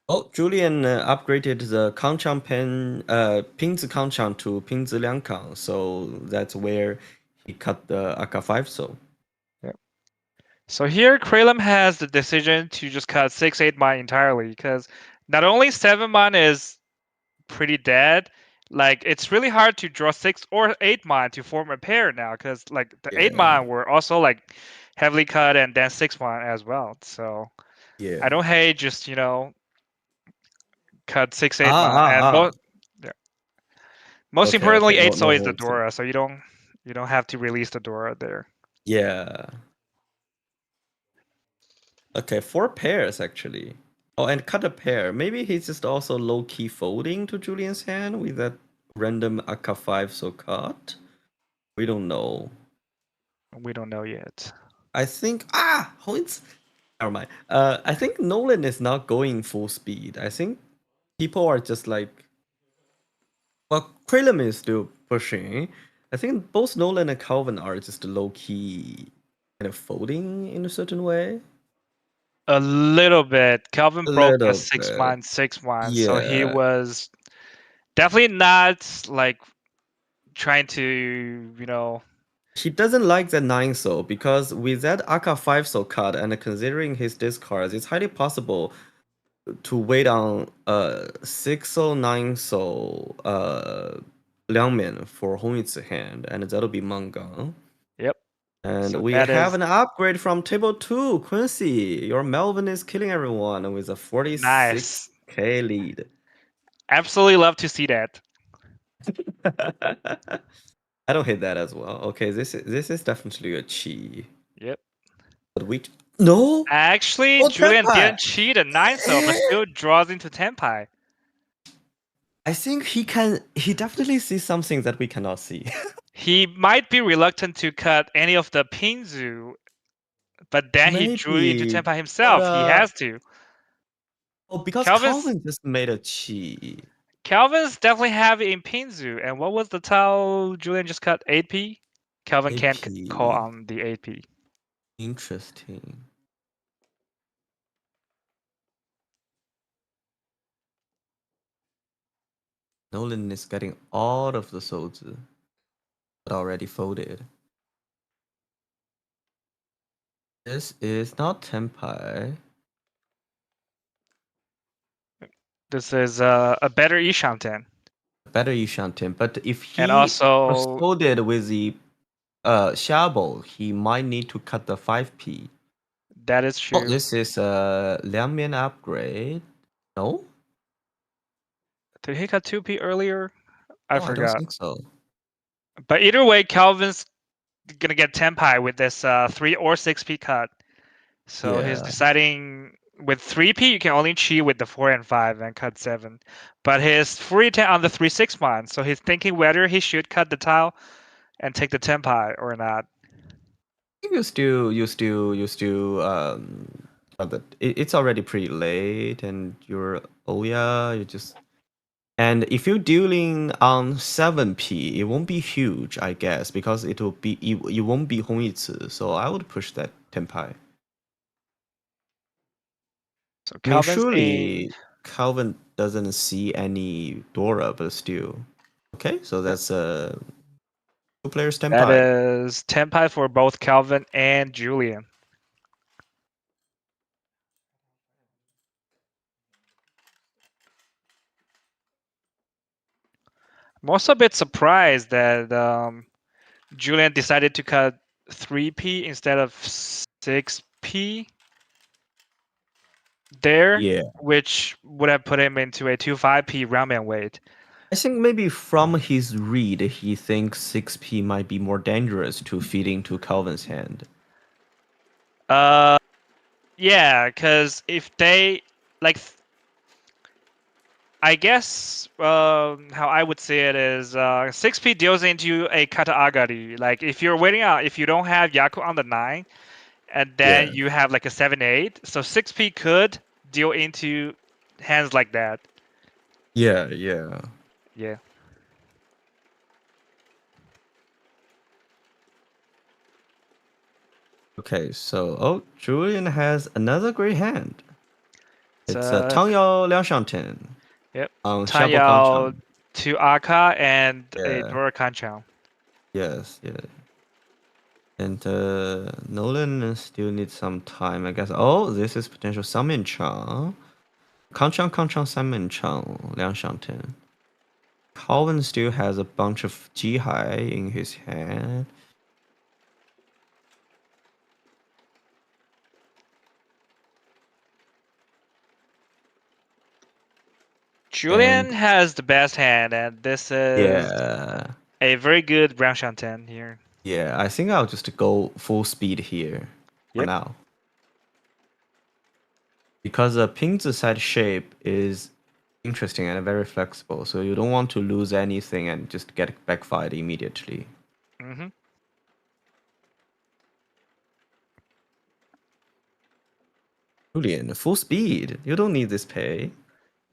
Oh, Julian upgraded the Kanchang pen, Pingzi Kanchang to Pingzi Liangkang, so that's where he cut the Aka 5 so. Yep. So here, Kralem has the decision to just cut 6-8-mon entirely, because not only 7-mon is pretty dead, like it's really hard to draw 6 or 8-mon to form a pair now, because like the Yeah. 8-mon were also like heavily cut and then 6-mon as well. So Yeah. I don't hate just cut 6 8 Ah, mon ah, and ah. yeah. Most Okay. importantly 8 so No is the holds. Dora, so you don't have to release the Dora there. Yeah. Okay, 4 pairs actually. Oh, and cut a pair. Maybe he's just also low key folding to Julian's hand with that random Aka 5 so cut. We don't know. We don't know yet. I think Hoyts. Never mind. I think Nolan is not going full speed. I think people are just like, well, Krillin is still pushing. I think both Nolan and Calvin are just low key kind of folding in a certain way. A little bit. Calvin A broke a little 6 bit. 1, 6 1. So he Yeah. was definitely not like trying to, He doesn't like the 9 soul because with that Aka 5 soul card and considering his discards, it's highly possible to wait on 6 soul, 9 soul, Liangmian for Hongyi's hand, and that'll be Manga. yep. And So we that have is an upgrade from table 2, Quincy. Your Melvin is killing everyone with a nice. 46k lead. Absolutely love to see that. I don't hate that as well. Okay, this is definitely a cheat. Yep. But we no. Actually, Oh, Julian Tenpai. didn't cheat a 9 cell, but still draws into Tenpai. I think he can. He definitely sees something that we cannot see. He might be reluctant to cut any of the Pinzu, but then he drew into Maybe, Tenpai but himself. He has to. oh, because Calvin's Calvin just made a cheat. Calvin's definitely have in Pinzu. And what was the tile Julian just cut? 8p? Calvin can't call AP. on the 8p. Interesting. Nolan is getting all of the souls, but already folded. This is not Tenpai. This is a better Ishanten. Better Yushantin, but if And he was also, folded with the Xiaobo, he might need to cut the 5p. that is Oh, true. this is a Liangmian upgrade. No? Did he cut 2p earlier? I Oh, I don't forgot. think so. But either way, Calvin's gonna get Tenpai with this 3 or 6p cut. So he's Yeah. deciding with 3p you can only cheat with the 4 and 5 and cut 7. But his free 10 on the 3-6 one, so he's thinking whether he should cut the tile and take the Tenpai or not. You still it's already pretty late and you're oh yeah, you just and if you're dealing on 7p, it won't be huge, I guess, because it will be you won't be Hongyizi, so I would push that Tenpai. So I mean, Calvin's in. surely Calvin doesn't see any Dora, but still. Okay, so that's a two-player That Tenpai. is Tenpai for both Calvin and Julian. I'm also a bit surprised that Julian decided to cut 3p instead of 6p there, Yeah. which would have put him into a 2-5p roundman weight. I think maybe from his read, he thinks 6p might be more dangerous to feed into Calvin's hand. Yeah, because if they like, I guess how I would say it is 6p deals into a kata agari. Like if you're waiting out, if you don't have Yaku on the 9, and then Yeah. you have like a 7-8, so 6p could deal into hands like that. Yeah, yeah. Yeah. Okay, so oh, Julian has another great hand. It's It's a Tangyao Liangshanten yep. on Tan Shabu Yao Kanchang. to Aka and a Yeah, Dora Kanchang. yes, yeah. And Nolan still needs some time, I guess. Oh, this is potential Summon Chang. Kanchang Summon Chang Liangshanten. Calvin still has a bunch of Jihai in his hand. Julian And has the best hand, and this is yeah, a very good Brown Shanten here. yeah, I think I'll just go full speed here for Yep. now. Because the Pingzi side shape is interesting and very flexible, so you don't want to lose anything and just get backfired immediately. Mm-hmm. Julian, full speed. You don't need this pay.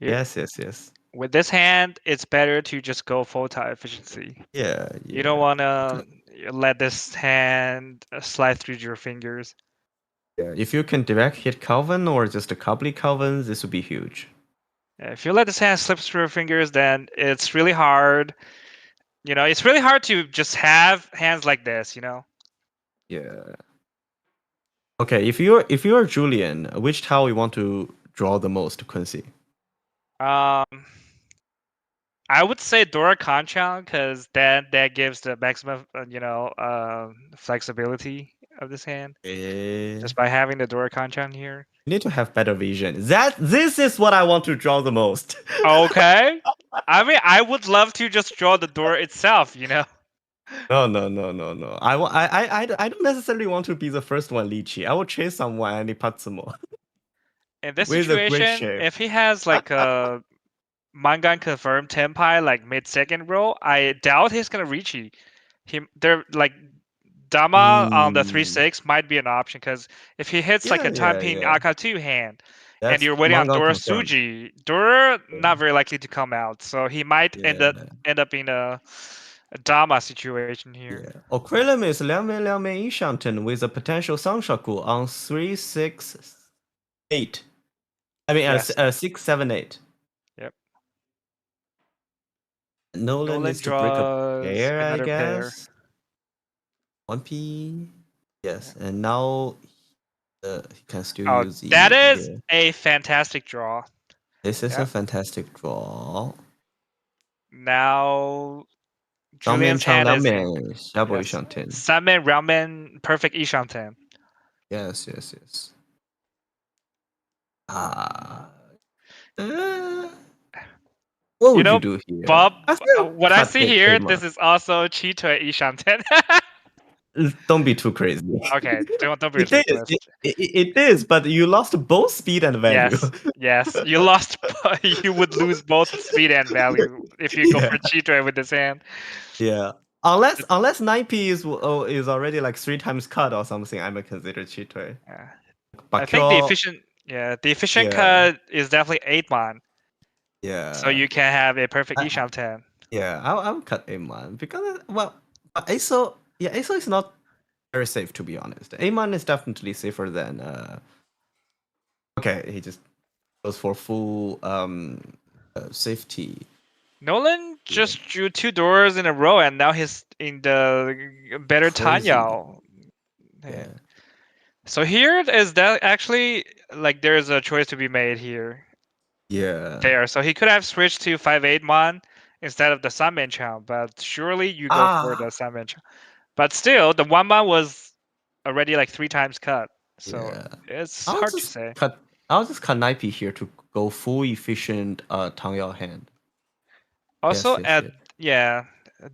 Yep. Yes, yes, yes. With this hand, it's better to just go full tile efficiency. Yeah, You yeah. don't want Okay. to let this hand slide through your fingers. Yeah, if you can direct hit Calvin or just a couple Calvins, this would be huge. If you let this hand slip through your fingers, then it's really hard. It's really hard to just have hands like this. Yeah. Okay, if you're Julian, which tile you want to draw the most, Quincy? Um, I would say Dora Conchang because that gives the maximum, flexibility of this hand You just by having the Dora Conchang here. need to have better vision. This is what I want to draw the most. Okay. I mean, I would love to just draw the door itself. No, no, no, no, no. I don't necessarily want to be the first one, Riichi. I will chase someone and Ipatsumo In this with a great situation, shape. if he has like a Mangan confirmed Tenpai like mid-second row, I doubt he's gonna reach he. They're like Dama on the Mm, 3-6 might be an option because if he hits like yeah, a yeah, Tanping yeah. Aka2 hand and That's you're waiting on manga Dora confirmed. Suji, Dora Yeah, not very likely to come out. So he might end up yeah, end up in a Dama situation here. yeah. Aquarium is 2面一上ten with a potential Sanshaku on 3, 6, 8. I mean, Yes. 6, 7, 8. Yep. Nolan Nolan needs to break a draws pair, I another pair. guess. 1p. Yes, and now he can still Oh, use the. that is Yeah. a fantastic draw. This is a Yep. fantastic draw. Now 上面 Julian's 唱 hand 两 is in 面，下不一 yes. 上天。 Sunman, Roundman, perfect Ishanten. Yes, yes, yes. Ah. Uh, what would you do here? Bob, I still what I cut see it, here, Emma. this is also Cheeto Ishanten. Don't be too crazy. Okay, don't be It is. ridiculous. It is, but you lost both speed and value. Yes, you lost. You would lose both speed and value if you go Yeah, for Cheeto with this hand. yeah. Unless 9p is already like 3 times cut or something, I might consider cheat way. Yeah. I But think the Kyo, efficient yeah, cut is definitely 8-mon, so yeah, you can have a perfect I, Ishanten. yeah. I'll cut A1 because well, but ASO, yeah, ASO is not very safe to be honest. A1 is definitely safer than Okay, he just goes for full safety. Nolan Yeah, just drew 2 doors in a row, and now he's in the better crazy. Tanyao. Yeah, So here is that actually like there's a choice to be made here. yeah. There, so he could have switched to 5-8-mon instead of the Sunman Chow, but surely you go for the Ah, Sunman Chow. But still, the 1-mon was already like 3 times cut, so yeah. it's I'll hard to just say. cut. I'll just cut Naipe here to go full efficient Tang Yao hand. Also, Yes, yes, yes.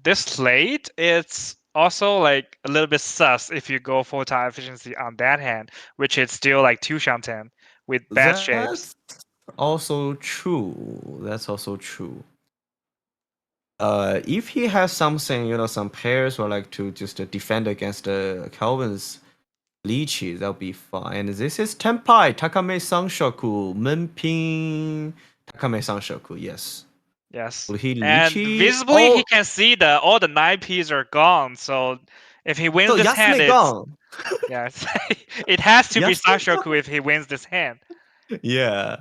this late, it's also like a little bit sus if you go full time efficiency on that hand, which is still like 2 Shanten with bad shapes. That's also true. That's also true. If he has something, some pairs or like to just defend against Calvin's Lichi, that'll be fine. This is Tenpai, Takame Sanshoku, Menping, Takame Sanshoku, yes. Yes. Will he And Lichi? visibly, he Oh, can see that all the 9Ps are gone. So if he wins so this hand, Yasune it's gone. yeah, it has to be Yasune Sanshoku gone. if he wins this hand. Yeah.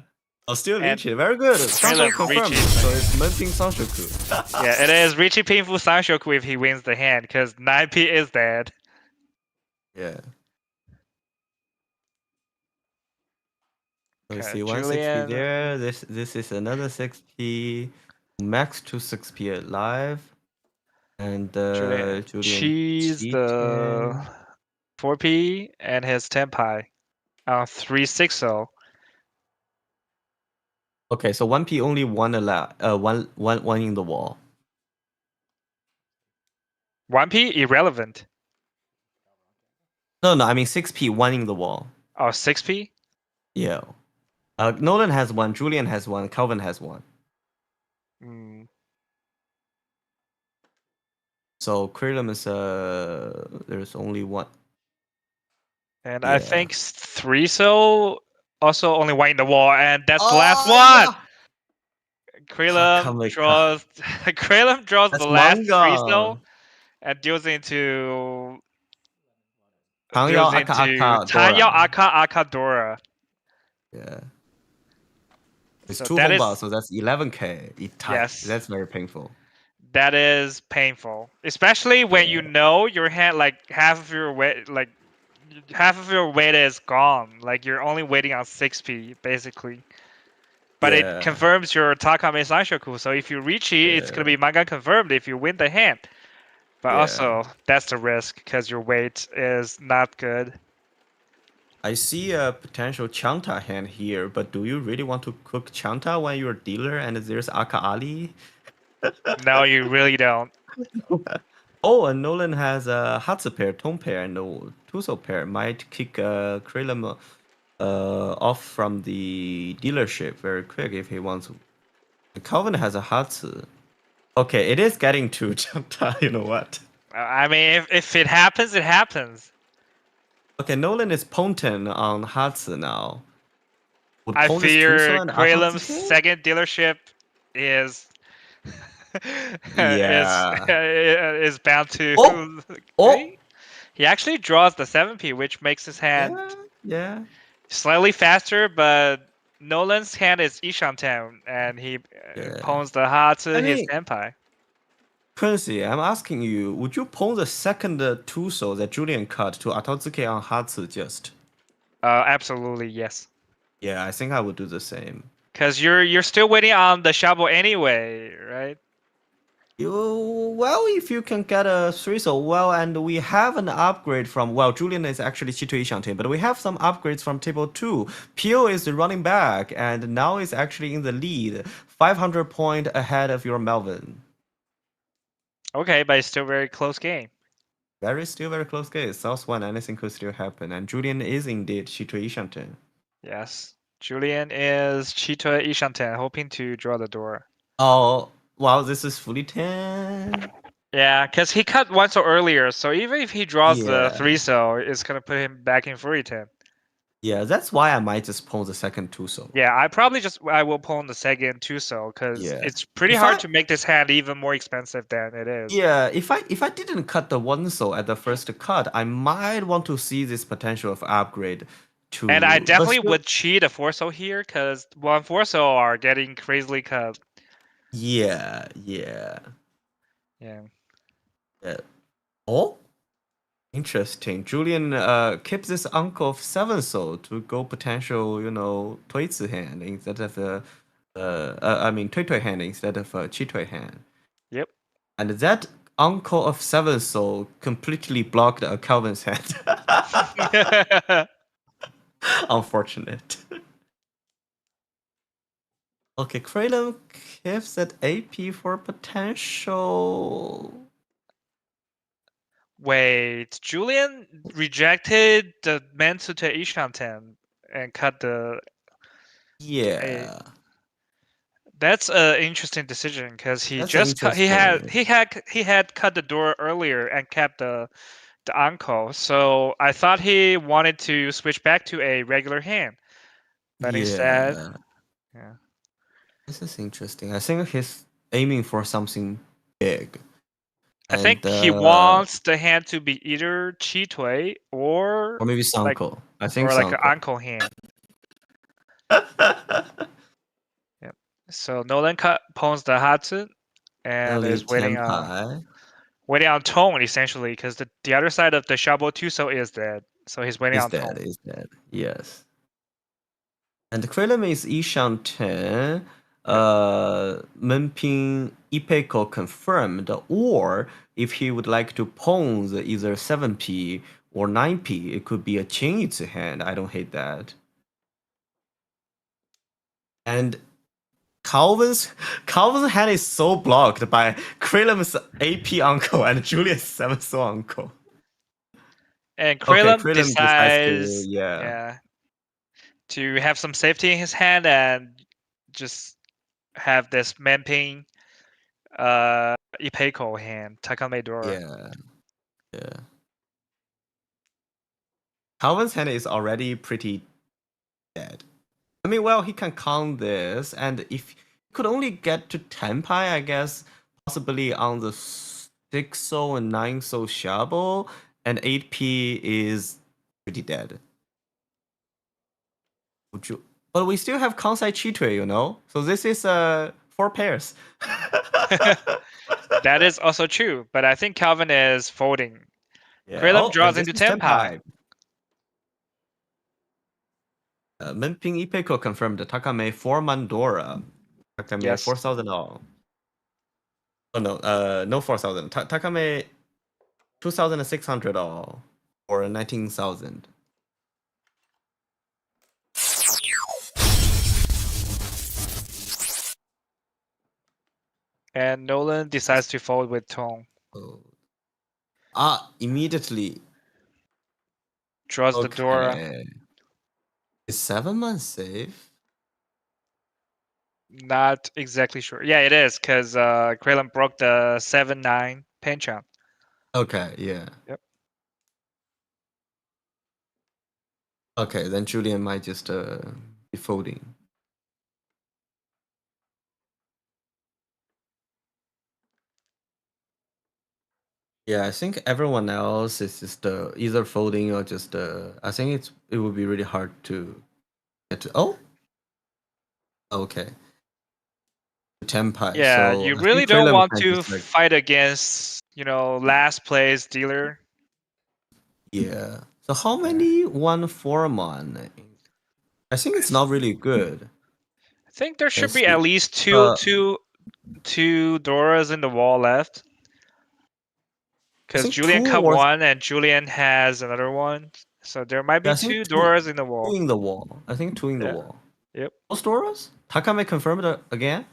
Oh, still And Lichi. Very good. Krillin Sanshoku confirmed. Riichi is So like it's Menping Sanshoku. yeah, it is Riichi painful Sanshoku if he wins the hand because 9P is dead. Yeah. Let me Okay, see, 160 Julian. there. This is another 6p. Max to 6p alive. And Julian Julian cheese the cheated. 4P and his Tenpai on 360. Okay, so 1p only one allowed. One in the wall. 1P irrelevant. No, I mean 6p, one in the wall. Oh, 6P? Yeah. Nolan has one, Julian has one, Calvin has one. Mm. So Krillin is there's only one. And I Yeah. think 3 so also only one in the wall, and that's the last Oh, one. Krillin Takameka. draws Krillin draws That's the last 3 manga. so and deals into Tangyao goes Aka into Aka Tanyao Dora. Aka Dora. Yeah. It's So two that Hongbao, is, so that's 11k. It tight. yes, That's very painful. that is painful, especially when you Yeah. know your hand like half of your weight is gone. Like you're only waiting on 6p basically. But it Yeah. confirms your Takame Sanshoku. So if you Riichi, it's gonna be manga confirmed if you win the hand. But Yeah. also that's the risk because your weight is not good. I see a potential Chanta hand here, but do you really want to cook Chanta when you're a dealer and there's Aka Ali? No, you really don't. Oh, and Nolan has a Hatsu pair, Tone pair, and a Tuso pair. Might kick Krillin off from the dealership very quick if he wants to. Calvin has a Hatsu. Okay, it is getting to Chanta. You know what? I mean, if it happens, it happens. Okay, Nolan is Ponten on Hatsu now. Would I Ponten's Tuso fear and Kralem's Atotsuke? second dealership is Yeah. is bound to. Oh! Oh! He actually draws the 7p, which makes his hand Yeah, yeah. slightly faster, but Nolan's hand is Ishanten, and he Yeah. pawns the Hatsu, I his mean, senpai. Quincy, I'm asking you, would you pawn the second Tuso that Julian cut to Atotsuke on Hatsu just? Absolutely, yes. Yeah, I think I would do the same. Because you're still waiting on the Shabo anyway, right? Well, if you can get a 3 so well, and we have an upgrade from, well, Julian is actually Chito Ishanten, but we have some upgrades from table 2. Pio is running back, and now is actually in the lead, 500 point ahead of your Melvin. Okay, but it's still very close game. Still very close game. South 1, anything could still happen, and Julian is indeed Chito Ishanten. Yes. Julian is Chito Ishanten, hoping to draw the door. Oh, wow, this is fully 10. Yeah, because he cut one so earlier, so even if he draws the Yeah. 3 so, it's gonna put him back in free 10. Yeah, that's why I might just pawn the second 2 so. Yeah, I will pawn the second 2 so, because Yeah. it's pretty If hard I to make this hand even more expensive than it is. Yeah, if I didn't cut the 1 so at the first cut, I might want to see this potential of upgrade to And I but definitely still, would cheat a 4 so here, because 1 4 so are getting crazily cut. yeah. Yeah. Yeah. Oh, interesting. Julian keeps this uncle of 7 so to go potential, Toitsu hand instead of I mean Toitoi hand instead of Chitoi hand. Yep. And that uncle of 7 so completely blocked Calvin's hand. Unfortunate. Okay, Kratom gives that AP for potential. Wait, Julian rejected the Mensute Ishanten and cut the A. Yeah, That's an interesting decision because he that's just cut. interesting. He had cut the door earlier and kept the uncle. So I thought he wanted to switch back to a regular hand, but instead, Yeah, yeah. this is interesting. I think he's aiming for something big. I And think he wants the hand to be either Chitui or maybe like Sanko. I think or like an Sanko. uncle hand. Yep. So Nolan pawns the Hatsu and Early is Tenpai. waiting on tone essentially because the other side of the Shabo Tuso is dead. So he's waiting Is on dead, tone. is dead. Yes. And the Krillin is Ishan 10. Yep. Menping Ipeko confirmed, or if he would like to pawn the either 7p or 9p, it could be a Chinitsu hand. I don't hate that. And Calvin's hand is so blocked by Krillem's AP uncle and Julius 7th so uncle. And Okay, Krillin Krillem decides to, yeah, to have some safety in his hand and just have this Menping Ipeko hand, Takame Dora. yeah. Calvin's hand is already pretty dead. I mean, well, he can count this, and if he could only get to Tenpai, I guess, possibly on the 6 so and 9 so Shabo, and 8p is pretty dead. But we still have Kansai Chitui, you know? So this is 4 pairs. That is also true, but I think Calvin is folding. Yeah. Krillum Oh, draws and this into is Tenpai. Menping Ipeko confirmed Takame 4 Mandora. Takame Yes. 4,000 all. Oh no, no 4,000. Takame 2,600 all or 19,000. And Nolan decides to fold with Tong. Oh. Immediately. Draws the Dora. Is 7 months safe? Not exactly sure. Yeah, it is, because Krillum broke the 7-9 Panchan. Okay, yeah. Yep. Okay, then Julian might just be folding. Yeah, I think everyone else is just either folding or just I think it would be really hard to get to. Oh, okay. Tenpai. Yeah, So you I really think don't Krillum want can to just like fight against, last place dealer. yeah. So how many 1-4-mon? I think it's not really good. I think there should Let's be at see. least two Doras in the wall left. Because think Julian 2 cut was one and Julian has another one. So there might be I think two 2, Doras in the 2 wall. in the wall. I think 2 in the Yeah. wall. Yep. Those Doras? Takame confirmed again?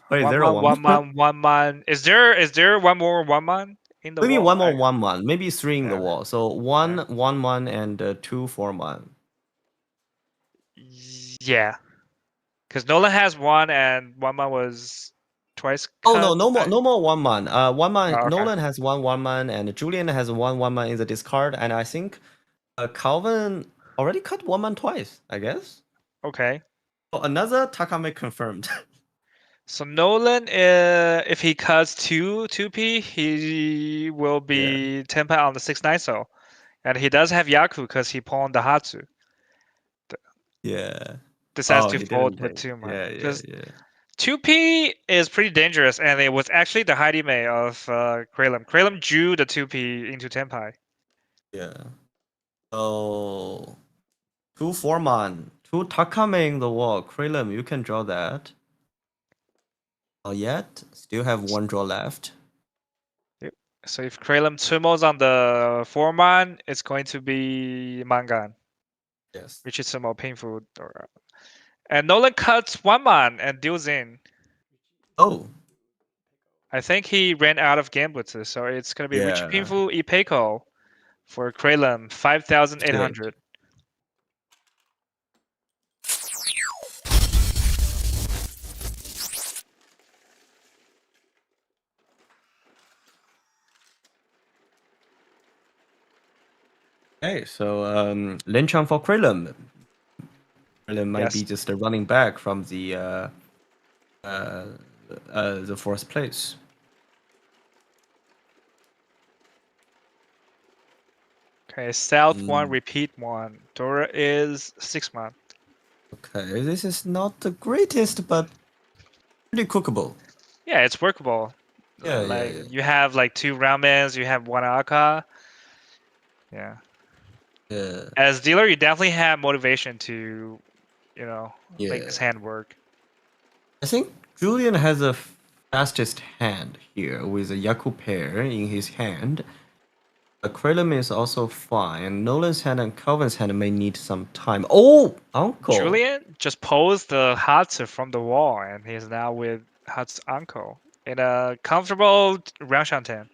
Wait, One there a man, one 1-mon? man, one man. Is there one more one man in the Maybe wall? one more 1-mon. Maybe 3 in the Yeah. wall. So one 1-mon and 2 4-mon. Yeah. Because Nolan has one and one man was twice Oh cut. no more, no more 1-mon. 1-mon. Oh, okay. Nolan has one 1-mon and Julian has one 1-mon in the discard, and I think Calvin already cut 1-mon twice. I guess. Okay. Oh, another Takame confirmed. So Nolan, if he cuts 2P, he will be Tenpai on the 6-9 so. And he does have Yaku because he pawned the Hatsu. Yeah. Decides Oh, to he didn't fold with take. 2 man. Yeah, yeah, Because yeah. 2P is pretty dangerous, and it was actually the Hajime of Krillum. Krillum drew the 2P into Tenpai. Yeah. So 2 4-mon, 2 Takame in the wall. Krillum, you can draw that. Not yet. Still have 1 draw left. Yep. So if Krillum Tsumos on the 4-man, it's going to be Mangan, Yes. which is more painful. And Nolan cuts 1-man and deals in. Oh. I think he ran out of Gamblitzes, so it's going to be Riichi Yeah. Painful Ipeko for Krillum, 5,800. Okay, so Linchang for Krillum. Krillum might Yes. be just running back from the fourth place. Okay, South 1, repeat 1. Dora is 6-man. Okay, this is not the greatest, but pretty cookable. Yeah, it's workable. Yeah, Like yeah. you have like 2 ramens, you have 1 aka. Yeah. Yeah. As dealer, you definitely have motivation to, make this Yeah. hand work. I think Julian has the fastest hand here with a Yaku pair in his hand. Krillum is also fine. Nolan's hand and Calvin's hand may need some time. Oh, uncle. Julian just posed the Hatsu from the wall, and he's now with Hatsu's uncle in a comfortable round shanten.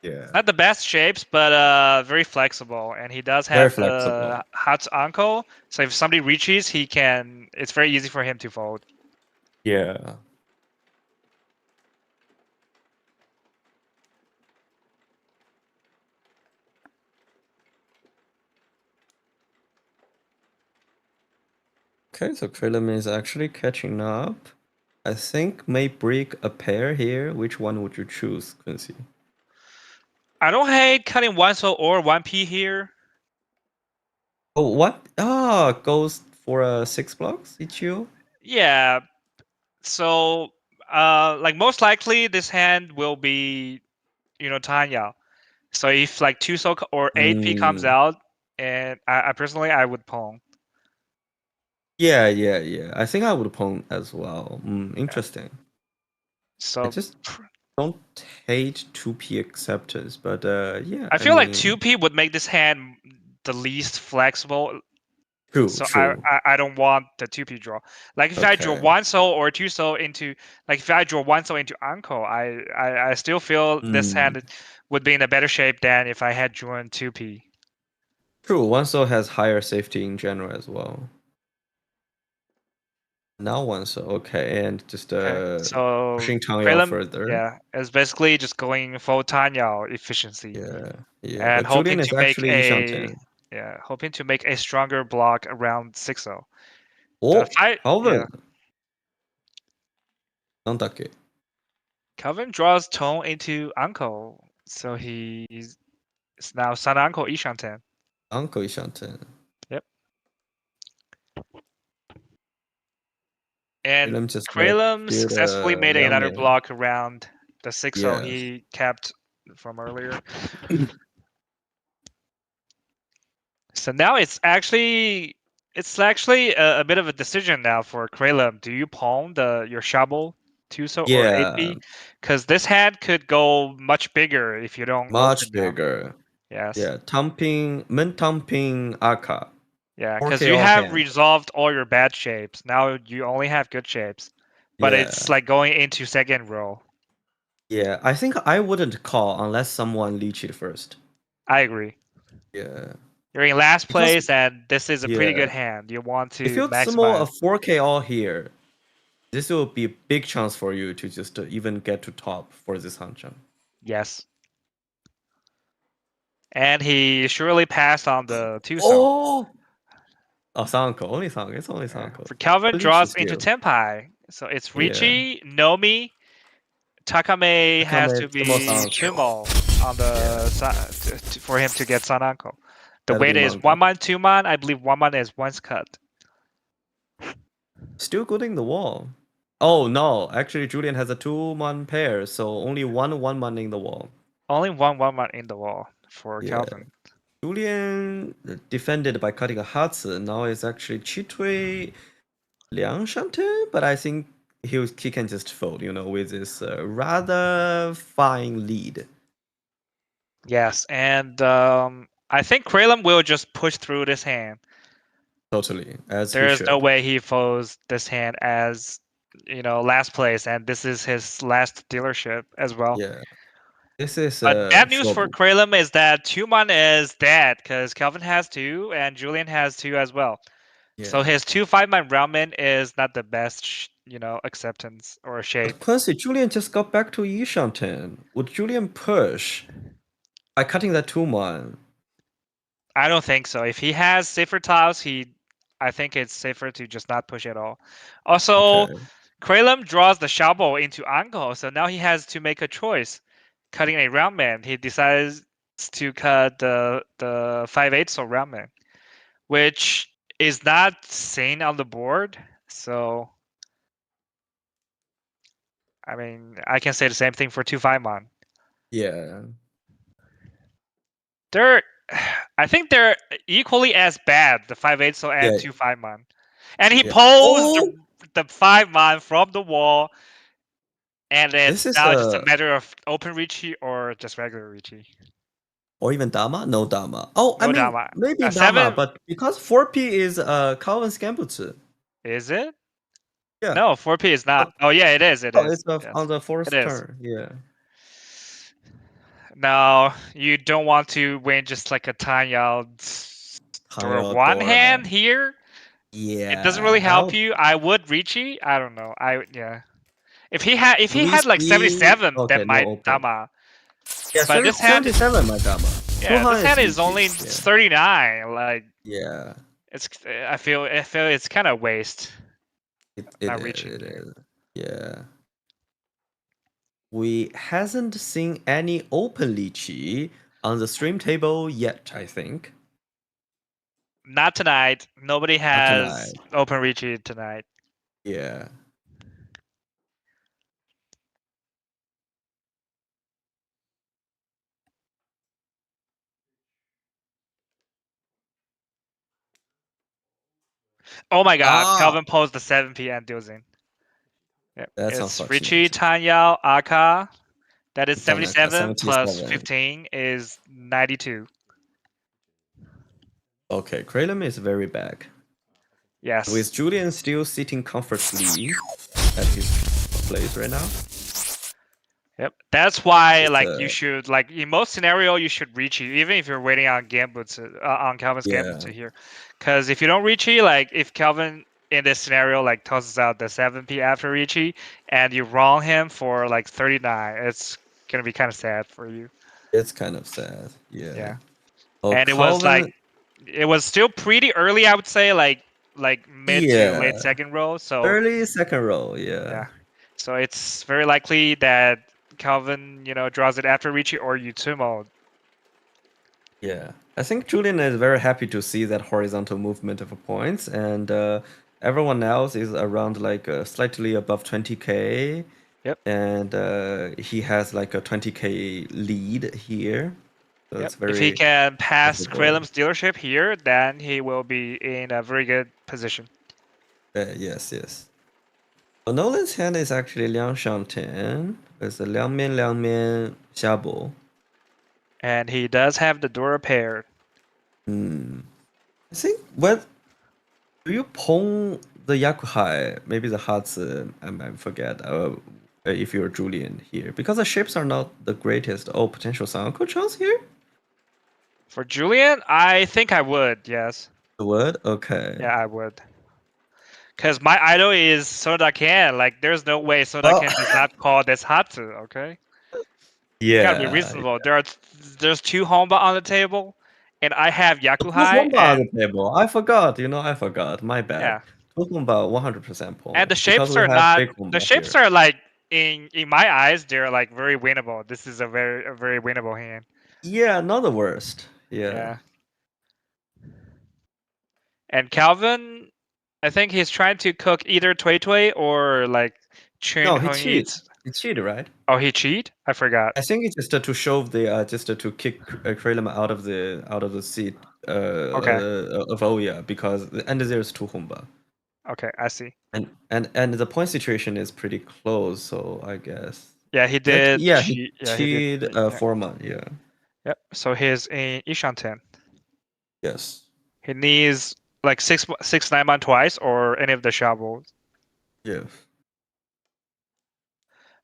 Yeah. Not the best shapes, but very flexible, and he does Very have flexible. the Hatsu uncle. So if somebody reaches, he can. It's very easy for him to fold. Yeah. Okay, so Krillum is actually catching up. I think may break a pair here. Which one would you choose, Quincy? I don't hate cutting 1-so or 1p here. Oh, what? Ah, goes for 6 blocks each you? Yeah. So, like most likely this hand will be, Tanya. So if like 2-so or 8p comes Mm. out, and I personally I would pawn. Yeah, yeah, yeah. I think I would pawn as well. Interesting. I So just don't hate 2p acceptance, but yeah, I I feel like mean, 2p would make this hand the least flexible. true, So true. I don't want the 2p draw. Like if I draw Okay. 1-so or 2-so into, like if I draw 1-so into uncle, I still feel this Mm. hand would be in a better shape than if I had drawn 2p. True, one so has higher safety in general as well. Now one so okay, and just Okay, so pushing Changyao Kralin, further. yeah, is basically just going full Tanya efficiency Yeah, yeah. and But Julian hoping is to make actually a, Yishanten. yeah, hoping to make a stronger block around 6-0. The Oh, fight, Calvin. yeah, なんだっけ Calvin draws Tone into uncle, so he's it's now son uncle Ishanten. Uncle Yishanten. Yep. And Krillin just Kralum build successfully a made another Liang. block around the 6-0 Yes. he kept from earlier. So now it's actually a bit of a decision now for Kralum. Do you pawn your shovel 2-so or Yeah, 8p? Because this hand could go much bigger if you don't much open now. bigger. Yes. Yeah, Tamping, Min Tamping Aka. Yeah, because 4K you all have hand. resolved all your bad shapes. Now you only have good shapes. But it's Yeah. like going into second row. Yeah, I think I wouldn't call unless someone leech it first. I agree. Yeah. You're in last Because place, and this is a pretty yeah, good hand. You want if to you sumo a maximize. 4K all here, this will be a big chance for you to just even get to top for this hanchan. Yes. And he surely passed on the 2-so. Oh! Oh, Sanko. Only Sanko. It's only Sanko. For Calvin Leech draws is into still. Tenpai. So it's Yeah. Riichi, Nomi, Takame has Akame to Tomo be Sanko. Chumo on the for him to get Sananko. The That'll be weight is manga. 1-man, 2-man. I believe 1-man is once cut. Still good in the wall. Oh no, actually Julian has a 2-man pair, so only one man in the wall. Only 1-man in the wall for Yeah. Calvin. Julian defended by cutting a Hatsu. Now it's actually Chitui Liang Shanten, but I think he can just fold, with this rather fine lead. Yes, and I think Kralum will just push through this hand. Totally, as he There's no should. way he folds this hand as last place, and this is his last dealership as well. Yeah. This is But bad news for Shobu. Kralum is that 2-man is dead because Calvin has 2 and Julian has 2 as well. So Yeah. his 2 5-man roundman is not the best, acceptance or shape. But Quincy, Julian just got back to Yishanten. Would Julian push by cutting that 2-man? I don't think so. If he has safer tiles, I think it's safer to just not push at all. Also, Okay. Kralum draws the shovel into Angle, so now he has to make a choice. Cutting a roundman, he decides to cut the 5/8 so roundman, which is not seen on the board. So I mean, I can say the same thing for 2 5-man. Yeah. They're, I think they're equally as bad, the 5/8 so and Yeah. 2 5-man. And he Yeah. pulls Oh, the 5-man from the wall, and this it's is now just a matter of open Riichi or just regular Riichi. or even Dama? No Dama. Oh, I No mean drama. maybe A Dama, 7, but because 4P is Calvin Scambutsu. is it? Yeah. No, 4P is not. Oh yeah, it is. It Oh, is. it's Yes, on the it fourth is. turn. Yeah. No, you don't want to win just like a Tanya or Hayo one Dora. hand here. It doesn't Yeah. really That help would you. I would Riichi. I don't know. Yeah. If he had like 3 77, okay, that no might open. Dama. Yeah, But this hand, 77 my Dama. yeah, this Suhan is hand is Lichi. only Yeah. 39. Like Yeah. I feel it's kind of waste It not is. reaching It here. is. Yeah. we hasn't seen any open Riichi on the stream table yet, I think. Not tonight. Nobody Not has tonight. open Riichi tonight. Yeah. Oh my god, Ah, Calvin posed the 7p and Duzin. Yep. that's It's Riichi, unfortunate. Tanyao, Aka. That is Tanaka, 77 plus 77. 15 is 92. Okay, Kralum is very bad. Yes. With Julian still sitting comfortably at his place right now. Yep. That's why, It's, like, you should, like, in most scenario, you should reach it, even if you're waiting on Gambit on Calvin's Gambit yeah, to hear. Because if you don't reach it, like, if Calvin in this scenario, like, tosses out the 7p after Riichi, and you wrong him for, like, 39, it's gonna be kind of sad for you. it's kind of sad. Yeah. Yeah. Oh, And it was, like, Calvin. it was still pretty early, I would say, like mid to Yeah. late second row. So Early second row. Yeah. yeah. So it's very likely that Calvin, draws it after Riichi or Utsumo. Yeah. I think Julian is very happy to see that horizontal movement of points, and everyone else is around like slightly above 20k. Yep. And he has like a 20k lead here. So Yep. it's If he very can pass possible. Kralum's dealership here, then he will be in a very good position. Yes, yes. So Nolan's hand is actually Liang Shanten. It's a Liang Mian Xiabo. And he does have the Dora pair. I think when do you pong the Yakuhai, maybe the Hatsu, I forget, if you're Julian here, because the shapes are not the greatest. Oh, potential Sanko chance here? For Julian, I think I would, yes. The word? Okay. Yeah, I would. Because my idol is Sonoda Ken. Like, there's no way Sonoda Ken does not call this Hatsu, okay? You gotta be Yeah. reasonable. There's two Honba on the table, and I have Two Yakuhai, Honba on and the table. I forgot. I forgot. My bad. yeah, Two Honba, 100% and Pong. the Because shapes we are have not. big The Honba shapes here. are like in my eyes, they're like very winnable. This is a very winnable hand. Yeah, not the worst. Yeah. Yeah. And Calvin, I think he's trying to cook either Tui Tui or like Chun No, he Hong cheated. Eats. He cheated, right? Oh, he cheat? I forgot. I think it's just to show the just to kick Kralum out of the seat Okay. of Oya because and there's two Honba. Okay, I see. And the point situation is pretty close, so I guess. Yeah, he did Yeah, he cheat. Yeah, he did cheated cheat. Yeah. Foreman, yeah. Yep. So he's in Ishanten. Yes. He needs like 6 9 man twice or any of the shovels. Yeah.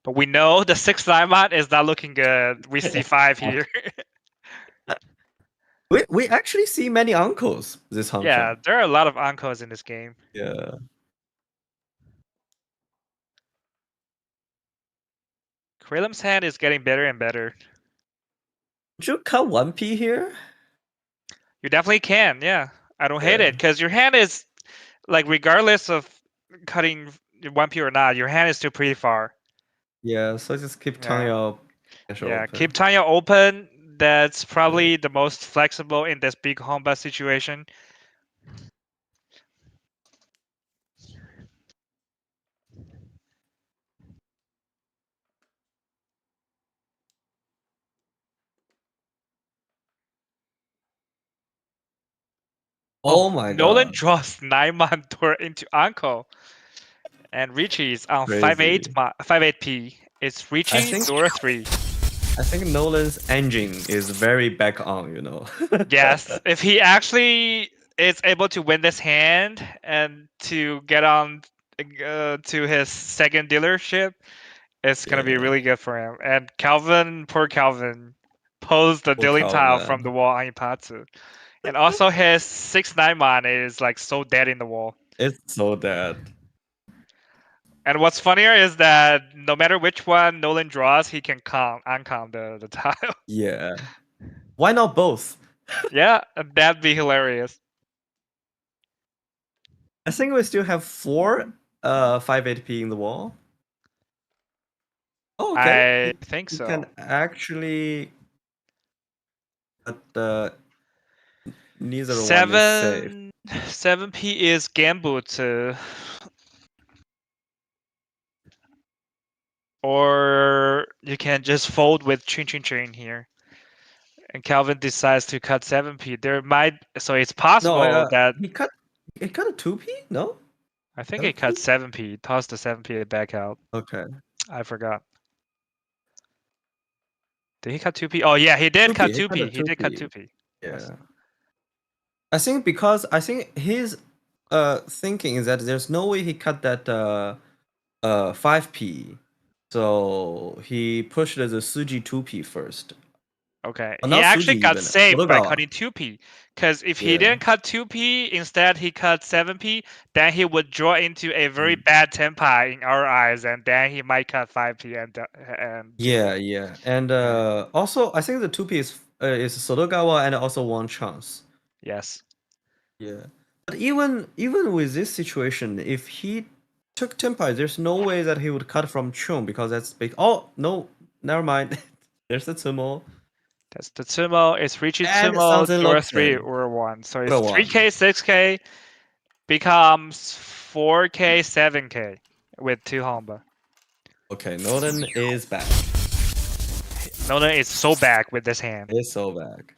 But we know the 6 9 man is not looking good. We see 5 here. We actually see many uncles this Yeah, hanchan. there are a lot of encores in this game. Yeah. Krillum's hand is getting better and better. Would you cut 1p here? You definitely can, yeah. I don't hate Yeah. it because your hand is like regardless of cutting 1p or not, your hand is still pretty far. Yeah, so just keep Yeah. Tanya Yeah, open. keep Tanya open. That's Yeah. probably the most flexible in this big Honba situation. Oh my Nolan god. draws 9 man door into Anko. And Riichi is on Crazy. 5-8p. It's Riichi, Dora 3. I think Nolan's engine is very back on, Yes, if he actually is able to win this hand and to get on to his second dealership, it's gonna be Yeah. really good for him. And Calvin, poor Calvin, posed the Oh, dealing tile from Calvin. the wall on Ipatsu. And also his 6 9 man is like so dead in the wall. It's so dead. And what's funnier is that no matter which one Nolan draws, he can uncount the tile. Yeah. Why not both? Yeah, that'd be hilarious. I think we still have 4 5-8p in the wall. Oh, okay. I think He so. can actually, but neither one is safe. 7p is Gambut, or you can just fold with Chin here. And Calvin decides to cut 7p. So it's No, possible that he cut a 2p? No? I think he cut 7p? 7p, tossed the 7p back out. Okay. I forgot. Did he cut 2p? Oh yeah, he did 2p. cut He cut a 2p. He did cut 2p. 2p. Yeah. Yes. I think his thinking is that there's no way he cut that 5p. So he pushed the Suji 2p first. Okay. Oh, He not actually Suji got even. saved by Sotogawa. cutting 2p. Because if he Yeah. didn't cut 2p, instead he cut 7p, then he would draw into a very bad tempai in our eyes, and then he might cut 5p and Yeah, yeah. And also I think the 2p is Sotogawa and also one chance. yes. Yeah. But even with this situation, if he took Tempai, there's no way that he would cut from Chung because that's big. Oh no, never mind. There's the Tsumo. That's the Tsumo. It's Riichi And Tsumo, something Dora looks 3 in. or 1. So it's What a one. 3k, 6k, becomes 4k, 7k with 2 Honba. Okay, Nolan is back. Nona is so back with this hand. Is so back.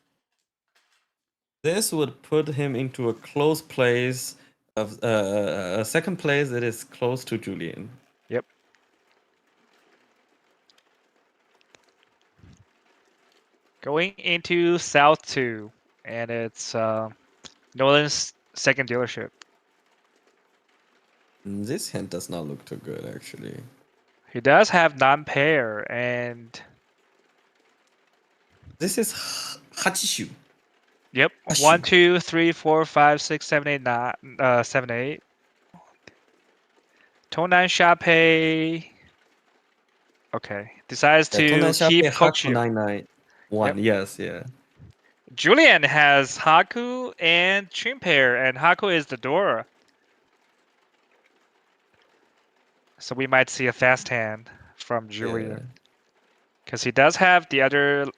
This would put him into a close place of a second place that is close to Julian. Yep. Going into South 2, and it's Nolan's second dealership. This hand does not look too good, actually. He does have non-pair, and This is Hachishu. yep, Hashu. 1, 2, 3, 4, 5, 6, 7, 8, 9, 7, 8. Tonan Shape. Okay, decides to keep Kokushu. 991. Yep. Yes, yeah. Julian has Haku and Trim pair, and Haku is the Dora. So we might see a fast hand from Julian. Because he does have another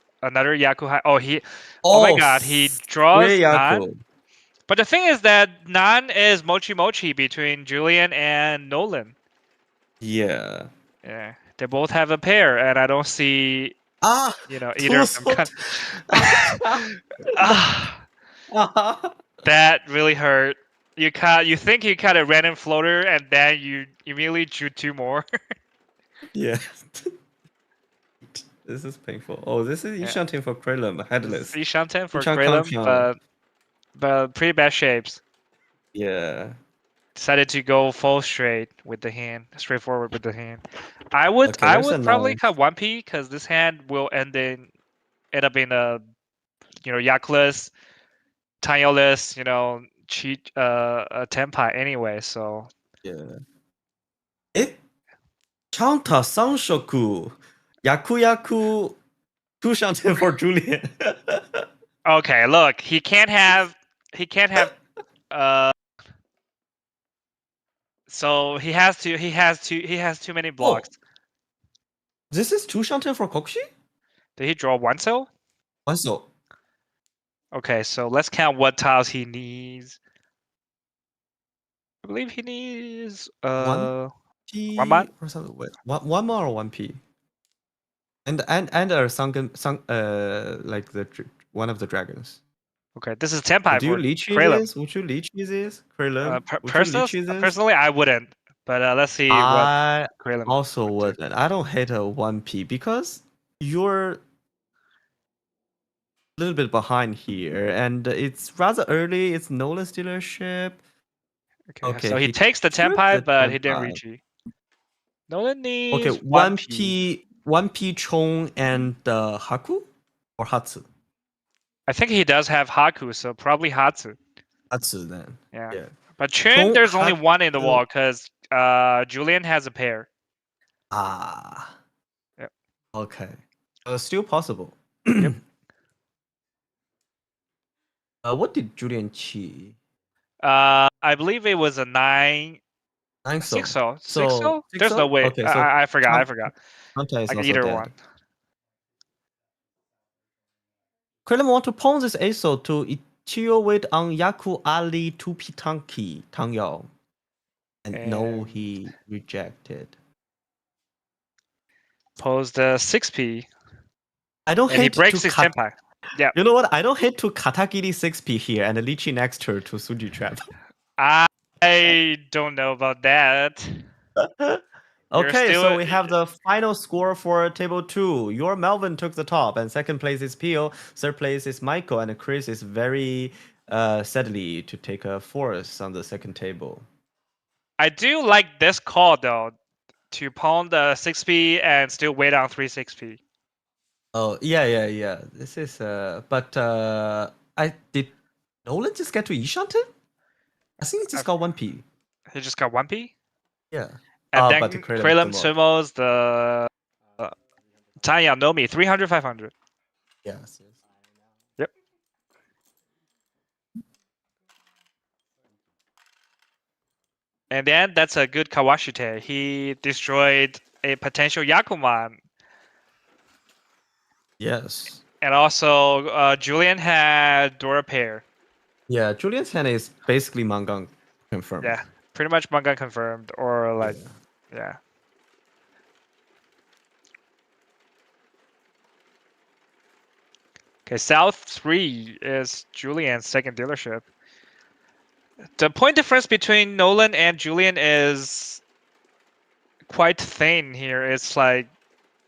Yaku. Oh my god, he draws Nan. But the thing is that Nan is Mochi Mochi between Julian and Nolan. Yeah. Yeah, they both have a pair, and I don't see either of them cut. That really hurt. You think you cut a random floater, and then you immediately drew 2 more. Yeah. This is painful. Oh, this is Ishantin for Krillin, headless. This is Ishantin for Ishan Krillin, but pretty bad shapes. Yeah. Decided to go full straight with the hand, straightforward with the hand. I would probably cut 1p because this hand will end up in a Yakless, Tanyoless, cheat a Tenpai anyway. So yeah. Chanta Sanshoku Yaku Tushantin for Julian. okay, look, he can't have so he has too many blocks. Oh, this is Tushantin for Kokushi? Did he draw 1 cell? Also, Okay, so let's count what tiles he needs. I believe he needs 1p 1 mon? or something. Wait, one more or 1p? And a like one of the dragons. Okay, this is Tenpai Do you for Riichi Krillin. this? Would you Riichi this? Krillin? Would you Riichi this? Personally, I wouldn't. But let's see what I Krillin also would do. wouldn't. I don't hate a 1p because you're a little bit behind here, and it's rather early. It's Nolan's dealership. Okay, so he takes the Tenpai, but he didn't reach you. Nolan needs 1p. 1p Chong and Haku or Hatsu? I think he does have Haku, so probably Hatsu. Hatsu then. Yeah. But Chun, there's only 1 in the wall because Julian has a pair. Ah. Yep. Okay. Still possible. Yep. What did Julian chi? I believe it was a 9 I Six so. Six so? six There's no way. Okay, so I forgot. I Tan- forgot. Tanta is Like also either dead. one. Krillin want to pawn this ace to Ichio wait on Yaku Ali to Pitanki Tang Yao. And no, And he rejected. pose the 6p. I don't And he hate breaks to his cut. senpai. Yeah. You know what? I don't hate to Katakiri 6p here and Riichi next her to Suji trap. I don't know about that. Okay, still- so we have the final score for table 2. Your Melvin took the top, and second place is Pio, third place is Michael, and Chris is very sadly to take a fourth on the second table. I do like this call though, to pawn the 6p and still wait on 3-6p. Oh yeah. This is but I did Nolan just get to Ishanten? I think he just got 1p. He just got 1p. Yeah. And But then Krillin Krillin Sumo. sumos the Tanya Nomi 300 500. Yes. Yep. And then that's a good Kawashite. He destroyed a potential Yakuman. Yes. And also, Julian had Dora pair. Yeah, Julian's hand is basically Mangang confirmed. Yeah, pretty much manga confirmed, or like, yeah. Okay, South 3 is Julian's second dealership. The point difference between Nolan and Julian is quite thin here. It's like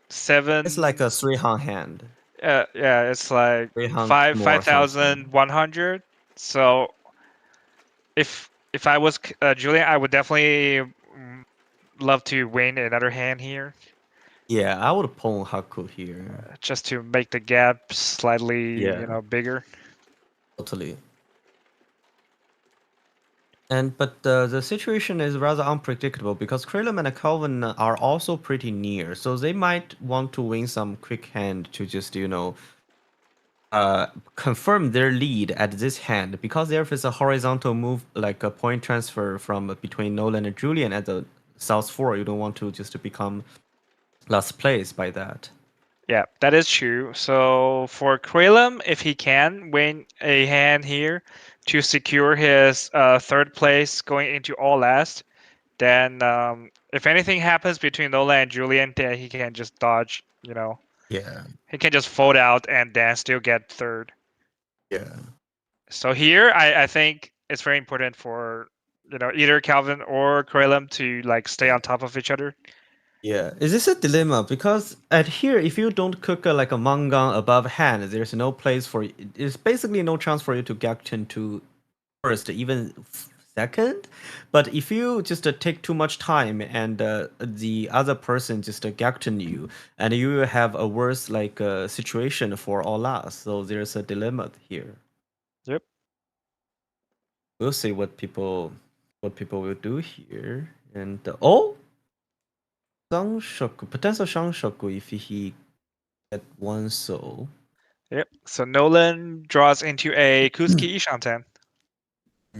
7. It's like a 3 hand. Yeah, it's like 300 more something. 5,100. So if I was Julian, I would definitely love to win another hand here, Yeah, I would pawn Haku here. just to make the gap slightly, Yeah. bigger. Totally. But the situation is rather unpredictable because Krillin and Calvin are also pretty near, so they might want to win some quick hand to just confirm their lead at this hand because there is a horizontal move like a point transfer from between Nolan and Julian at the South 4. You don't want to just become last place by that. Yeah, that is true. So for Krillin, if he can win a hand here to secure his third place going into all last, then if anything happens between Nolan and Julian, then he can just dodge. Yeah. He can just fold out and then still get third. Yeah. So here, I think it's very important for either Calvin or Krillin to like stay on top of each other. Yeah, is this a dilemma? Because at here, if you don't cook like a mangan above hand, there's no place for it's basically no chance for you to get into first, even second. But if you just take too much time and the other person just Gakten you, and you will have a worse like situation for all last. So there's a dilemma here. Yep. We'll see what people will do here. And oh. Shangshoku, potential Shangshoku if he get one soul. Yep. So Nolan draws into a Kusuke Ishanten.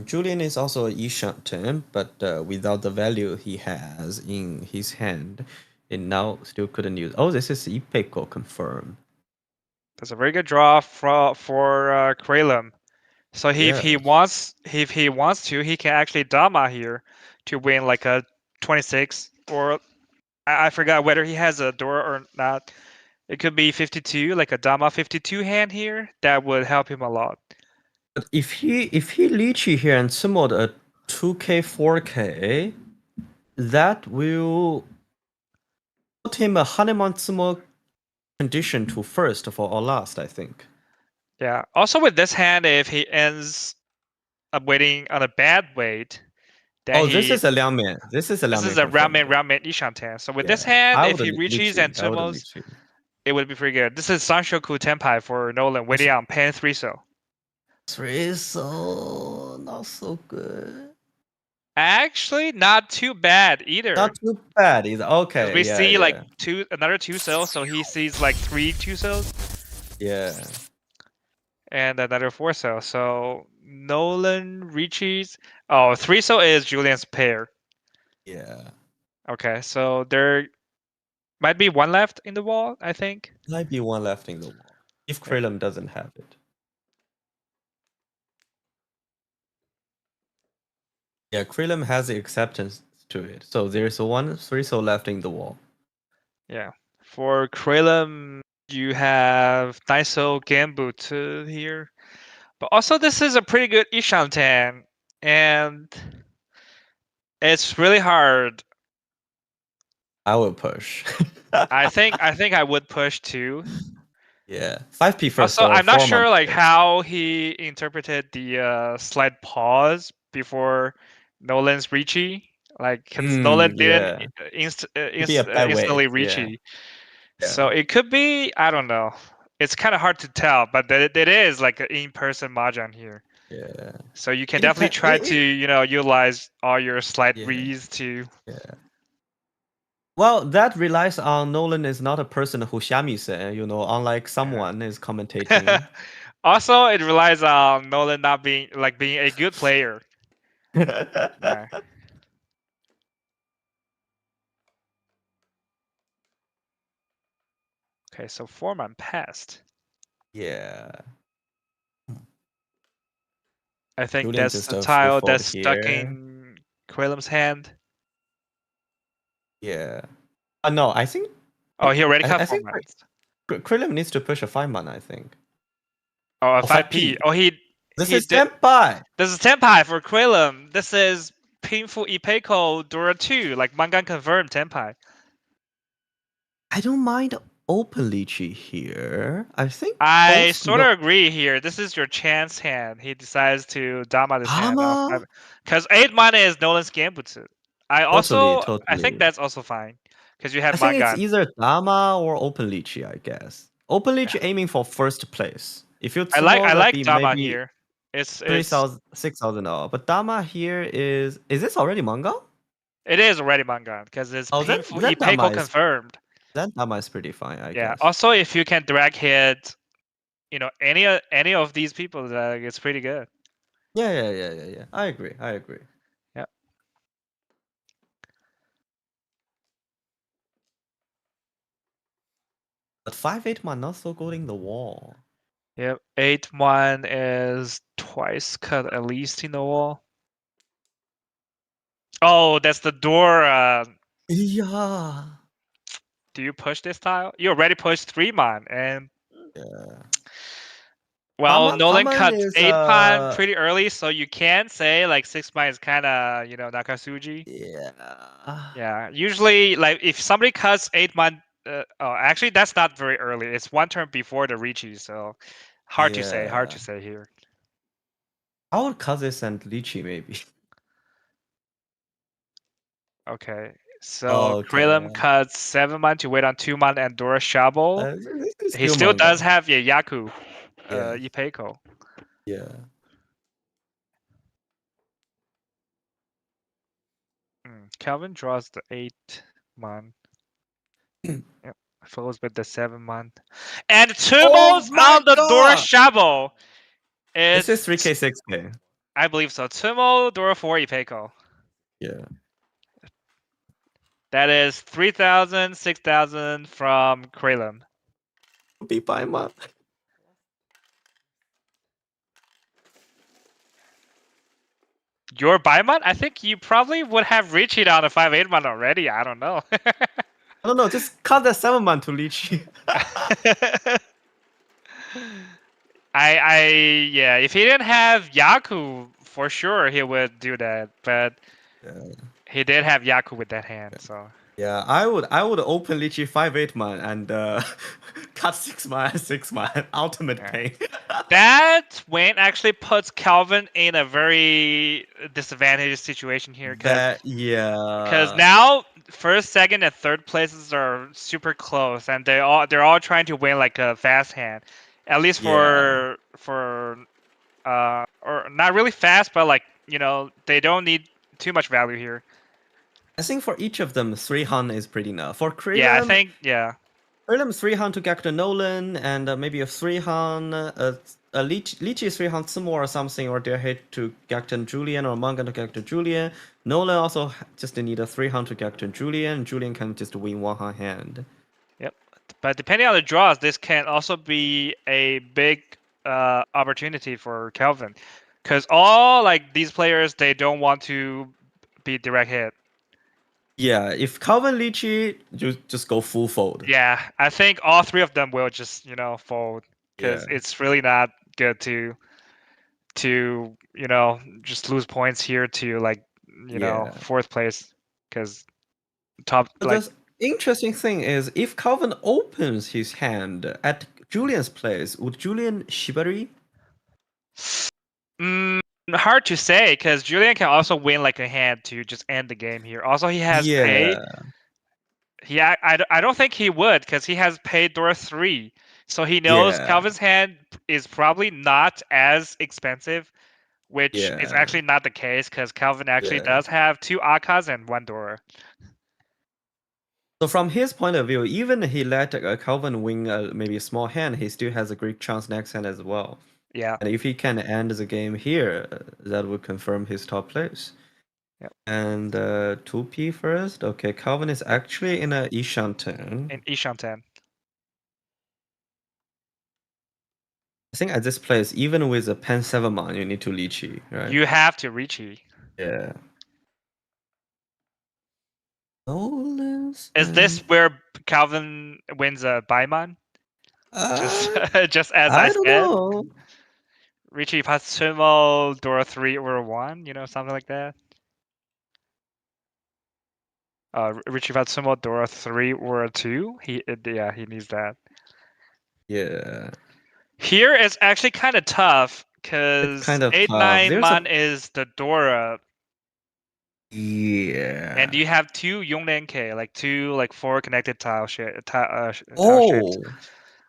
Julian is also a Ishanten, but without the value he has in his hand, it now still couldn't use. Oh, this is Ipeko confirmed. That's a very good draw for Krillin. So if he wants to, he can actually Dama here to win like a 26, or I forgot whether he has a Dora or not. It could be 52, like a Dama 52 hand here. That would help him a lot. But if he Riichi here and summoned a 2k 4k, that will put him a Hanuman sumo condition to first for or last, I think. Yeah. Also with this hand, if he ends up waiting on a bad wait, then this is a Liangmian. This is a Ramen Ishanten. So with this hand, if he reaches and sumos, it would be pretty good. This is Sanshoku Tenpai for Nolan, waiting on Pen 3 so. 3 so not so good. Actually, not too bad either. Not too bad either. Okay. We see like another 2 cells, so he sees like 3 2 cells. Yeah. And another 4 cell. So Nolan Riichi's 3 cell is Julian's pair. Yeah. Okay, so there might be one left in the wall, I think. Might be one left in the wall. If Yeah. Krillin doesn't have it. Yeah, Krillin has the acceptance to it. So there's one 3-soul left in the wall. Yeah. For Krillin, you have Daiso Genbutsu here. But also this is a pretty good Ishanten. And it's really hard. I will push. I think I would push too. Yeah. 5p first Also, or I'm not 4 sure months like first. how he interpreted the slight pause before Nolan's Riichi. Like, because Nolan didn't Yeah. Could be a bad wave. instantly Yeah. Riichi. Yeah. So it could be, I don't know. It's kind of hard to tell, but it is like an in-person mahjong here. Yeah. So you can It definitely depend. try to, utilize all your slight Yeah. reads to. Yeah. Well, that relies on Nolan is not a person who shamisen, unlike someone is commentating. Also, it relies on Nolan not being a good player. Yeah. Okay, so Foreman passed. Yeah. I think Julian that's just the a free tile fold that's stuck here. in Quillem's hand. Yeah. No, I think Oh, he already cut I think Foreman. Krillin needs to push a 5-man, I think. Oh, a Or 5P. 5p. Oh, This he is did. Senpai! This is Tenpai for Quillem. This is Painful Ipeko Dora 2, like Mangan confirmed Tenpai. I don't mind open Lychee here. I think I both sort of agree here. This is your chance hand. He decides to Dama this hand. Dama? Because 8 mana is Nolan's Gambutsu. Totally, I think totally. that's also fine. Because you have I think it's Mangan. either Dama or open Lychee, I guess. Open Lychee aiming for first place. If you I Tsumo, that'd like be Dama maybe here. It's 3,000, 6,000 all. But Dama here is this already manga? it is already Mangan because it's Oh, Painful then Dama Ipeko is confirmed. pretty fine, I Yeah. guess. Also, if you can drag hit, any of these people, it's pretty good. Yeah. I agree. Yeah. But 5-8 man not so good in the wall. Yep. 8-1 is twice cut at least in the wall. Oh, that's the door. Yeah. Do you push this tile? You already pushed 3-man, and Yeah. well, Nolan Taman cut is 8-man pretty early, so you can say like 6-man is kind of Nakasuji. yeah. Yeah, usually like if somebody cuts 8-man, oh, actually that's not very early. It's one turn before the Riichi, so hard to say. Hard Yeah. to say here. I would cut this and Lychee maybe. Okay, so Okay. Krillin cuts 7-man to wait on 2-man and Dora Shabo. This is He still still does manga. have Yaku, Yeah. Ipeko. Yeah. Calvin draws the 8-man. Yep. Follows with the 7-man. And Oh Tumo's my on the Dora god! Shabo. This is It's 3k, 6k. I believe so. Tumo, Dora 4, Ipeko. Yeah. That is 3,000, 6,000 from Krillin. Be by month. Your Baiman? I think you probably would have reached it on a 5-8-man already. I don't know. I don't know, just cut the 7-man to Lychee. Yeah, if he didn't have Yaku, for sure he would do that. But Yeah. he did have Yaku with that hand, so. Yeah, I would open Lychee 5-8 man and cut 6-man, 6-man, ultimate Yeah. pain. That win actually puts Calvin in a very disadvantageous situation here because Yeah. now first, second, and third places are super close, and they're all trying to win like a fast hand, at least Yeah. for or not really fast, but like they don't need too much value here. I think for each of them, 3-han is pretty enough. For Yeah, I Krillin, think yeah. Krillin 3-han to get the Nolan, and maybe a 3-han Liichi is 3 Hansumo or something, or they're hit to Gacton Julian or Manga to Gacton Julian. Nolan also just need a 300 Gacton Julian. Julian can just win one hand. Yep. But depending on the draws, this can also be a big opportunity for Calvin, because all like these players, they don't want to be direct hit. Yeah, if Calvin Liichi, you just go full fold. Yeah, I think all three of them will just fold, because Yeah. it's really not good to just lose points here to like Yeah. fourth place, because top But like the interesting thing is, if Calvin opens his hand at Julian's place, would Julian Shibari? hard to say, because Julian can also win like a hand to just end the game here. Also, he has pay. Yeah. I don't think he would, because he has paid Dora 3. So he knows Yeah. Calvin's hand is probably not as expensive, which is Yeah. actually not the case, because Calvin actually Yeah. does have 2 Akas and 1 Dora. So from his point of view, even he let Calvin win maybe a small hand, he still has a great chance next hand as well. Yeah. And if he can end the game here, that would confirm his top place. Yep. And 2P first. Okay, Calvin is actually in a Ishanten. In Ishanten. I think at this place, even with a Pen 7 man, you need to Liichi, right? You have to Riichi. Yeah. Nolan's Is this where Calvin wins a Baiman? Just as I don't said. know. Riichi Patsumo, Dora 3 or 1, something like that. Riichi Patsumo, Dora 3 or 2. He needs that. Yeah. Here it's actually kind of tough, because kind of 8-9 tough. man is the Dora, Yeah. and you have 2 Yonglenke, like 2 like 4 connected tile shapes. Oh,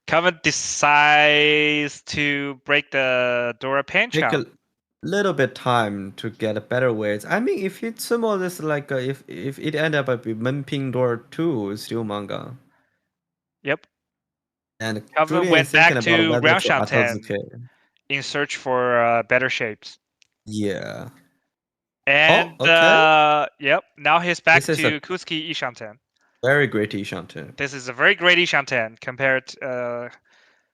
Calvin decides to break the Dora take Pancham. a little bit time to get a better weights. I mean, if it's similar, this like if it end up with Menping Door 2, it's still manga. Yep. And Calvin Julian is went thinking back about to whether to Ranshanten Atazuke. in search for better shapes. Yeah. And okay. yep, now he's back This is to a Kusuki Ishanten. very great Ishanten. This is a very great Ishanten compared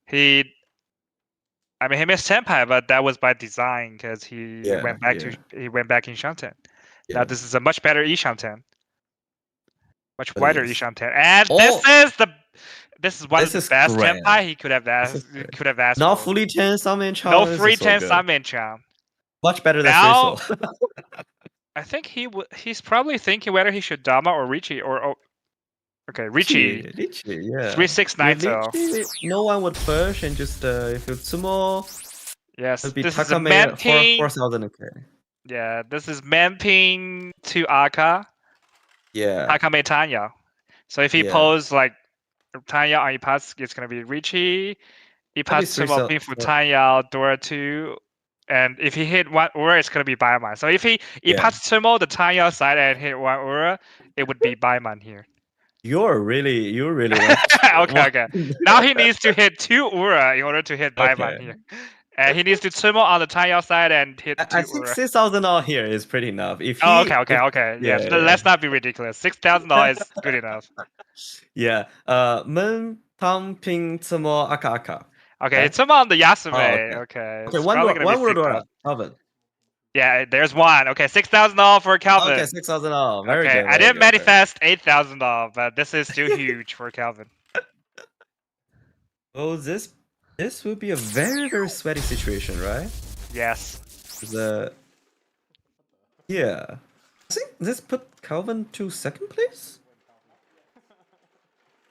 he missed Senpai, but that was by design, because he went back in Shanten. Yeah. Now this is a much better Ishanten. Much But wider yes. Ishanten. And this is one of the best great. Senpai he could have asked Now for. fully 10 Samen Chan. No This free is so 10 good. Samen Chan. Much better than Now, Friso. I think he's probably thinking whether he should Dama or Riichi okay, Riichi. Riichi, yeah. 369 With so. Riichi, no one would push, and just if it's Sumo, Yes, it'd be this is a Takame Manping. 4,000k. Yeah, this is Manping to Aka. Yeah. Takame Tanya. So if he pulls like Tanya on Ipatsuki, it's gonna be Riichi, Ipatsumo Pinfu Tanya, Dora 2. And if he hit 1 Ura, it's gonna be Baiman. So if he Ipatsumo the Tanya side and hit 1 Ura, it would be Baiman here. You really want okay. Now he needs to hit 2 Ura in order to hit Baiman here. And he needs to Tsumo on the Tanya side and hit 2 I think Ura. 6,000 all here is pretty enough. If he, okay. Yeah, let's not be ridiculous. $6,000 is good enough. Yeah. Men Tang Ping Tsumo Aka Aka. Okay, it's on the Yasume. Oh, okay. Okay, It's one probably word, gonna be one word, 6,000. Calvin. Yeah, there's one. Okay, $6,000 for Calvin. Okay, 6,000 all. Very Okay, good. I didn't manifest $8,000, but this is still huge for Calvin. Oh, this will be a very sweaty situation, right? Yes. Yeah. I think this put Calvin to second place?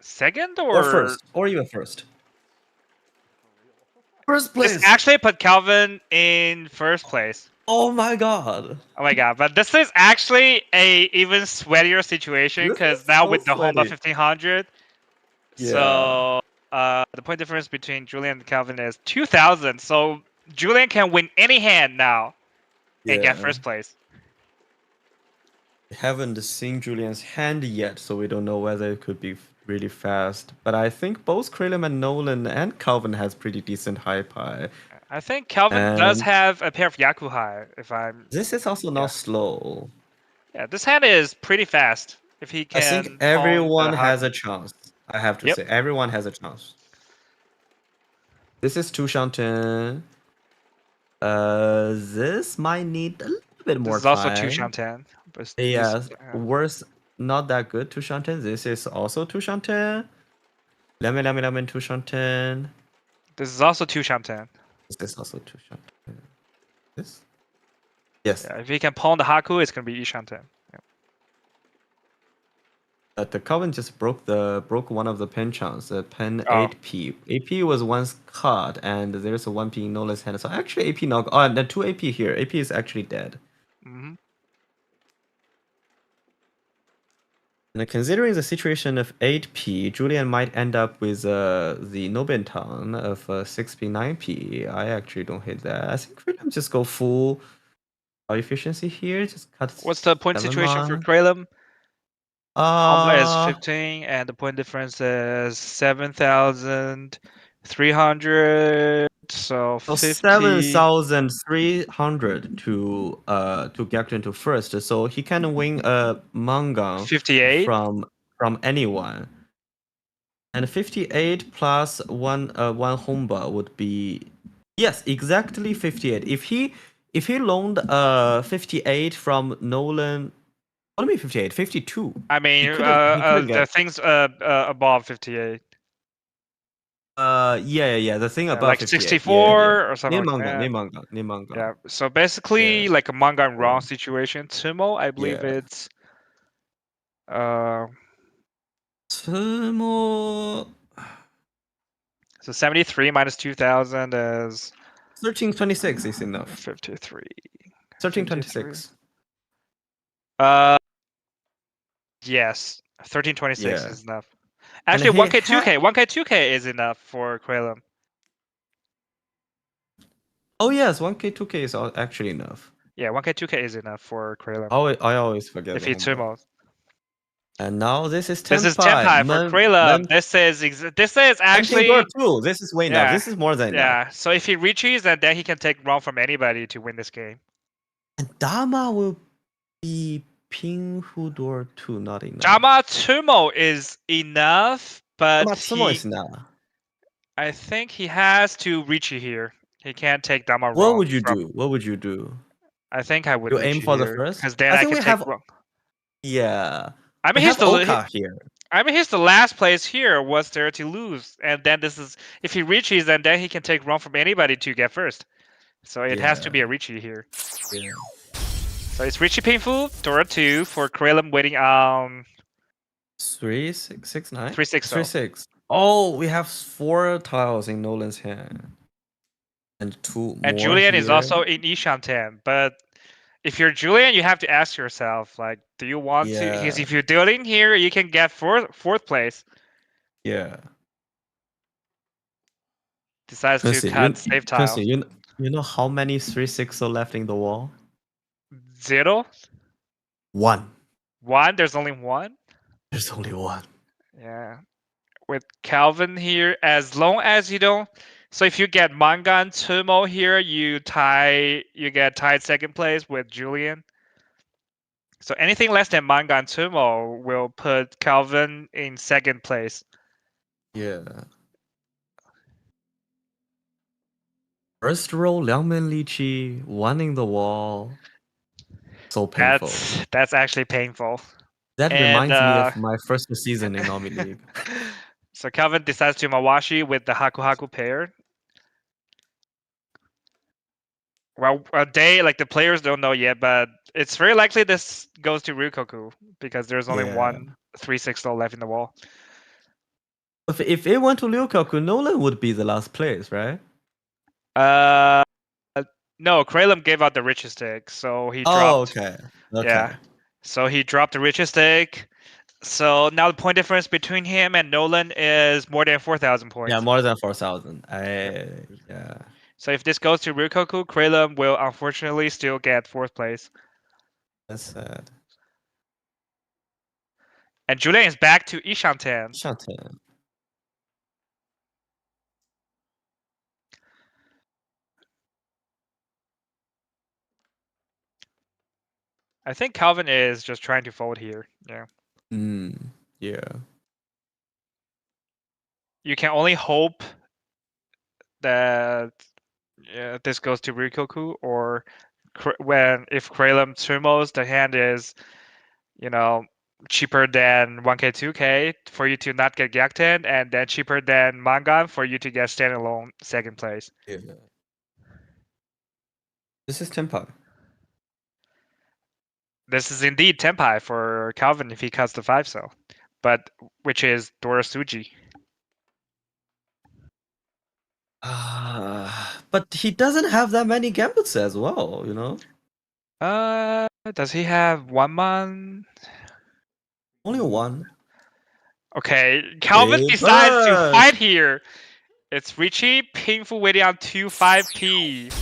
Second Or first, or even first. First place. This actually put Calvin in first place. Oh my god. Oh my god, but this is actually a even sweatier situation, because now so with the Honda sweaty. 1500, so the point difference between Julian and Calvin is 2,000. So Julian can win any hand now and get first place. We haven't seen Julian's hand yet, so we don't know whether it could be really fast. But I think both Krillin and Nolan and Calvin has pretty decent high pie. I think Calvin does And have a pair of Yakuhai. If I'm this is also yeah. not slow. Yeah, this hand is pretty fast. If he I think can pawn the everyone has Haku. a chance. I have to Yep. say, everyone has a chance. This is two Shanten. This might need a little bit This more is also two time. Shantan. But Yes, worse, not that good two Shanten. This is also two Shanten. Lemon, two Shanten. this is also two Shantan. This is also two Shanten. This? Yes. Yeah, if he can pawn the Haku, it's gonna be E Shantan. Yeah. The Calvin just broke one of the pen chunks, the pen Oh. 8p. 8p was once cut, and there's a 1p in Nolan's hand. So actually, AP knock. Oh, and the 2 AP here. AP is actually dead. Mm-hmm. And considering the situation of 8p, Julian might end up with the Nobenton of 6p, 9p. I actually don't hate that. I think Freedom just go full efficiency here. Just cut. What's the point 7 situation for mon. Kralum? Combo is Uh, 15, and the point difference is 7,300. So So 50. 7,300 to get into first, so he can win a manga 58. from anyone. And 58 plus one Honba would be, yes, exactly 58. If he loaned 58 from Nolan, what do you mean 58? 52. I mean, He couldn't the get. things above 58. Yeah. The thing Yeah, above like 58. Yeah. 64 or something like that. Ni manga. Yeah, so basically Yeah. like a manga and wrong situation. Tumo, I believe Yeah. it's uh Sumo so 73 minus 2000 is 1326 is enough. 53. 1326. Uh yes, 1326 Yeah. is enough. And Actually, he 1K 2K, 1K 2K is enough for Kralum. Oh yes, 1K 2K is actually enough. Yeah, 1K 2K is enough for Kralum. I always forget If the he Honba. Tumos. And now this is This is Tenpai. Tenpai for Kralum. This is actually Door 2. This is way enough. yeah. This is more than enough. Yeah, so if he reaches, and then he can take wrong from anybody to win this game. And Dama will be Pinghu Door 2, not enough. Jama Tumo is enough, but Matsumo is enough. I think he has to Riichi here. He can't take Dama wrong. What would you do? What would you do? I think I would You aim Riichi for the here, first? because then I I think can we take have. wrong. Yeah. I mean, We have Oka here. I mean, he's the last place here. What's there to lose? And then this is if he reaches, and then he can take wrong from anybody to get first. So it has to be a Riichi here. Yeah. So it's Riichi painful. Dora 2 for Kralum waiting on 3-6-9? 3-6. 3-6. Oh, we have 4 tiles in Nolan's hand. And 2 And more Julian is here. also in Ishanten. But if you're Julian, you have to ask yourself, like, do you want to? Because if you're doing here, you can get fourth place. Yeah. Decides to cut save tile. You know how many 3-6 are left in the wall? 0? 1. 1? There's only 1? There's only 1. Yeah. With Calvin here, as long as you don't. So if you get Mangan Tumo here, you get tied second place with Julian. So anything less than Mangan Tumo will put Calvin in second place. Yeah. First row, Liangmen Lichi, 1 in the wall. So painful. That's actually painful. That reminds me of my first season in Nomi League. So Calvin decides to Mawashi with the Haku Haku pair. Well, the players don't know yet, but it's very likely this goes to Ryukoku because there's only one 3-6 left in the wall. If it went to Ryukoku, Nolan would be the last place, right? No, Kralum gave out the richest stick, so he dropped. Okay. Yeah. So he dropped the richest stick. So now the point difference between him and Nolan is more than 4,000 points. Yeah, more than 4,000. Yeah. So if this goes to Ryukoku, Kralum will unfortunately still get fourth place. That's sad. And Julian is back to Ishanten. I think Calvin is just trying to fold here. Yeah. Yeah. You can only hope that this goes to Rikoku, or if Kralum Tumos, the hand is, cheaper than 1k, 2k for you to not get Gyakten, and then cheaper than Mangan for you to get standalone second place. Yeah. This is Tenpai. This is indeed Tenpai for Calvin if he cuts the 5 cell, but which is Dora Suji. But he doesn't have that many gambits as well, you know? Does he have 1 man? Only one. Okay, Calvin decides to fight here. It's Riichi, painful waiting on 2-5p.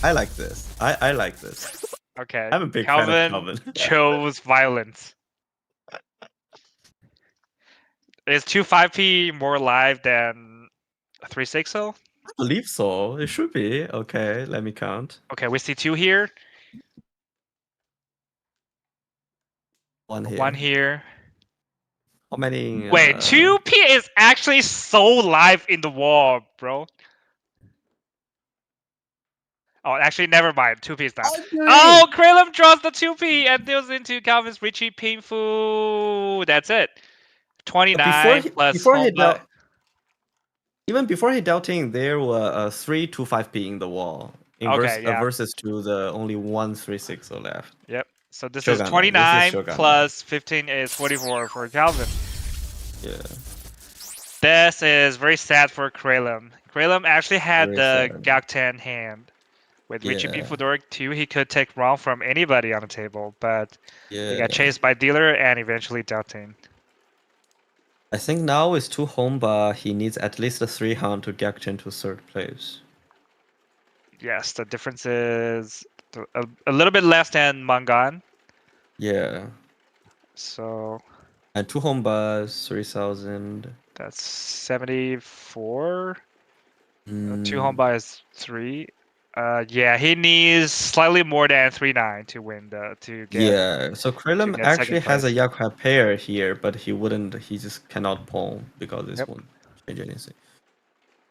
I like this. I like this. Okay, I'm a big fan of Calvin. chose violence. Is 2-5p more live than 3-6-0? I believe so. It should be. Okay, let me count. Okay, we see 2 here. One here. 1 here. How many? Wait, 2p is actually so live in the wall, bro. Oh, actually, never mind. 2p is not. Oh, Kralum draws the 2p and deals into Calvin's Riichi painful. That's it. 29 plus Homba. Even before he dealt in, there were 3 2-5p in the wall. Versus to the only 1 3-6 left. Yep. So this Shogun, is 29 this is plus 15 is 44 for Calvin. Yeah. This is very sad for Kralum. Kralum actually had Very the sad. Gakten hand. With Riichi Fudoric 2, he could take wrong from anybody on the table, but he got chased by dealer and eventually dealt in. I think now with 2 Homba, he needs at least a 3 Han to Gakten to 3rd place. Yes, the difference is a little bit less than Mangan. Yeah. So. And 2 Hombas, 3,000. That's 74. 2 Homba is 3. Yeah, he needs slightly more than 3-9 to win to get. Yeah, so Kralum actually has a Yakuza pair here, but he just cannot pawn because this won't change anything.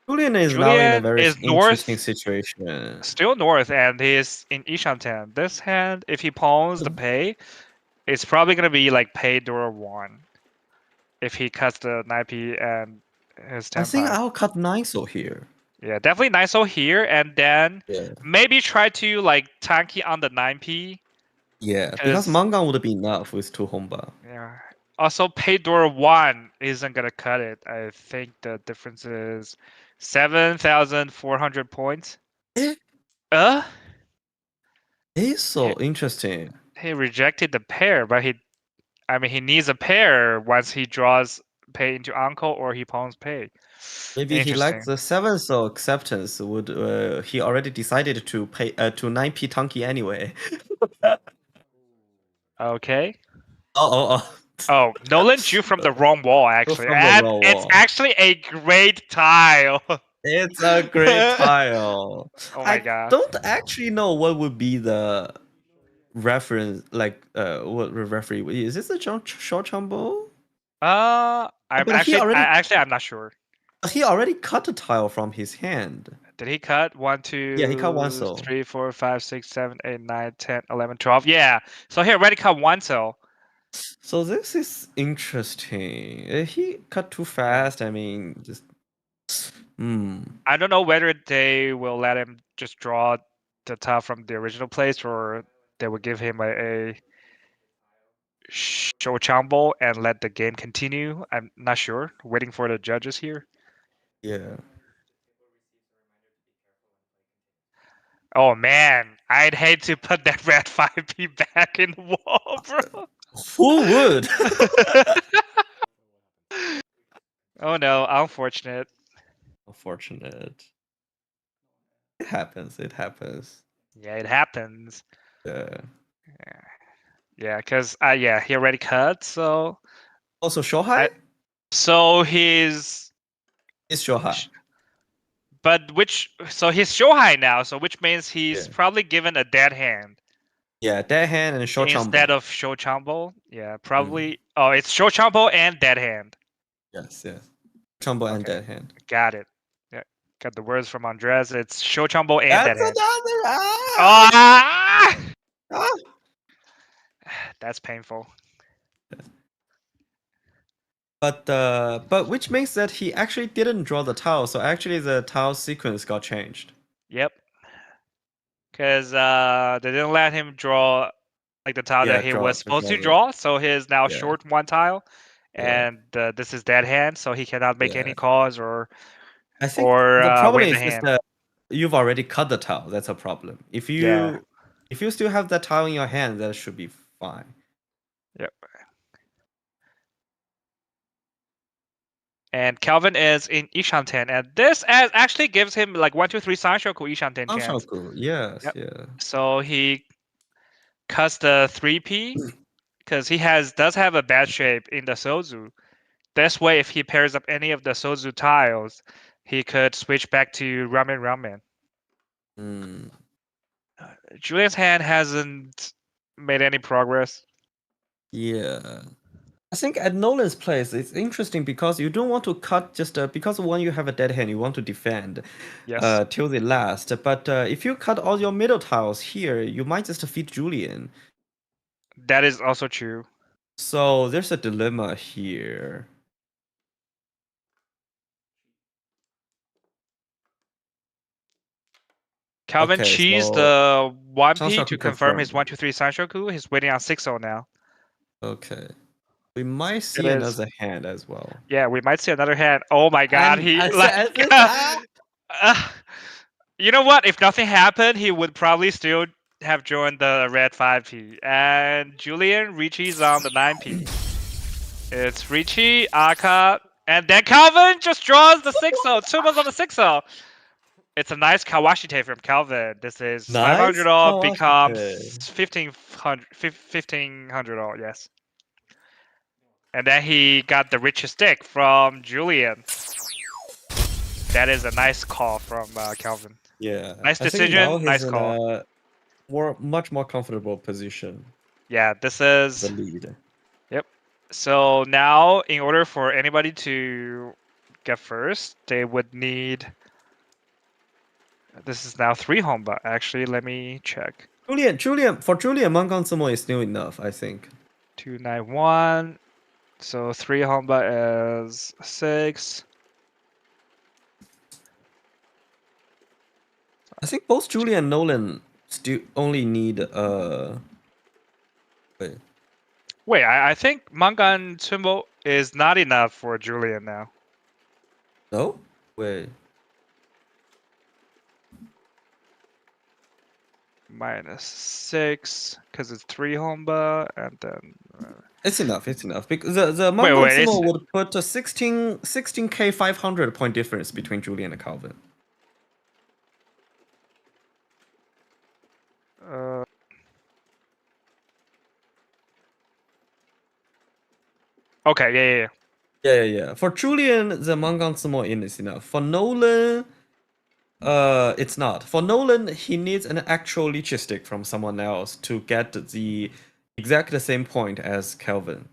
Julian is now in a very interesting situation. Still north, and he's in Ishanten. This hand, if he pawns the pay, it's probably gonna be like pay Dora 1. If he cuts the 9p and his 10. I think I'll cut 9-so here. Yeah, definitely 9-so here, and then maybe try to like tanky on the 9p. Yeah, because Mangan would be enough with 2 Homba. Yeah. Also, pay Dora 1 isn't gonna cut it. I think the difference is 7,400 points. It's so interesting. He rejected the pair, but he needs a pair once he draws pay into uncle or he pawns pay. Maybe he likes the 7-so acceptance. He already decided to pay to 9p Tanky anyway. Okay. Oh, Nolan drew from the wrong wall actually. It's actually a great tile. It's a great tile. Oh my god. I don't actually know what would be the reference, like what referee is this a short jumbo? I'm not sure. He already cut a tile from his hand. Did he cut 1, 2? Yeah, he cut 1-so. 3, 4, 5, 6, 7, 8, 9, 10, 11, 12. Yeah. So he already cut 1-so. So this is interesting. He cut too fast. I mean, just. I don't know whether they will let him just draw the tile from the original place, or they will give him a show chambo and let the game continue. I'm not sure. Waiting for the judges here. Yeah. Oh man, I'd hate to put that red 5p back in the wall, bro. Who would? Oh no, unfortunate. Unfortunate. It happens. It happens. Yeah, it happens. Yeah. Yeah, because he already cut, so. Also, Shohai? So he's. It's Shohai. But so he's Shohai now, so which means he's probably given a dead hand. Yeah, dead hand and short instead chumbo. of show chumbo. Yeah, probably. Oh, it's show chumbo and dead hand. Yes, yes. Chumbo and Okay, dead hand. got it. Yeah, got the words from Andres. It's show chumbo and dead That's hand. another. Ah! Ah! That's painful. But which means that he actually didn't draw the tile, so actually the tile sequence got changed. Yep. Because they didn't let him draw like the tile Yeah, that he was supposed to the- draw, so he is now Yeah. short one tile, Yeah. and this is dead hand, so he cannot make Yeah. any calls or I think the problem win the is hand. that you've already cut the tile. That's a problem. If Yeah. you still have that tile in your hand, that should be fine. Yep. And Calvin is in Ishanten, and this actually gives him like 1, 2, 3 Sanshoku Ishanten chance. Anshoku, yes, Yep. yeah. So he cuts the 3P because he does have a bad shape in the Sozu. This way, if he pairs up any of the Sozu tiles, he could switch back to Ramen Ramen. Mm. Julian's hand hasn't made any progress. Yeah. I think at Nolan's place, it's interesting because you don't want to cut just because when you have a dead hand, you want to defend Yes, till the last. But if you cut all your middle tiles here, you might just defeat Julian. that is also true. So there's a dilemma here. Calvin Okay, cheesed so the 1P to Sanshoku confirm his confirmed. 1, 2, 3 Sanshoku. He's waiting on 6-0 now. Okay. We might It see is. another hand as well. Yeah, we might see another hand. Oh my god, And he I like. said, You know what? If nothing happened, he would probably still have joined the red 5P. And Julian Riichi's on the 9P. It's Riichi, Aka, and then Calvin just draws the 6-0. Tuma's on the 6-0. It's a nice Kawashite from Calvin. This is nice 500 all Kawashite. becomes 1500 all, yes. And then he got the richest stick from Julian. That is a nice call from Calvin. Yeah. Nice I think now decision, nice he's in call. a much more comfortable position. Yeah, this is The lead. Yep. So now, in order for anybody to get first, they would need. This is now 3 Honba. Actually, let me check. Julian, Mangan Sumo is still enough, I think. 291. So 3 Honba is 6. I think both Julian and Nolan still only need wait. Wait, I think Mangan Tsumbo is not enough for Julian now. No? Wait. -6 because it's 3 Honba and then. It's enough, because the Mangan wait, Sumo it's- would put a 16k 500 point difference between Julian and Calvin. Okay, yeah. Yeah. For Julian, the Mangan Sumo in is enough. For Nolan, it's not. For Nolan, he needs an actual Lichi stick from someone else to get the exact same point as Calvin.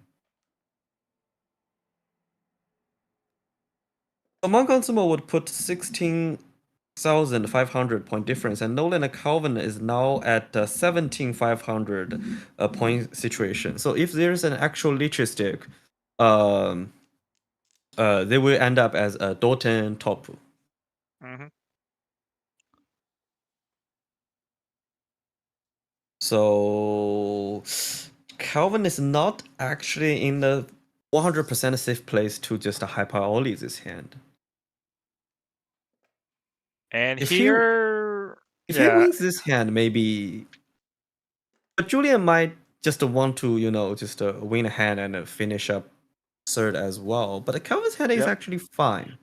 So Mangan Sumo would put 16,500 point difference, and Nolan and Calvin is now at 17,500 point situation. So if there's an actual Lichi stick, they will end up as a Doten top. Mm-hmm. So Calvin is not actually in the 100% safe place to just hyper ollie this hand. And If here. if he wins this hand, maybe. But Julian might just want to, just win a hand and finish up third as well. But Calvin's hand is actually fine.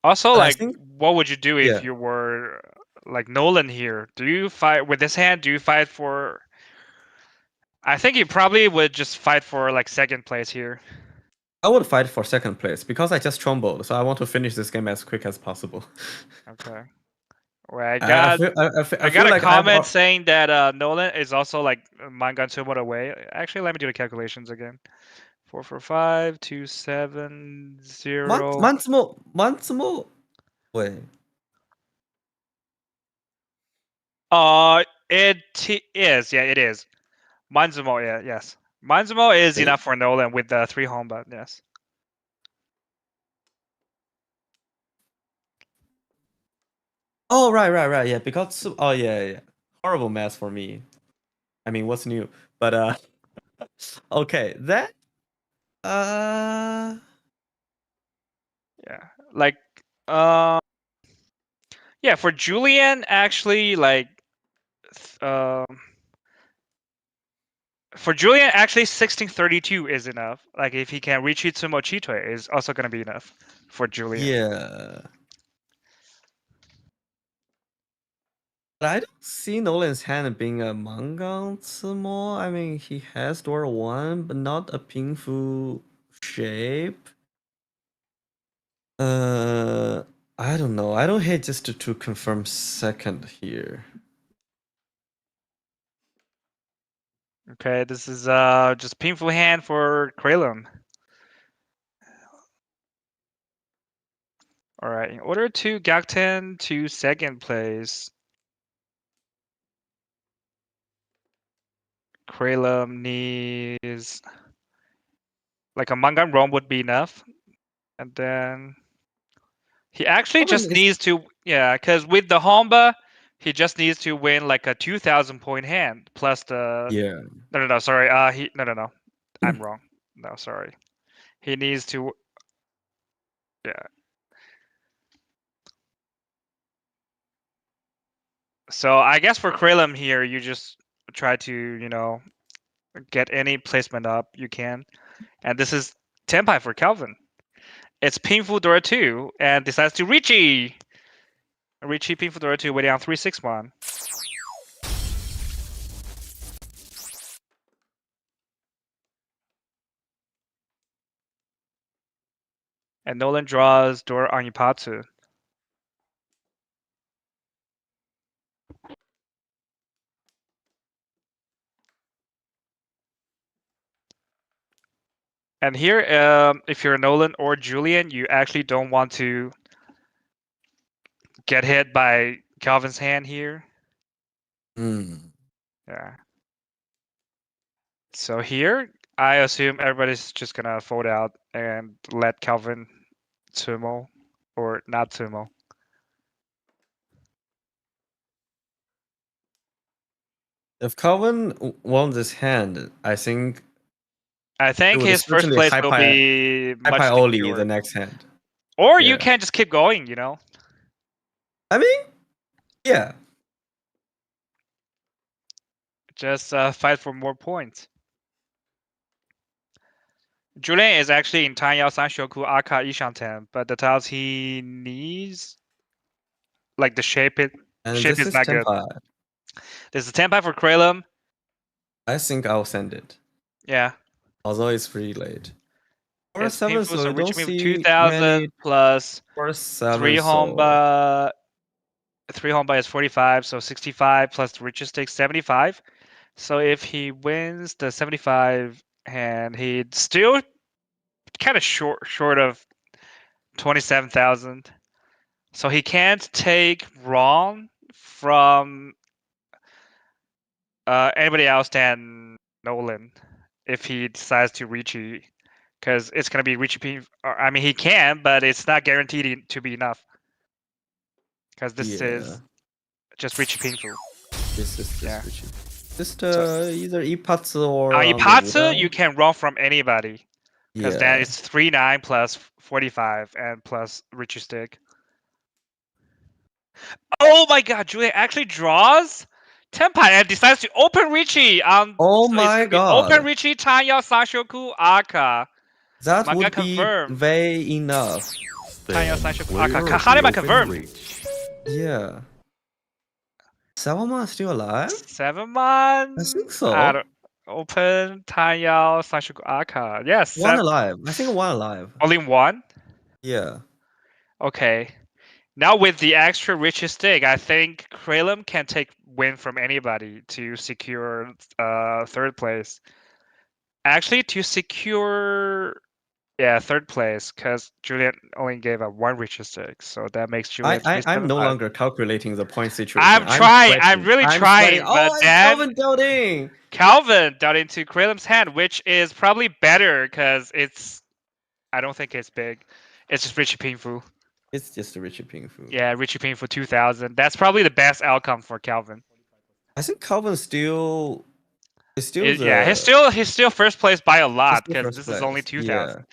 Also, I like, think- what would you do if yeah. you were like Nolan here? Do you fight with this hand? Do you fight for? I think he probably would just fight for like second place here. I would fight for second place because I just trumbled, so I want to finish this game as quick as possible. Okay. Where I I got feel I feel got a like I've comment saying that Nolan is also like manga Sumo away. Actually, let me do the calculations again. 445 270. マンツもwait. It is. Yeah, it is. Manzumo, yeah, yes. Manzumo is Wait. enough for Nolan with the 3 home, but yes. Oh right. Yeah, because yeah. Horrible math for me. I mean, what's new? But okay, that uh Yeah. Like um yeah, for Julian actually for Julian actually 1632 is enough. Like if he can reach Itsumo Chitoe is also going to be enough for Julian. yeah. But I don't see Nolan's hand being a manga more. I mean, he has Dora 1, but not a painful shape. I don't know. I don't hate just to confirm second here. Okay, this is just painful hand for Kralum. All right, in order to Gakten to second place, Kralum needs like a Mangan Rome would be enough, and then he actually Problem just is, needs to because with the Homba, he just needs to win like a 2,000 point hand plus the yeah. no sorry he no I'm wrong no sorry he needs to yeah. So I guess for Kralum here, you just try to get any placement up you can, and this is Tenpai for Calvin. It's Painful Dora 2 and decides to Riichi. Riichi Painful Dora 2 waiting on 361. And Nolan draws Dora Anipatsu. And here, if you're Nolan or Julian, you actually don't want to get hit by Calvin's hand here. Mm. Yeah. So here, I assume everybody's just gonna fold out and let Calvin sumo or not sumo. If Calvin won this hand, I think I it think would his first certainly place will be much Oli the secured. next hand. Or you Yeah. can just keep going. I mean, yeah. Just fight for more points. Julian is actually in Tanyao Sanshoku Aka Ishanten, but the tiles he needs, like the shape And this is is not good. Tenpai. There's a Tenpai for Kralum. I think I'll send it. Yeah. Although it's pretty late. Or It's 7, painful, so so you don't reaching me see 2,000 many plus or 3 7, so Homba. 3 Homba is 45, so 65 plus the richest stake 75. So if he wins the 75 hand, he'd still kind of short of 27,000. So he can't take wrong from anybody else than Nolan if he decides to Riichi, because it's gonna be Riichi. I mean, he can, but it's not guaranteed to be enough, because this is just Riichi Painful. this is Yeah. Richie. Just So either Ipatsu or Ipatsu, Underwood. you can run from anybody, because then Yeah. it's 3-9 plus 45 and plus Riichi stick. Oh my God, Julian actually draws Tenpai and decides to open Riichi on. Oh So it's my gonna be open god. Riichi Tanya Sashoku Aka. That Manga would be confirmed. very enough. Tanya Stand Sashoku clear Aka. of the Kaharima open confirmed. reach. Yeah. Salama is still alive? 7 months. I think I so. don't, open Tanya Sashoku Aka. Yes. One alive. I think one alive. Only one. Yeah. Okay. Now with the extra Riichi stick, I think Kralum can take win from anybody to secure third place. Actually, to secure third place, because Julian only gave a one Riichi stick, so that makes Julian I'm no 375. longer calculating the point situation. I'm I'm trying. I'm sweating. really I'm sweating. trying. Oh, But it's then Calvin Doubting. Calvin got into Kralum's hand, which is probably better because it's. I don't think it's big. It's just Richie Pingfu. It's just a Richie Ping Fu. Yeah, Richie Pingfu 2000. That's probably the best outcome for Calvin. I think Calvin still is still Yeah, the he's still first place by a is lot still because first this is only place. Yeah, 2000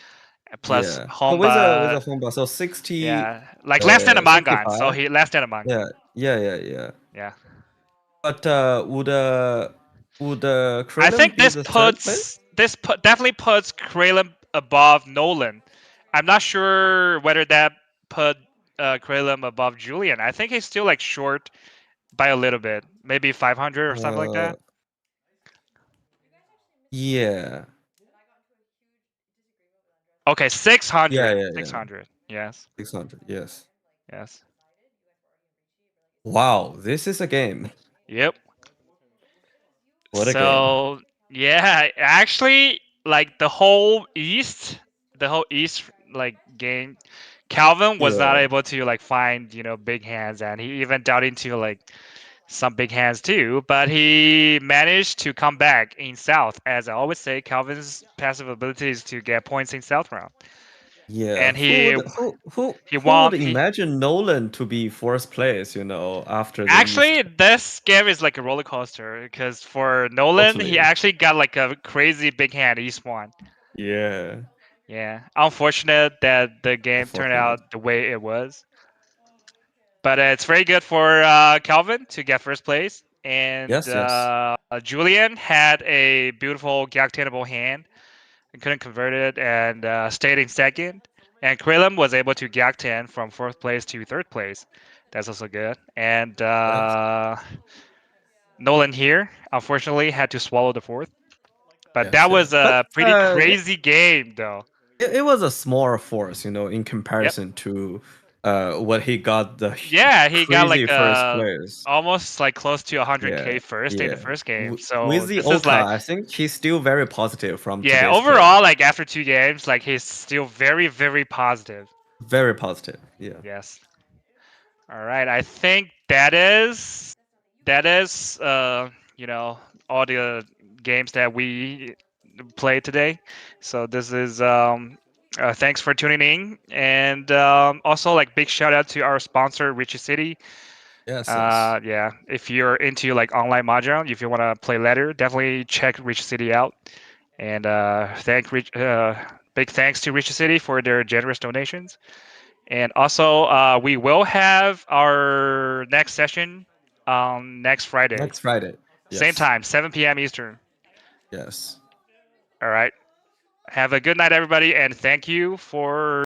plus yeah. But with Honba. a home bar, so 60 Yeah, like less than a Mangan. So 65. he less than a Mangan. Yeah, yeah, yeah, yeah. Yeah. But would I Krillin think be the third place? definitely puts Kralin above Nolan. I'm not sure whether that put Kralin above Julian. I think he's still like short by a little bit, maybe 500 or something like Uh, that. yeah, Okay, yeah, 600. yeah, yeah. 600. Yes. 600. Yes. Yes. Wow, this is a game. Yep. What a game. So yeah, actually, like the whole East like game, Calvin was not Yeah, able to like find big hands, and he even dug into like some big hands too. But he managed to come back in South. As I always say, Calvin's passive ability is to get points in South round, yeah. and he he Who would won. He imagine Nolan to be fourth place? You know, after the East. Actually, this game is like a roller coaster because for Nolan, he Totally. actually got like a crazy big hand East one. Yeah. Yeah, unfortunate that the game turned Unfortunate. out the way it was, but it's very good for Calvin to get first place. And Yes, yes. Julian had a beautiful Gyaktenable hand and couldn't convert it and stayed in second. And Krillin was able to Gyakten from fourth place to third place. That's also good. And Yes. Nolan here, unfortunately, had to swallow the fourth. But Yes, that yes. was But a pretty crazy game, though. it was a small force, you know, in Yep. comparison to what he got the Yeah, he got crazy like first place. almost like close to Yeah, 100k first in the yeah. first game. With So the this is Oka, like, I think he's still very positive from yeah, today's play. overall, like after two games, like he's still very, very positive. Very positive. Yeah. Yes. All right. I think that is all the games that we played today. So this is thanks for tuning in, and also like big shout out to our sponsor, Riichi City. Yes, yes. Yeah, if you're into like online mahjong, if you want to play ladder, definitely check Rich City out. And big thanks to Rich City for their generous donations. And also, we will have our next session next Friday, Next Friday. same Yes. time, 7 p.m. Eastern. Yes. All right. Have a good night, everybody, and thank you for